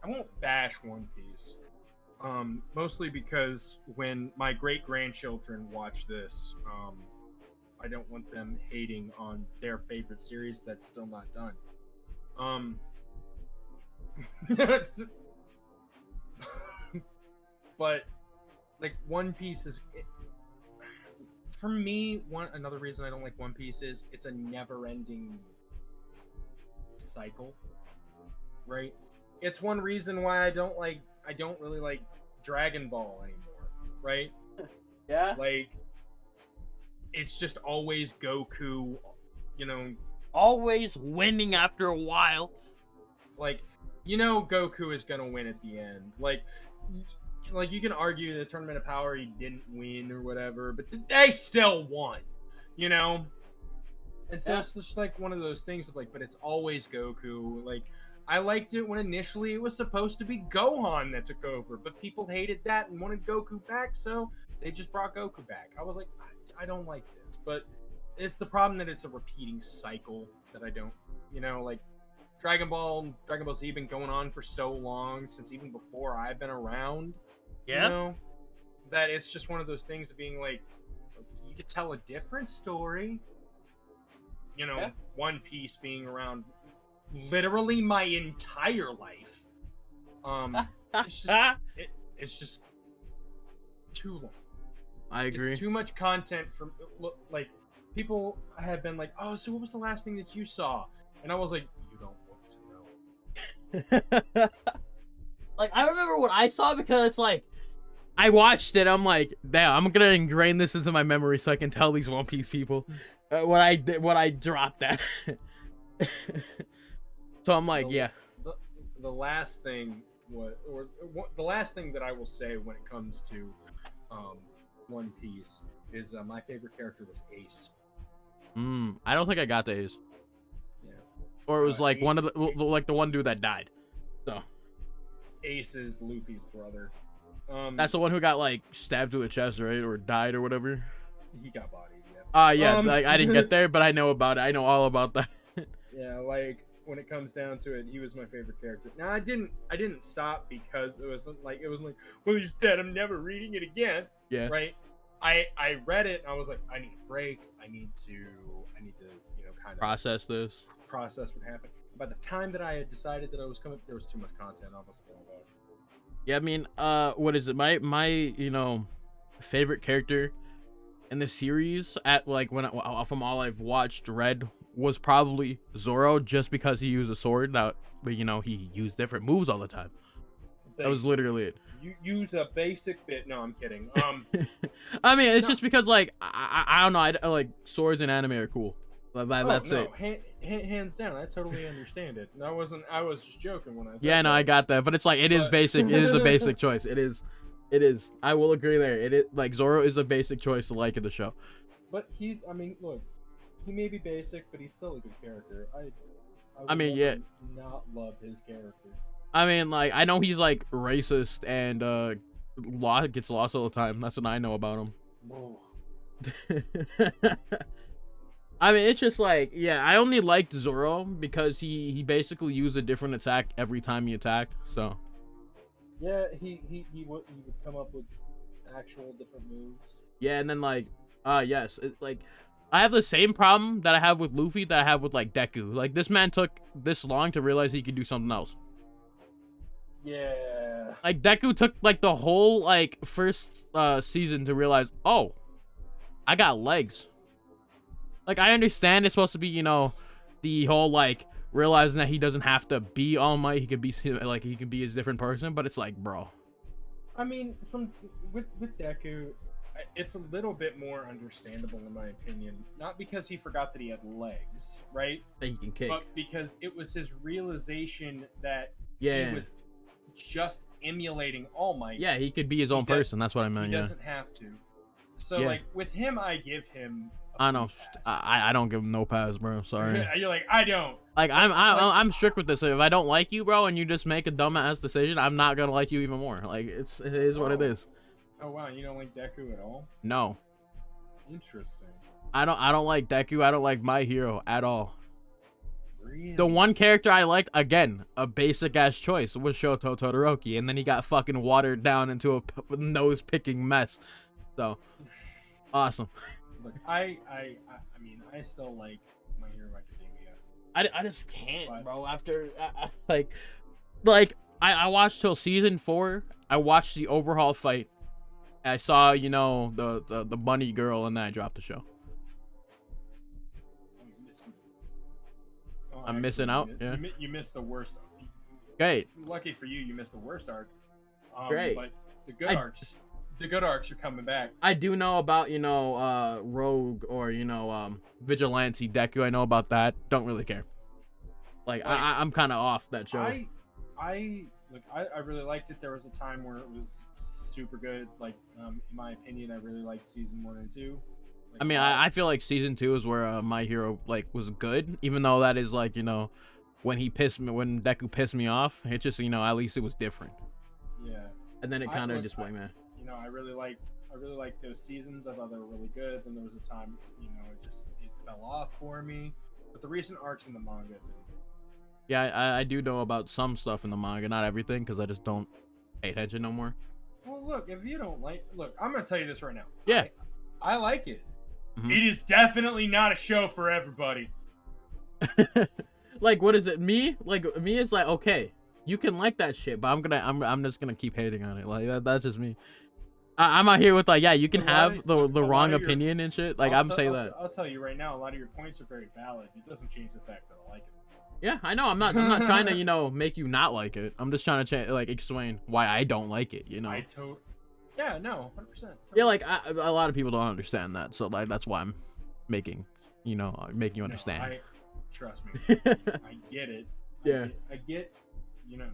B: won't bash One Piece. Mostly because when my great-grandchildren watch this, I don't want them hating on their favorite series that's still not done. But like One Piece is, for me, another reason I don't like One Piece is it's a never-ending cycle, right? It's one reason why I don't really like Dragon Ball anymore, right?
A: Yeah.
B: Like, it's just always Goku,
A: always winning after a while.
B: Like, Goku is gonna win at the end. Like you can argue in the Tournament of Power he didn't win or whatever, but they still won, And so it's just like one of those things of like, but it's always Goku. Like, I liked it when initially it was supposed to be Gohan that took over, but people hated that and wanted Goku back, so they just brought Goku back. I was like, I don't like this, but it's the problem that it's a repeating cycle that I don't, like Dragon Ball Z been going on for so long, since even before I've been around, that it's just one of those things of being like, you could tell a different story, One Piece being around literally my entire life. It's just too long.
A: I agree.
B: It's too much content from like people have been like, oh, so what was the last thing that you saw? And I was like, you don't want to know.
A: Like, I remember what I saw because it's like, I watched it. I'm like, damn, I'm gonna ingrain this into my memory so I can tell these One Piece people what I dropped at. So I'm like, yeah.
B: The last thing the last thing that I will say when it comes to One Piece is my favorite character was Ace.
A: I don't think I got the Ace.
B: Yeah.
A: Or it was like one of the like the one dude that died. So
B: Ace is Luffy's brother.
A: That's the one who got like stabbed to the chest, right, or died or whatever.
B: He got bodied. Yeah.
A: Yeah. Like I didn't get there, but I know about it. I know all about that.
B: Yeah, like when it comes down to it, he was my favorite character. Now I didn't stop because it wasn't like well, he's dead. I'm never reading it again.
A: Yeah.
B: Right. I read it and I was like, I need a break. I need to kind of
A: process
B: what happened. By the time that I had decided that I was coming, there was too much content. I was like, oh god.
A: Yeah, I mean, what is it? My favorite character in the series at like from all I've watched read was probably Zoro, just because he used a sword that, but he used different moves all the time. That was literally it.
B: You use a basic bit. No, I'm kidding.
A: I mean, it's just because like I don't know. I like swords in anime are cool. That's it.
B: Hands down, I totally understand it. I was just joking when I said
A: Yeah, no, I got that, but it's like it is basic. It is a basic choice. It is. I will agree there. It is like Zoro is a basic choice to like in the show.
B: But look, he may be basic, but he's still a good character.
A: I mean, yeah.
B: Not love his character.
A: I mean, like, I know he's like racist and gets lost all the time. That's what I know about him.
B: Whoa.
A: I mean, it's just like, yeah, I only liked Zoro because he basically used a different attack every time he attacked. So
B: yeah, he would come up with actual different moves.
A: Yeah, and then like yes, like I have the same problem that I have with Luffy that I have with like Deku. Like, this man took this long to realize he could do something else.
B: Yeah.
A: Like, Deku took like the whole like first season to realize, oh, I got legs. Like, I understand it's supposed to be, the whole like realizing that he doesn't have to be All Might. He can be like he can be a different person, but it's like, bro.
B: I mean, with Deku, it's a little bit more understandable in my opinion. Not because he forgot that he had legs, right?
A: That he can kick.
B: But because it was his realization that
A: he
B: was just emulating All Might.
A: Yeah, he could be his own person. That's what I meant.
B: He doesn't have to. So like with him, I give him.
A: I know. I don't give him no pass, bro. Sorry.
B: You're like, I don't.
A: Like, I'm strict with this. If I don't like you, bro, and you just make a dumbass decision, I'm not gonna like you even more. Like, it is what it is.
B: Oh wow, you don't like Deku at all?
A: No.
B: Interesting.
A: I don't like Deku. I don't like My Hero at all.
B: Really?
A: The one character I liked, again, a basic ass choice, was Shoto Todoroki, and then he got fucking watered down into a nose picking mess. So, awesome.
B: Look, I mean, I still like My Hero Academia.
A: I just can't, bro. After I watched till season 4. I watched the overhaul fight. I saw, the bunny girl, and then I dropped the show. I'm missing out. Yeah.
B: You missed the worst.
A: Great.
B: Lucky for you, you missed the worst arc.
A: Great.
B: But the good arcs. The good arcs are coming back.
A: I do know about, Rogue or, Vigilante Deku. I know about that. Don't really care. Like I'm kind of off that show.
B: I really liked it. There was a time where it was super good. Like, in my opinion, I really liked season 1 and 2. Like,
A: I mean, I feel like season 2 is where My Hero was good, even though that is like, when Deku pissed me off. It just, at least it was different.
B: Yeah.
A: And then it kind of just went, man.
B: I really liked those seasons. I thought they were really good. Then there was a time, it fell off for me. But the recent arcs in the manga.
A: Yeah, I do know about some stuff in the manga, not everything, because I just don't pay attention no more.
B: Well, look, if you don't look, I'm gonna tell you this right now.
A: Yeah.
B: I like it. Mm-hmm. It is definitely not a show for everybody.
A: Like, what is it? Me, it's like, okay, you can like that shit, but I'm just gonna keep hating on it. Like, that's just me. I'm out here with like, yeah, you can
B: A lot
A: have
B: of-
A: the
B: a lot
A: wrong
B: of your-
A: opinion and shit. Like,
B: I'll
A: I'm
B: t-
A: saying
B: I'll
A: that.
B: t- I'll tell you right now, a lot of your points are very valid. It doesn't change the fact that I like it.
A: Yeah, I know. I'm not trying to, you know, make you not like it. I'm just trying to like explain why I don't like it. You know.
B: Yeah, no, 100%.
A: Yeah, like a lot of people don't understand that, so like that's why I'm making, you know, making you understand.
B: Trust me, I get it.
A: Yeah.
B: I get, you know,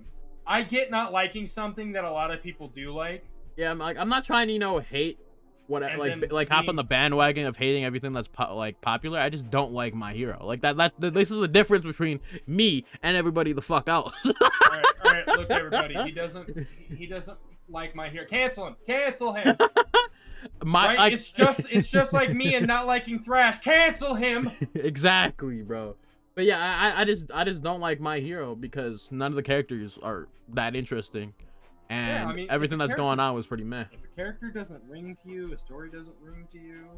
B: I get not liking something that a lot of people do like.
A: Yeah, I'm not trying to, you know, hate what
B: And
A: like hop on the bandwagon of hating everything that's like popular. I just don't like My Hero. Like this is the difference between me and everybody the fuck else.
B: All right, look, everybody. He doesn't like My Hero. Cancel him. Right? It's just like me and not liking Thrash. Cancel him.
A: Exactly, bro. But yeah, I just don't like My Hero because none of the characters are that interesting, and
B: Yeah, I mean,
A: everything that's going on was pretty meh.
B: If a character doesn't ring to you, a story doesn't ring to you,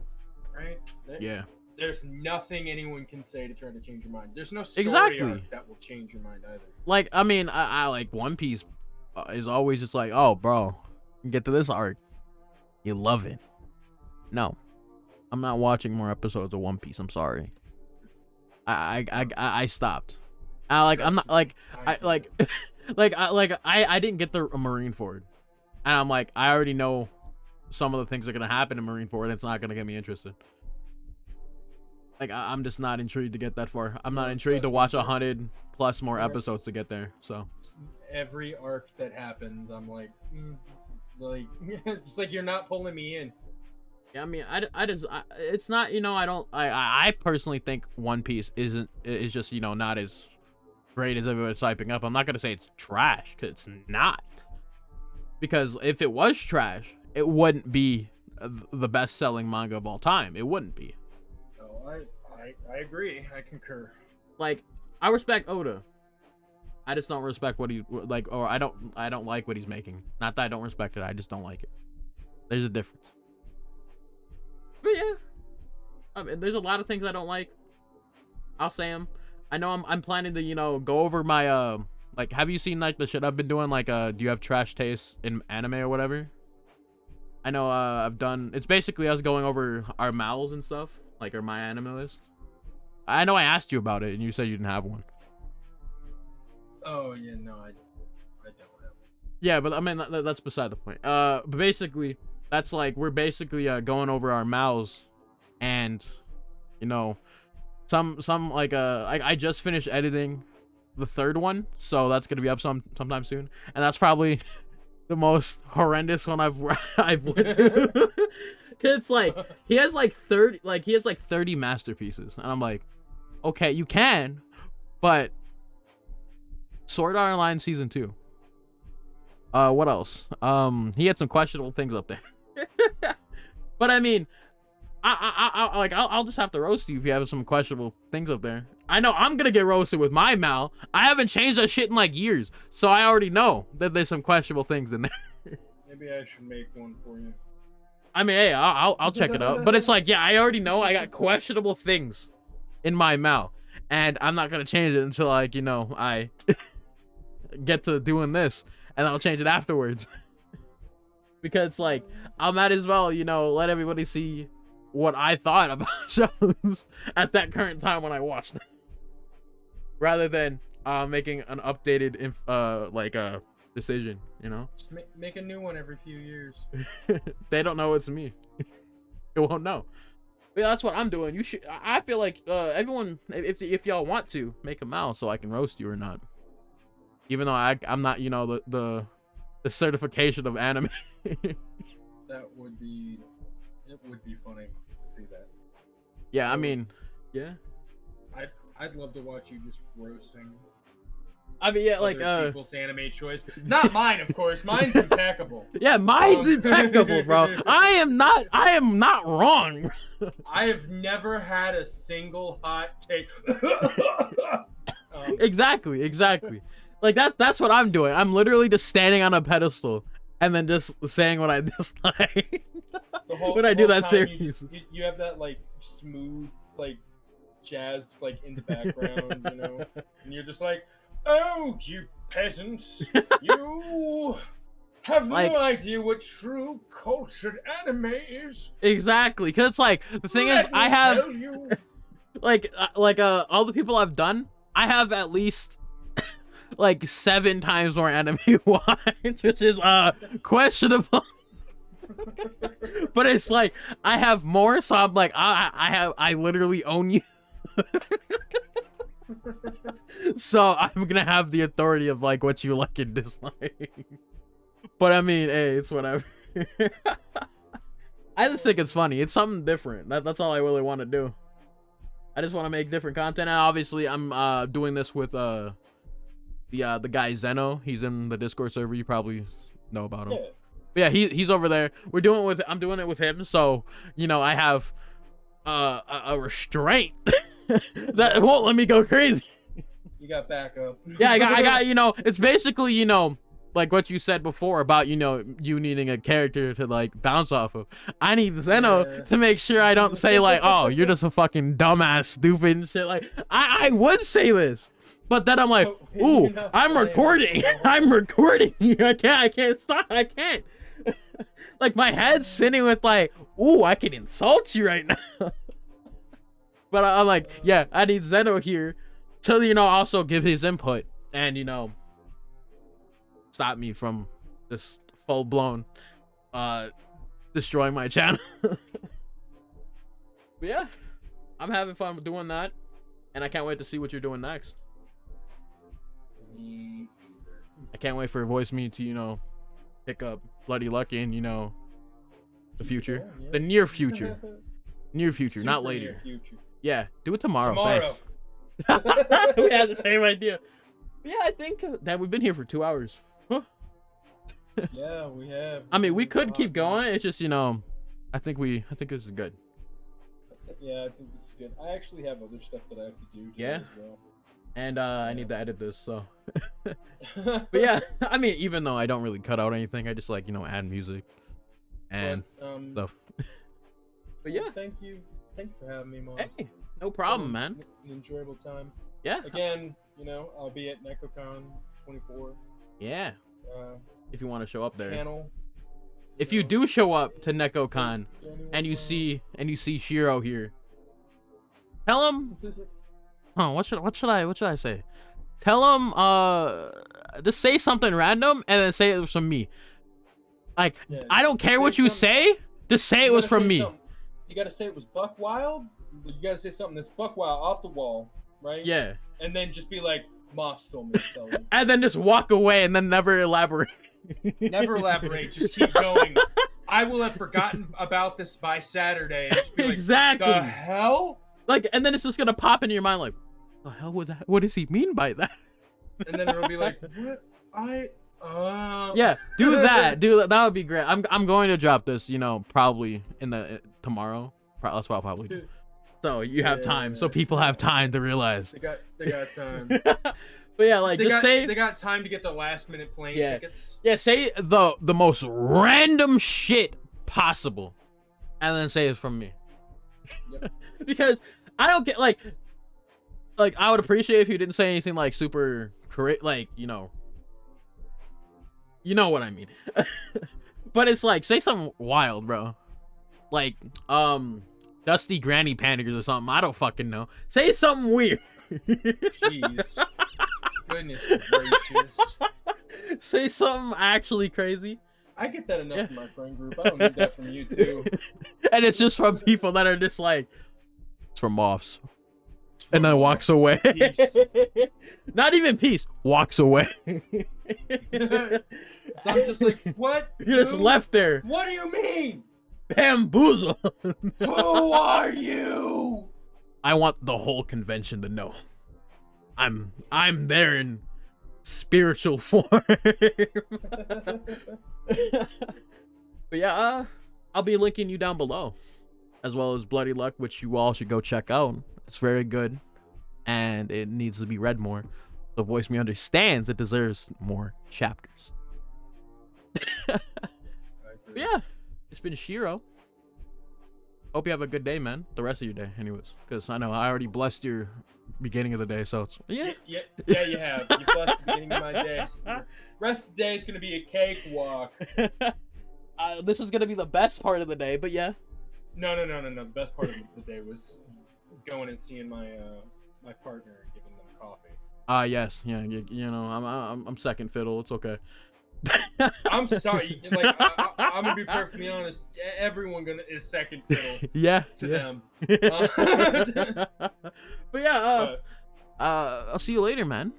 B: right?
A: Yeah.
B: There's nothing anyone can say to try to change your mind. There's no story arc that will change your mind either.
A: Like, I mean, I like One Piece is always just like, oh, bro, you get to this arc, you love it. No, I'm not watching more episodes of One Piece. I'm sorry. I stopped. I'm not like I didn't get the Marineford, and I'm like, I already know some of the things that are gonna happen in Marineford, and it's not gonna get me interested. Like I'm just not intrigued to get that far. I'm not intrigued to watch 100+ more episodes to get there. So
B: every arc that happens, I'm like, like it's like you're not pulling me in.
A: Yeah, I mean, it's not, you know, I personally think One Piece is just, you know, not as great as everyone's hyping up. I'm not gonna say it's trash, because it's not. Because if it was trash, it wouldn't be the best-selling manga of all time. It wouldn't be.
B: Oh, I agree. I concur.
A: Like, I respect Oda. I just don't respect what he like, or I don't like what he's making. Not that I don't respect it. I just don't like it. There's a difference. But yeah, I mean, there's a lot of things I don't like. I'll say them. I know I'm planning to, you know, go over my like, have you seen like the shit I've been doing, like do you have trash taste in anime or whatever? I know I've done, it's basically us going over our mals and stuff, like our my anime list. I know I asked you about it and you said you didn't have one.
B: Oh yeah, no, I don't have one.
A: Yeah, but I mean that's beside the point. But basically that's like, we're basically going over our mals, and you know, some like I just finished editing the third one, so that's gonna be up sometime soon, and that's probably the most horrendous one I've went through. It's like he has like 30 masterpieces, and I'm like, okay, you can, but Sword Art Online Season 2. What else? He had some questionable things up there. But I mean, I'll just have to roast you if you have some questionable things up there. I know I'm gonna get roasted with my Mal. I haven't changed that shit in like years, so I already know that there's some questionable things in there.
B: Maybe I should make one for you.
A: I mean, hey, I'll check it out. But it's like, yeah, I already know I got questionable things in my Mal, and I'm not gonna change it until, like, you know, I get to doing this, and I'll change it afterwards. Because, like, I might as well, you know, let everybody see what I thought about shows at that current time when I watched them, rather than making an updated decision, you know.
B: Just make a new one every few years.
A: They don't know it's me. It won't know. But yeah, that's what I'm doing. You should. I feel like everyone, if y'all want to, make a Mal so I can roast you or not. Even though I'm not, you know, the certification of anime.
B: It would be funny to see that.
A: Yeah, I mean, yeah.
B: I'd love to watch you just roasting.
A: I mean, yeah, like
B: people's anime choice. Not mine, of course. Mine's impeccable.
A: Yeah, mine's impeccable, bro. I am not wrong.
B: I have never had a single hot take.
A: Exactly. Like that's what I'm doing. I'm literally just standing on a pedestal and then just saying what I dislike. When I do that series,
B: you have that like smooth like jazz like in the background, you know, and you're just like, oh, you peasants, you have
A: Like,
B: no idea what true cultured anime is.
A: exactly, because it's like the thing is,
B: Let
A: I
B: me
A: have
B: tell you.
A: all the people I've done, I have at least like 7 times more anime watch, which is questionable. But it's like I have more, so I'm like I literally own you. So I'm gonna have the authority of like what you like and dislike. But I mean, hey, it's whatever. I just think it's funny. It's something different. That's all I really want to do. I just want to make different content. And obviously, I'm doing this with the guy Zeno. He's in the Discord server. You probably know about him.
B: Yeah.
A: But yeah, he's over there. I'm doing it with him. So you know, I have a restraint that won't let me go crazy.
B: You got backup.
A: Yeah, I got, you know, it's basically, you know, like what you said before about, you know, you needing a character to like bounce off of. I need Zeno to make sure I don't say like, oh, you're just a fucking dumbass, stupid and shit. Like, I would say this, but then I'm like, ooh, I'm recording. I'm recording. I can't stop. I can't. Like my head's spinning with like, ooh, I can insult you right now. But I'm like, yeah, I need Zeno here to, you know, also give his input and, you know, stop me from just full-blown destroying my channel. But yeah, I'm having fun doing that, and I can't wait to see what you're doing next.
B: Me either.
A: I can't wait for Voice Me to, you know, pick up Bloody Lucky in, you know, the future.
B: Going, yeah.
A: The near future. Near future,
B: Super
A: not later.
B: near future.
A: Yeah, do it tomorrow.
B: Tomorrow.
A: Thanks. We had the same idea. But yeah, I think that we've been here for 2 hours. Huh.
B: Yeah, we have.
A: I mean, we could keep going. It's just, you know, I think this is good.
B: Yeah, I think this is good. I actually have other stuff that I have to do today
A: Yeah?
B: as well.
A: And I need to edit this, so. But yeah, I mean, even though I don't really cut out anything, I just like, you know, add music and stuff. But yeah.
B: Thank you for having me, Mom.
A: Hey, no problem, man.
B: An enjoyable time.
A: Yeah.
B: Again, you know, I'll be at NecoCon 24.
A: Yeah. If you want to show up there.
B: Panel.
A: If you do show up to NecoCon and you see Shiro here, tell him. Oh, what should I say? Tell him just say something random and then say it was from me. Like, yeah, I don't care what you say. Just say it was from me.
B: You gotta say it was Buck Wild. You gotta say something that's Buck Wild off the wall, right?
A: Yeah.
B: And then just be like, Moffs told me to tell you.
A: And then just walk away and then never elaborate.
B: Never elaborate. Just keep going. I will have forgotten about this by Saturday. And just be like,
A: exactly.
B: The hell?
A: Like, and then it's just gonna pop into your mind like, the hell would that? What does he mean by that?
B: And then it'll be like, what?
A: Yeah, do that. That would be great. I'm going to drop this, you know, probably in the tomorrow. That's what I'll probably do. So you have time. So people have time to realize.
B: They got time.
A: But yeah, like
B: they got time to get the last minute plane tickets.
A: Yeah, say the most random shit possible, and then say it's from me. Yep. Because I don't get like I would appreciate if you didn't say anything like super like, you know what I mean. But it's like, say something wild, bro. Like Dusty Granny Pantigers or something. I don't fucking know. Say something weird.
B: Jeez. Goodness gracious.
A: Say something actually crazy.
B: I get that enough from my friend group. I don't need that from you too.
A: And it's just from people that are just like, it's from Moffs. And then walks away. Not even peace. Walks away.
B: So I'm just like, what?
A: You're just left there.
B: What do you mean?
A: Bamboozle.
B: Who are you?
A: I want the whole convention to know. I'm there in spiritual form. But yeah, I'll be linking you down below, as well as Bloody Luck, which you all should go check out. It's very good, and it needs to be read more. The Voice Me understands it deserves more chapters. Yeah, it's been Shiro. Hope you have a good day, man. The rest of your day, anyways, because I know I already blessed your beginning of the day, so it's
B: Yeah, you have. You blessed the beginning of my day. So the rest of the day is gonna be a cakewalk.
A: This is gonna be the best part of the day, but yeah.
B: No. The best part of the day was going and seeing my my partner and giving them coffee.
A: Yes, yeah, you know, I'm second fiddle. It's okay.
B: I'm sorry. Like I'm gonna be perfectly honest. Everyone is second fiddle.
A: Yeah,
B: to them.
A: But yeah, I'll see you later, man.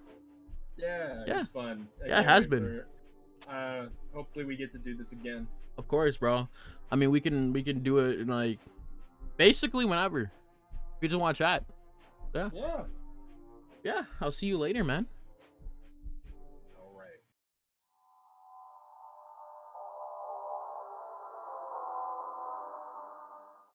B: Yeah, it was fun.
A: Yeah, it has been.
B: Hopefully we get to do this again.
A: Of course, bro. I mean, we can do it in, like, basically whenever. We just want to chat. Yeah.
B: Yeah.
A: Yeah, I'll see you later, man.